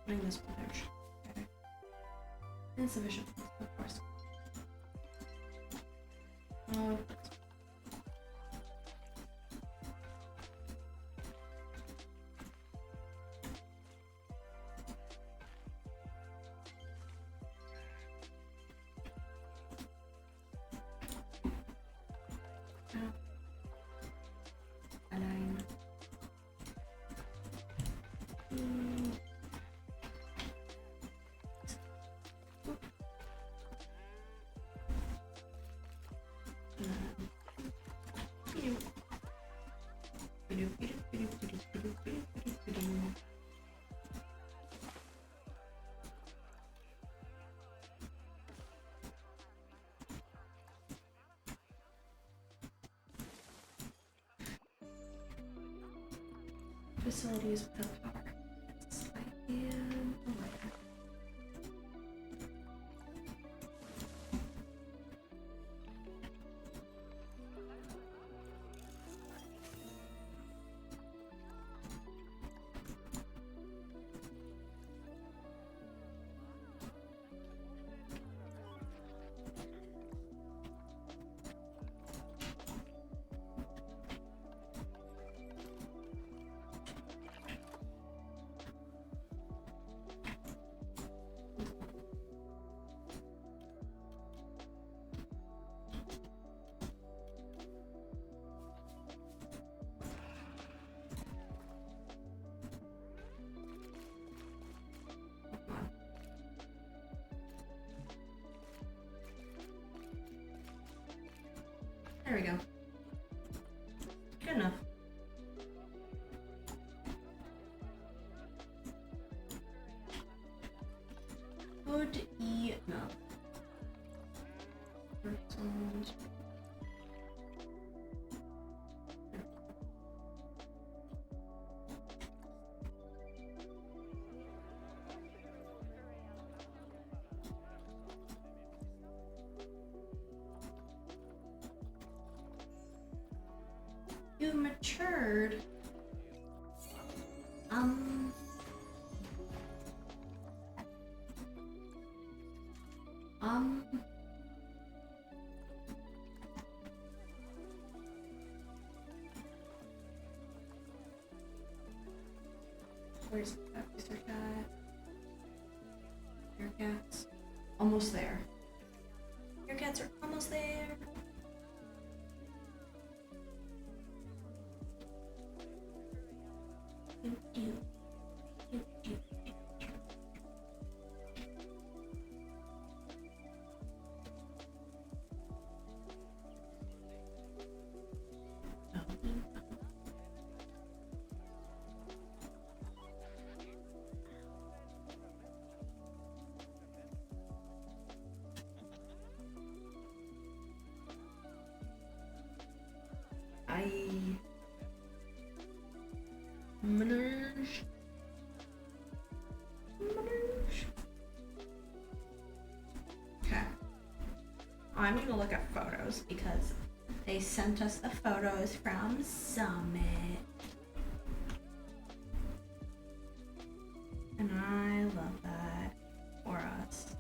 Putting this footage. Okay. Insufficient, of course. Align. Facilities without power. I am aware. There we go. Good enough. Good enough. You matured. Where's that Mr. Cat? Your cats. Almost there. Your cats are almost there. Manage. Okay. I'm gonna look at photos because they sent us the photos from Summit. And I love that for us.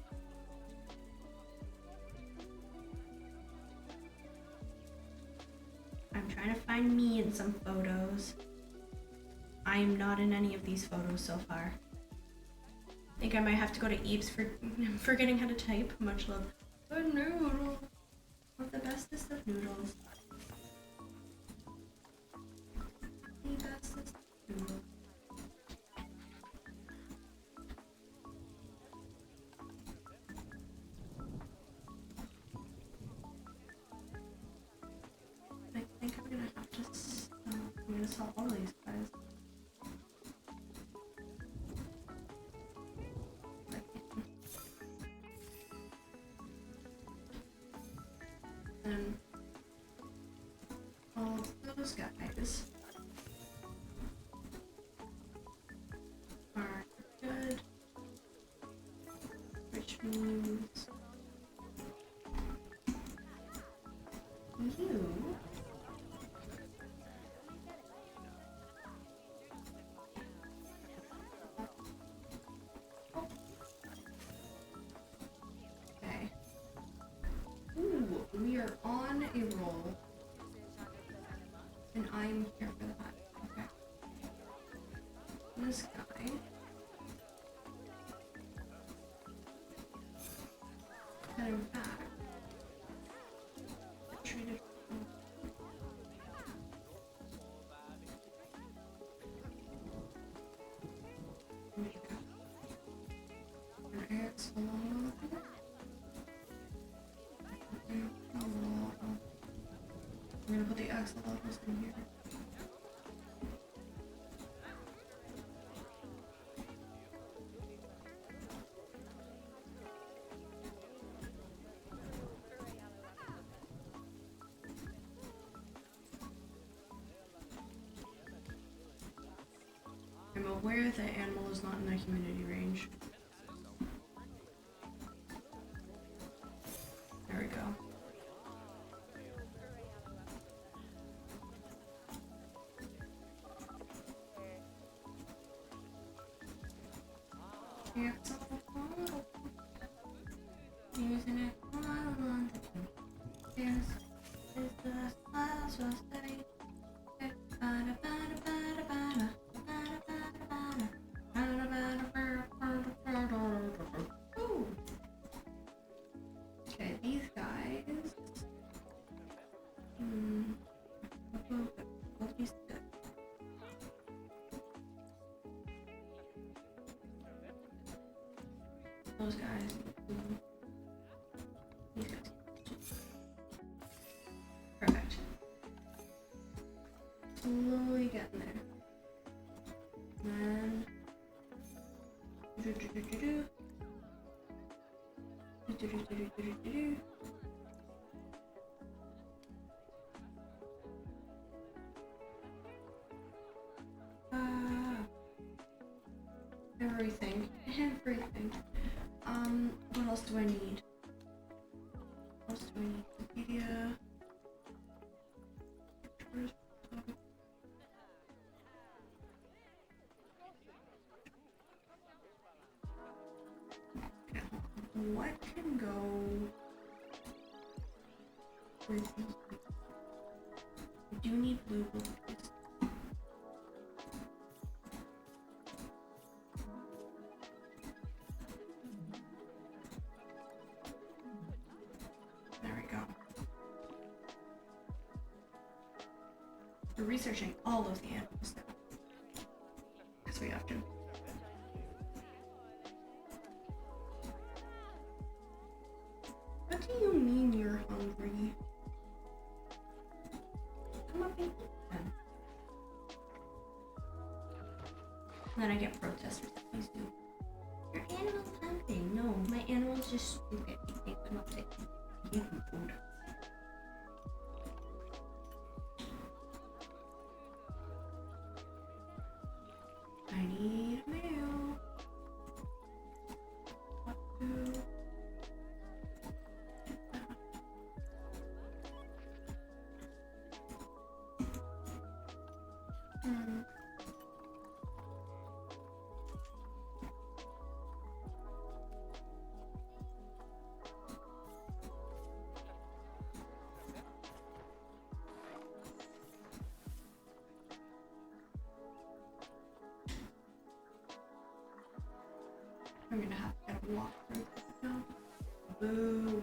I'm trying to find me in some photos. I am not in any of these photos so far. I think I might have to go to Eeps for forgetting how to type. Much love. A noodle. Of the bestest of noodles. The bestest of noodles. I think I'm gonna have to. I'm gonna sell all these guys. And all those guys are good, which means you okay. Ooh, we are on a roll. And I'm here for that. Okay. This guy. Heading back. Treated. An axolotl. I'm gonna put the axolotls in here. I'm aware that animal is not in the humidity range. There we go. It's all bottle. Using it all on the yes, it's the last was steady. Okay, these guys. What is that? Those guys. These guys. Perfect. Everything. Everything. What else do I need? What else do I need? Wikipedia. What can go with these? I do need blue balloons. There we go. We're researching all of the animals now. Because we have to. What do you mean you're hungry? Come up and eat then. And then I get protesters. Please do. Your animal's hungry. No, my animal's just stupid. You think I'm upset. Give him food. I need a meal. What to? I'm gonna have to get a walk through now. Boo.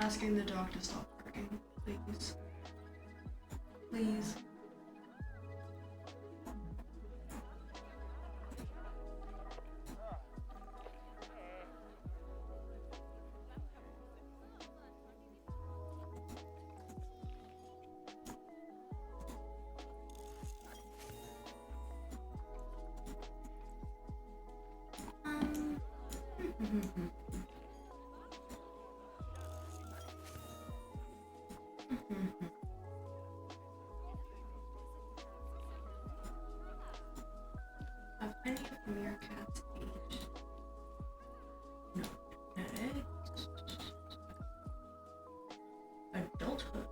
Asking the dog to stop barking, please. Please. Have any of the meerkats aged? No. Genetics. Adulthood.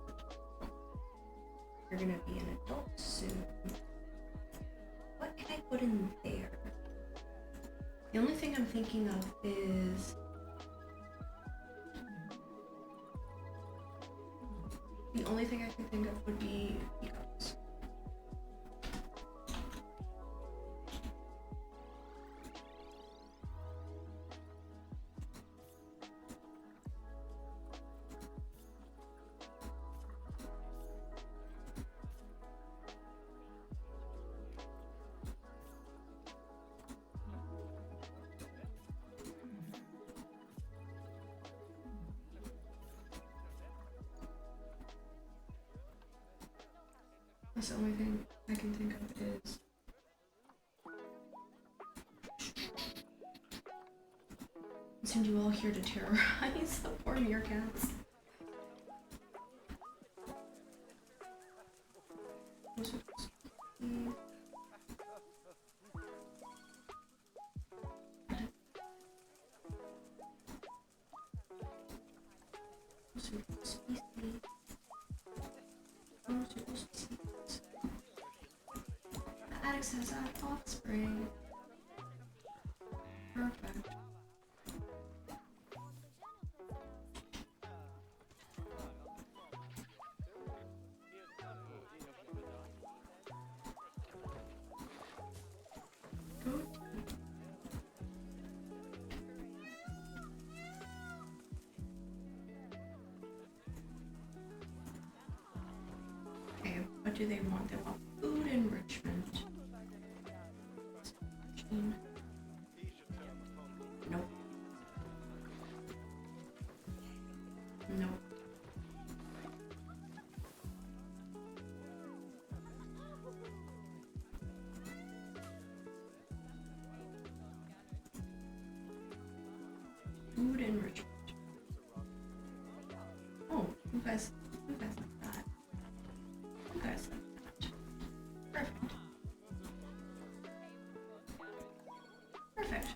You're gonna be an adult soon. What can I put in there? The only thing I'm thinking of is the only thing I can think of would be peacocks. That's the only thing I can think of is send you all here to terrorize the poor meerkats. Those are just- Species. Alex has an offspring. Perfect. Go What do they want? They want food enrichment. Nope. Nope. Food enrichment. Oh, you guys like that. You guys like that. Perfect. Perfect.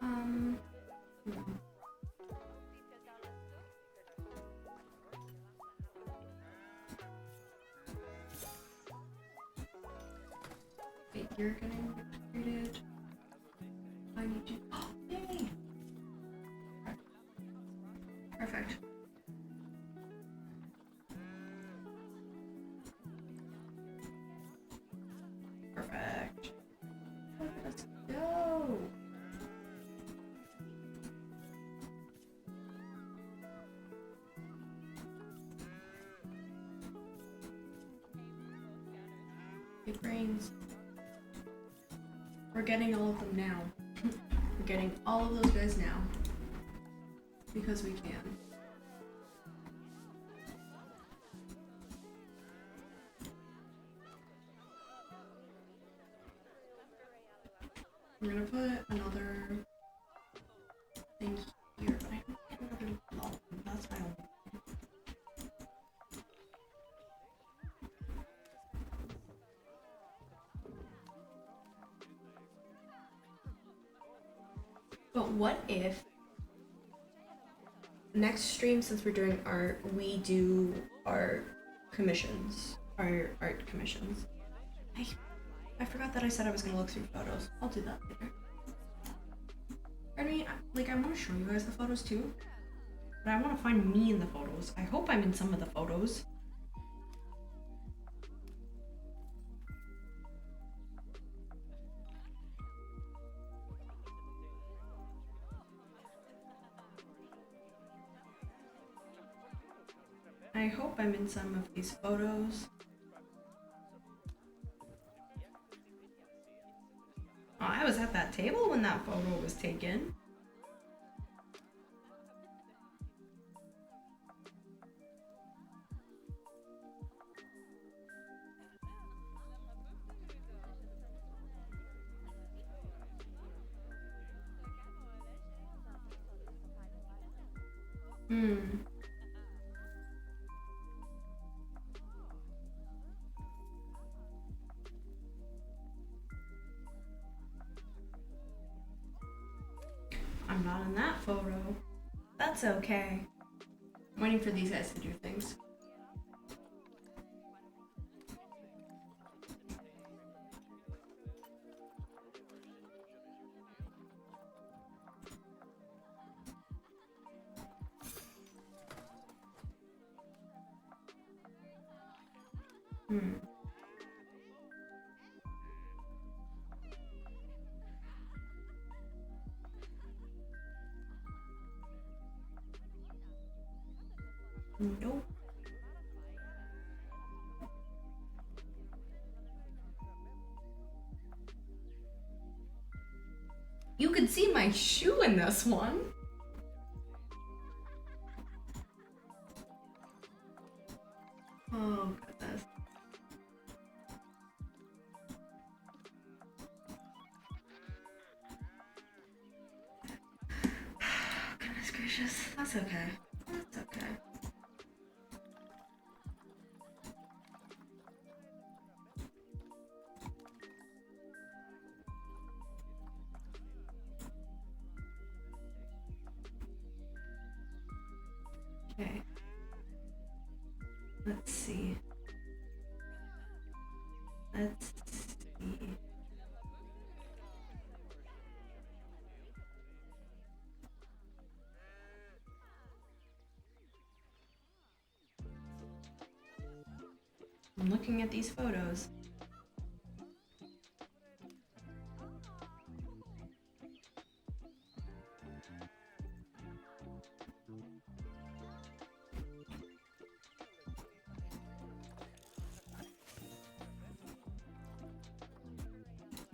Hmm. Wait, you're getting recruited. I need to. Oh, yay! Perfect. Perfect. Let's go. Big brains. We're getting all of them now. We're getting all of those guys now. Because we can. I'm gonna put another thing here, but I don't get another block. That's my only thing. But what if next stream, since we're doing art, we do our commissions, our art commissions? I forgot that I said I was gonna look through photos. I'll do that later. I mean, like, I want to show you guys the photos too, but I want to find me in the photos. I hope I'm in some of the photos. I hope I'm in some of these photos. Oh, I was at that table when that photo was taken. I'm not in that photo. That's okay. I'm waiting for these guys to do things. Nope. You could see my shoe in this one. Oh, goodness. Goodness gracious. That's okay. That's okay. Okay. Let's see. I'm looking at these photos.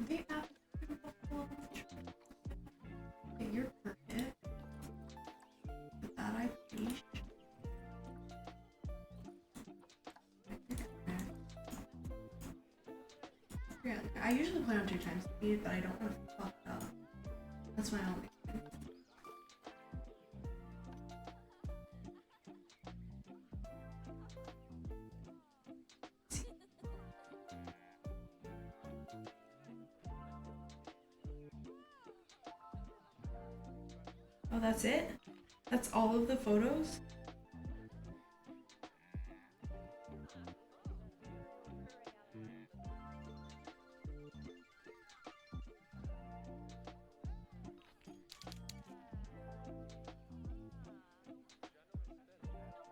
They have okay, you're perfect. With that I please. Yeah, I usually play on 2 times speed, but I don't want to fuck up. That's my only thing. Oh, that's it? That's all of the photos?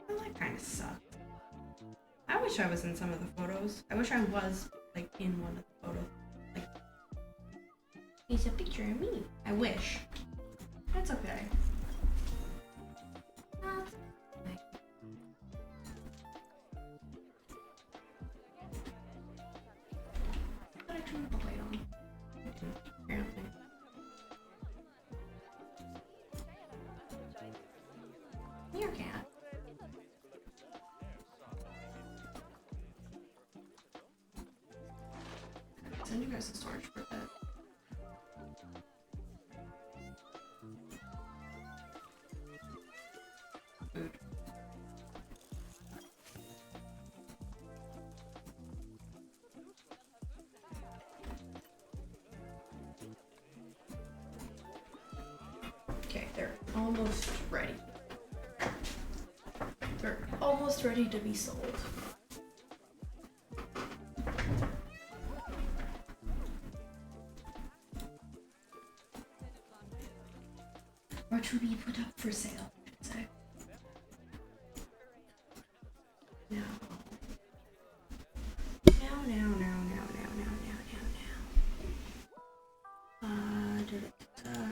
Well, that kind of sucked. I wish I was in some of the photos. I wish I was, like, in one of the photos. Like, here's a picture of me. I wish. That's okay. That's okay. But I turned the light on. Apparently. Your cat. Send you guys to storage for a bit. Food. Okay, they're almost ready. They're almost ready to be sold. Or to be put up for sale, I should say. No.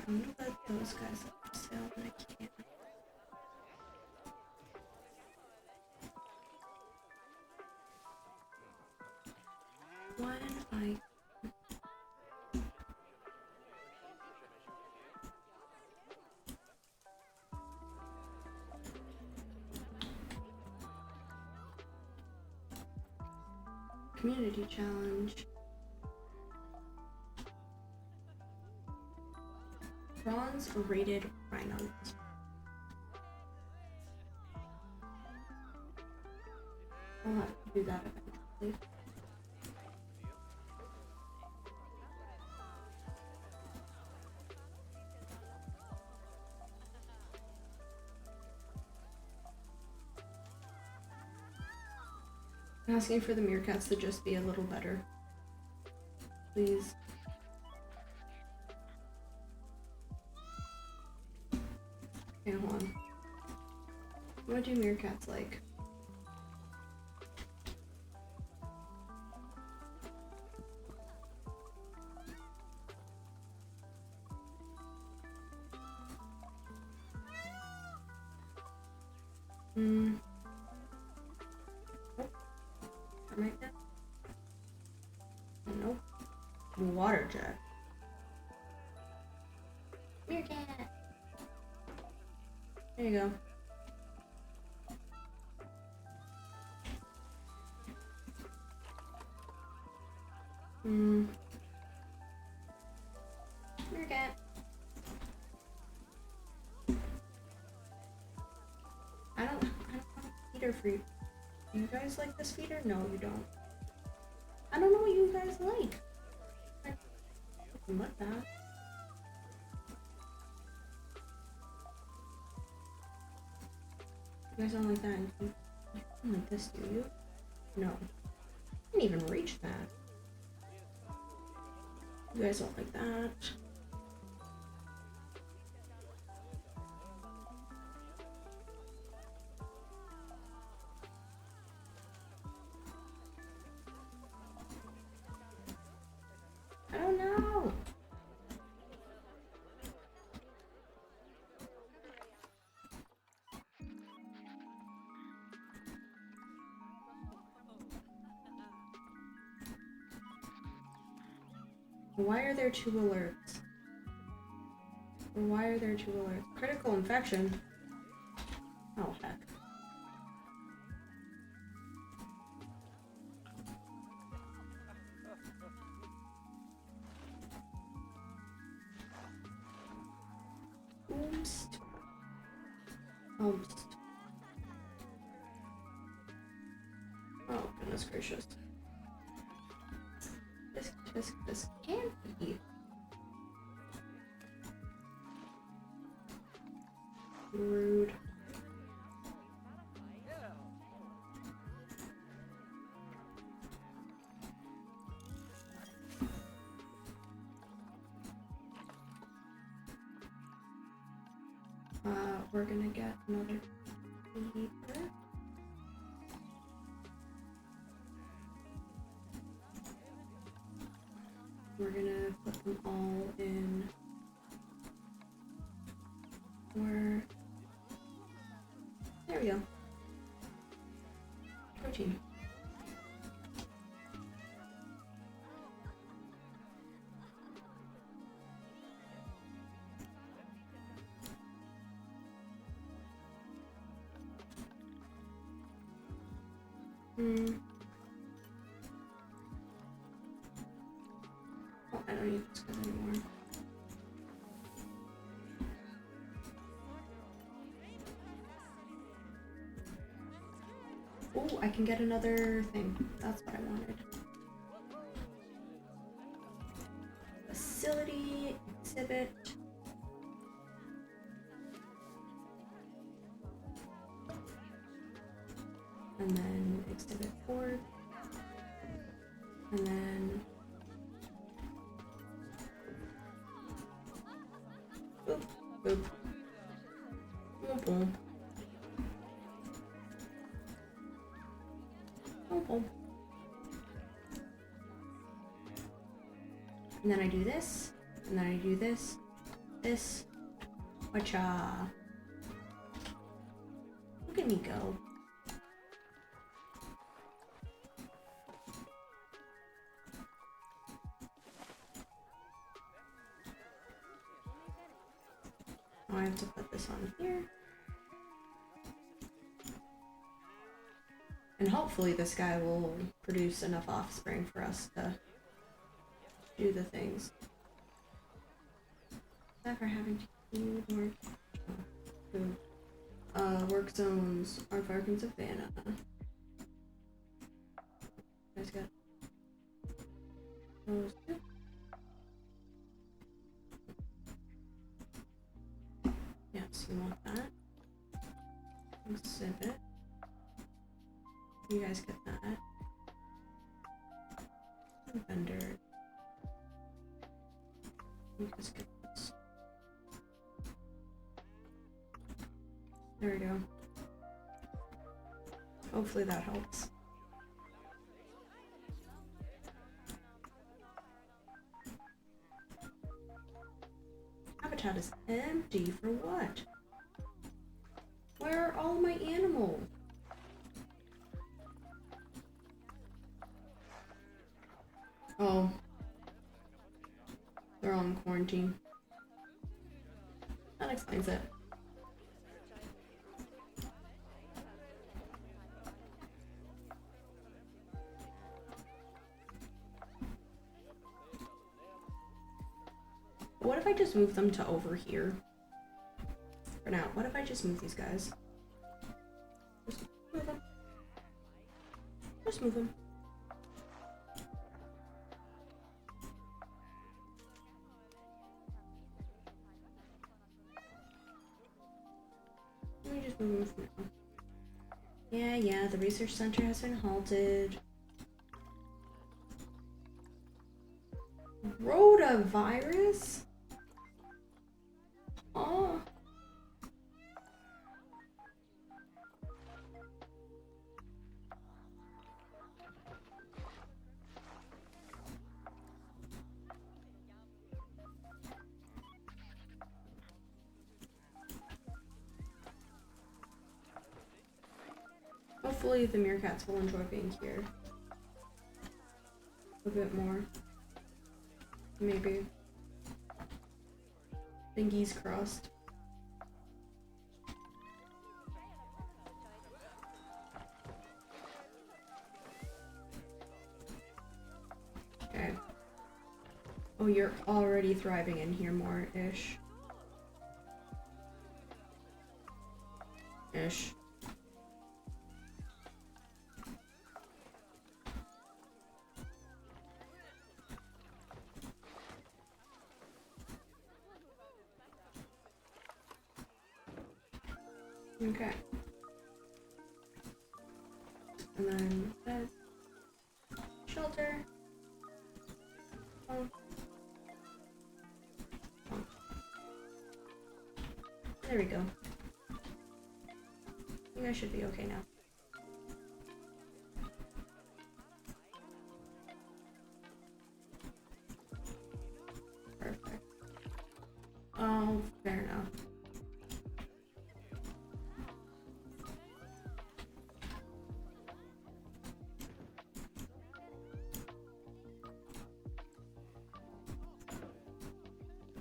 I'm gonna let those guys up for sale when I can. When I community challenge. Bronze rated rhinos. I'll have to do that eventually. I'm asking for the meerkats to just be a little better. Please. Okay, hold on. What do meerkats like? Right now? Nope. Water jet. Meerkat. There you go. Meerkat. I don't have a feeder for you. Do you guys like this feeder? No, you don't. I don't know what you guys like. What that? You guys don't like that? You don't like this, do you? No. I didn't even reach that. You guys don't like that. Why are there 2 alerts? Or why are there 2 alerts? Critical infection? Oh, heck. Oops. Oops. Oh, goodness gracious. This can't be. Rude. We're gonna get another heater. We're gonna put them all in where, there we go. Protein. Oh, I don't need this guy anymore. Oh, I can get another thing. That's what I wanted. Facility, exhibit. And then exhibit 4. And then boop, boop. Boom, boom. Boom, boom. And then I do this, and then I do this, this. Wacha. Look at me go. Now I have to put this on here. And hopefully this guy will produce enough offspring for us to do the things. Never having to do work. Work zones are Park and Savannah. Guys got those two. Yes, you want that. Exhibit. You guys get that. Vendor. You guys get this. There we go. Hopefully that helps. Habitat is empty for what? Where are all my animals? Oh. They're all in quarantine. That explains it. What if I just move them to over here? For now, what if I just move these guys? Just move them. Just move them. Let me just move them for now. Yeah, the research center has been halted. Rotavirus? Oh. Hopefully the meerkats will enjoy being here a bit more. Maybe. Thingies crossed. Okay. Oh, you're already thriving in here more-ish. Ish. Okay. And then bed, shelter. Oh. Oh. There we go. I think I should be okay now. Perfect. Oh, fair enough.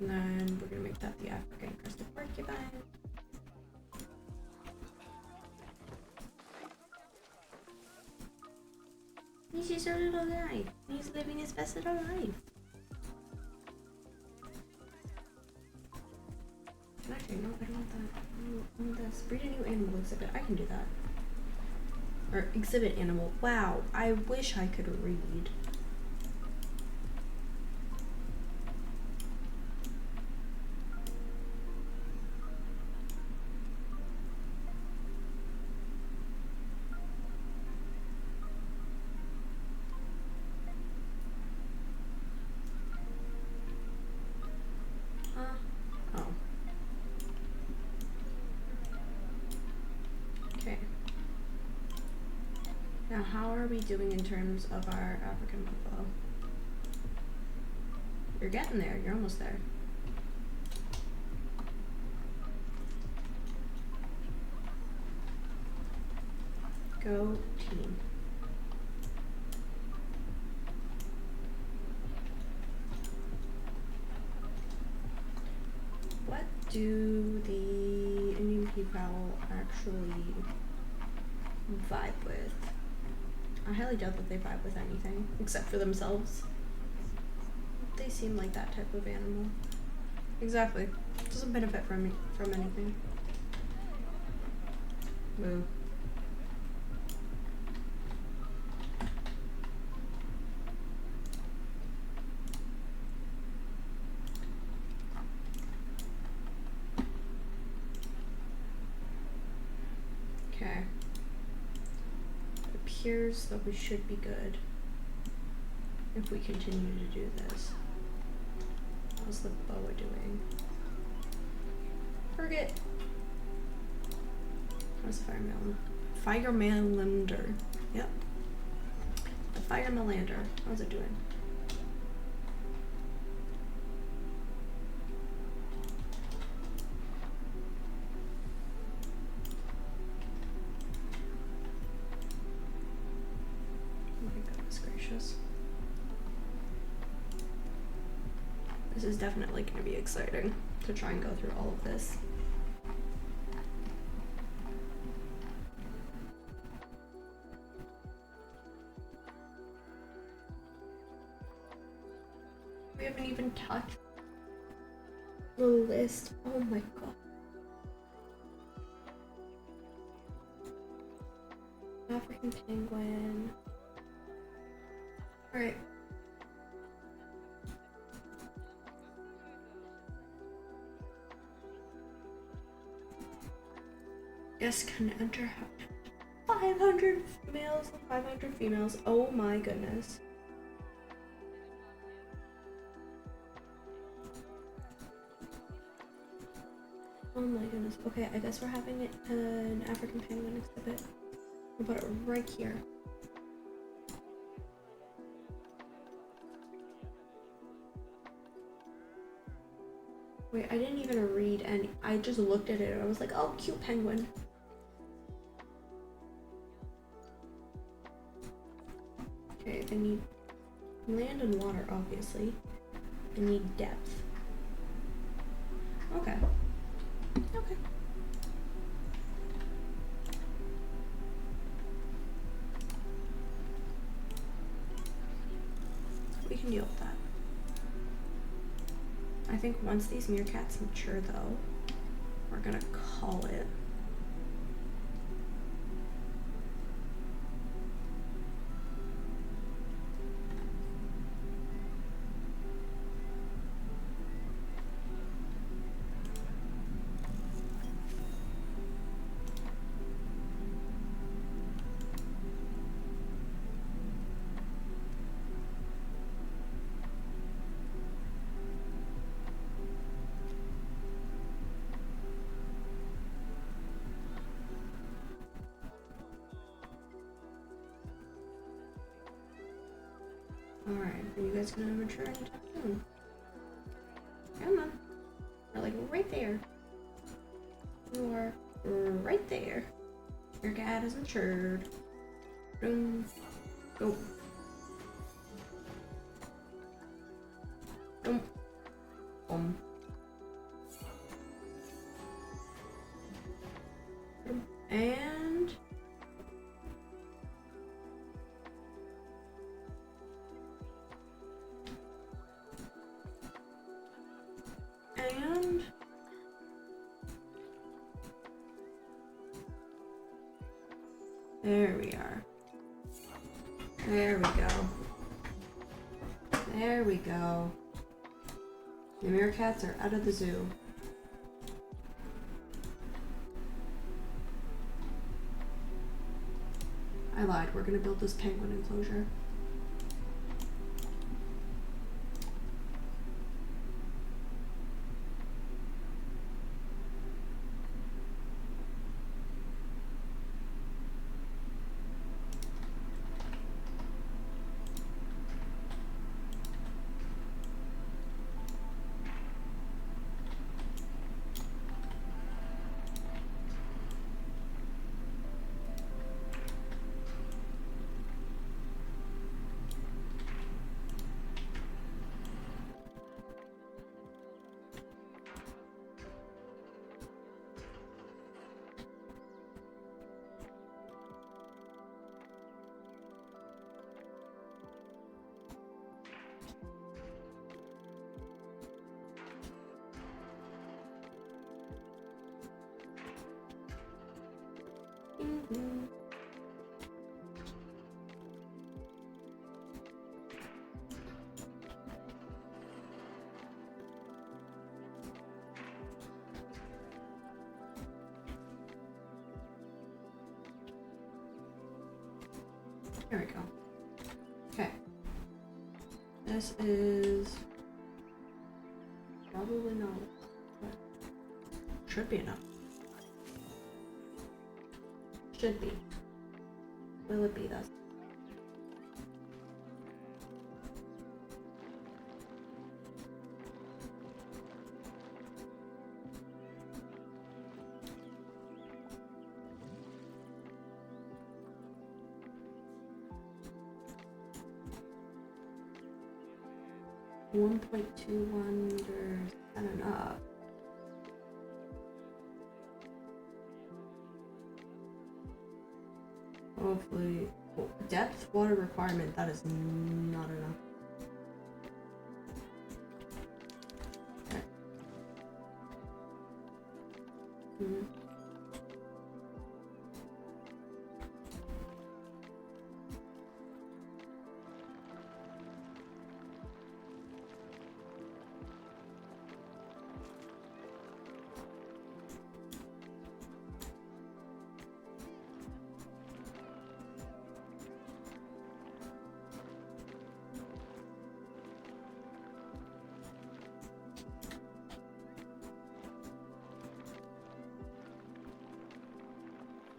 And then we're gonna make that the African crested porcupine. He's just a little guy. He's living his best little life. Actually, no, I don't want that. I want this. Breed a new animal exhibit. I can do that. Or exhibit animal. Wow, I wish I could read. Oh. Okay. Now, how are we doing in terms of our African buffalo? You're getting there. You're almost there. Go team. What do the Indian people actually vibe with? I highly doubt that they vibe with anything except for themselves. They seem like that type of animal. Exactly. Doesn't benefit from anything. Moo. Okay. It appears that we should be good if we continue to do this. How's the boa doing? Forget. How's the fire melon? Fire melander. Yep. The fire melander. How's it doing? Oh my goodness gracious. This is definitely going to be exciting to try and go through all of this. We haven't even touched the list. Oh my god. African penguin. Alright. Yes, can enter 500 males and 500 females. Oh my goodness. Oh my goodness. Okay, I guess we're having an African penguin exhibit. We'll put it right here. Wait, I didn't even read any. I just looked at it and I was like, oh, cute penguin. Okay, they need land and water, obviously. I need depth. Okay. Okay. We can deal with that. I think once these meerkats mature though, we're gonna call it. Alright, are you guys gonna mature anytime soon? Come on. You're like right there. You are right there. Your cat is matured. Boom. Go. Boom. Boom. Boom. And there we are. There we go. There we go. The meerkats are out of the zoo. I lied. We're gonna build this penguin enclosure. There we go. Okay. This is probably not, but should be enough. Should be. Will it be this? $1.21 meters, not enough. Hopefully, depth water requirement, that is not enough. Okay.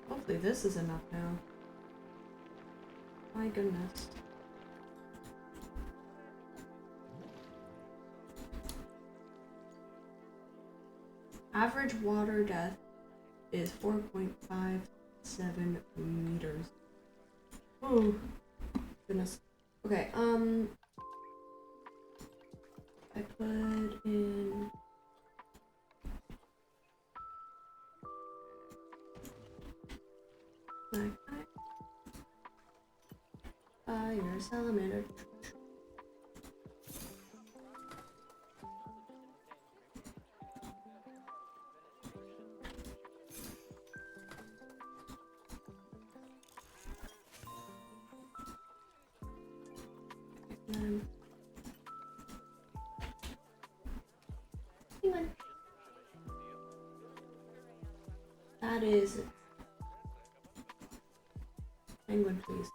Hopefully this is enough now. My goodness. Average water depth is 4.57 meters. Oh, goodness. Okay, I I put in backpack, fire, salamander. Penguin. That is penguin, please.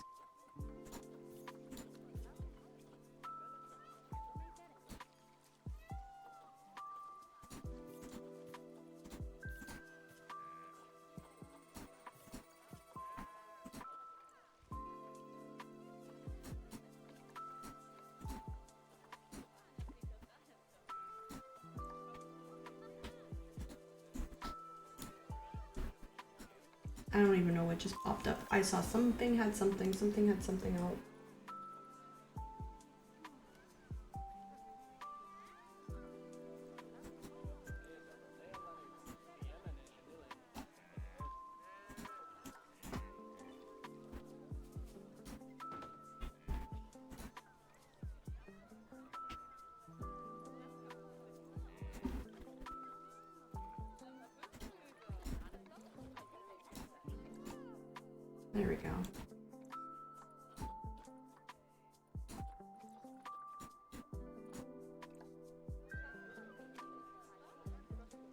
I don't even know what just popped up. I saw something had something had something else. There we go.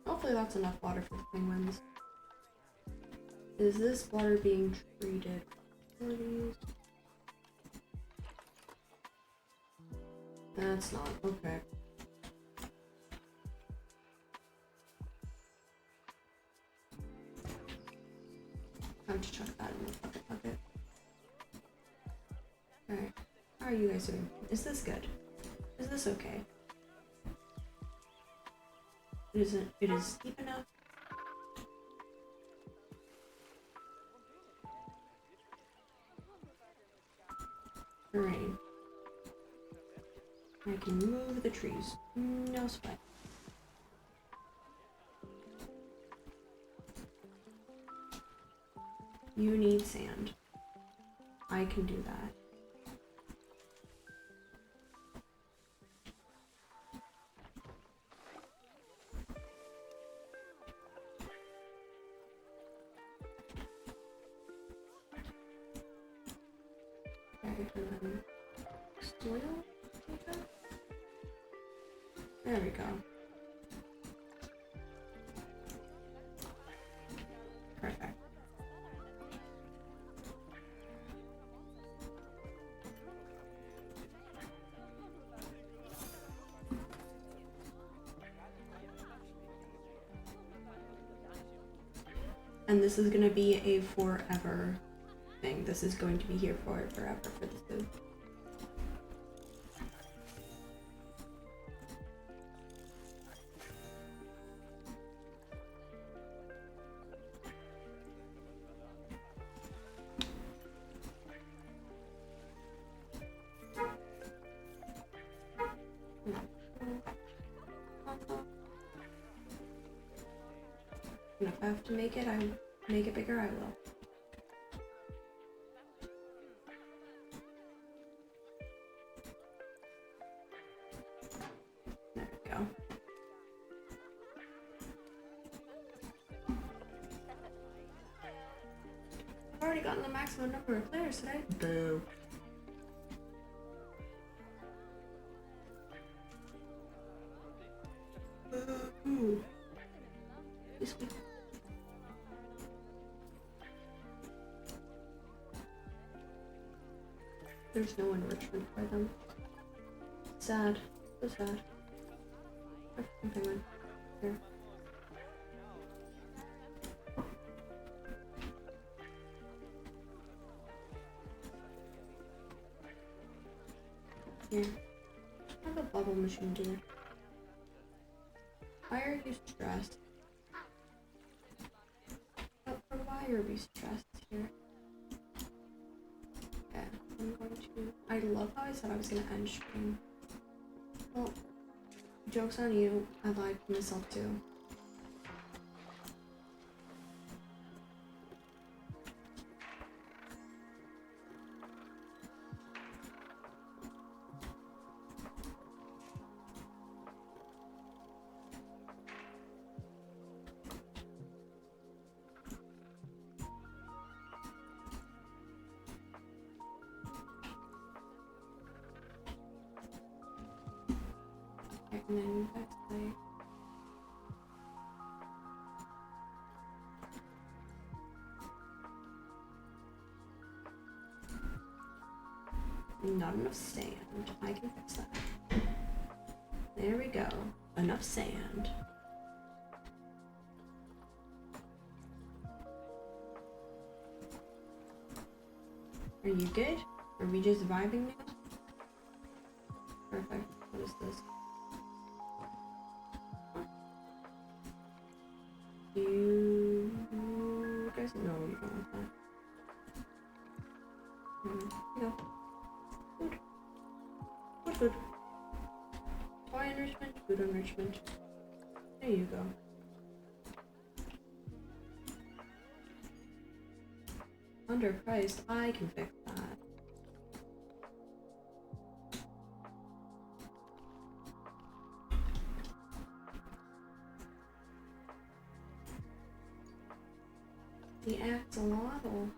Hopefully that's enough water for the penguins. Is this water being treated? Facilities? That's not. Okay. Time to chuck that in the bucket. Alright. How are you guys doing? Is this good? Is this okay? It is deep enough. Rain. I can move the trees. No sweat. You need sand. I can do that. Soil? Okay. There we go. Perfect. And this is going to be a forever thing. This is going to be here for forever for the zoo. And if I have to make it bigger, I will. There we go. I've already gotten the maximum number of players today. Boo. Ooh. This week. There's no enrichment for them. Sad. So sad. Penguin. Here. Here. I have a bubble machine here. Why are you stressed? Why are you stressed here? Okay, I'm going to... I love how I said I was going to end stream. Well, Joke's on you. I lied to myself too. And then you guys play. Not enough sand. I can fix that. There we go. Enough sand. Are you good? Are we just vibing now? Perfect. What is this? You guys know you don't want that. No. Food. Food. Toy enrichment, food enrichment. There you go. Underpriced, I can fix that. The axolotl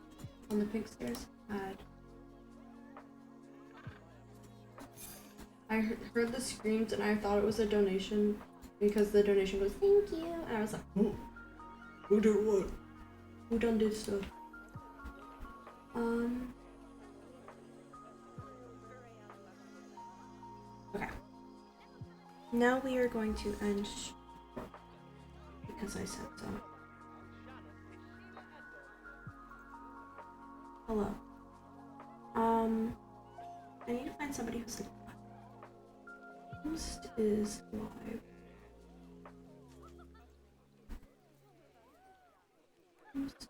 on the pig stairs had. I heard the screams and I thought it was a donation because the donation goes thank you and I was like, who did what? Who done did stuff? Okay. Now we are going to end because I said so. Hello. I need to find somebody who's like host is live. Host.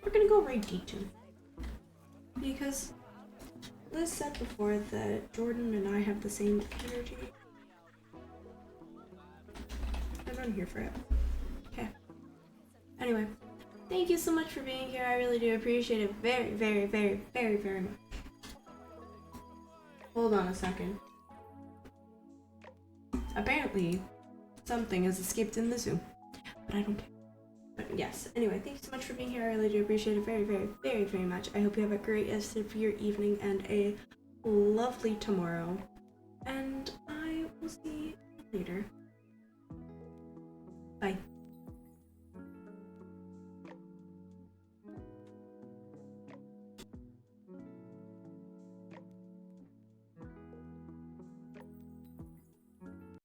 We're gonna go raid D2 because Liz said before that Jordan and I have the same energy. I'm not here for it. Okay. Anyway, thank you so much for being here. I really do appreciate it very, very, very, very, very much. Hold on a second. Apparently, something has escaped in the Zoom, but I don't care. But yes, anyway, thank you so much for being here. I really do appreciate it very, very, very, very much. I hope you have a great rest of your evening and a lovely tomorrow. And I will see you later.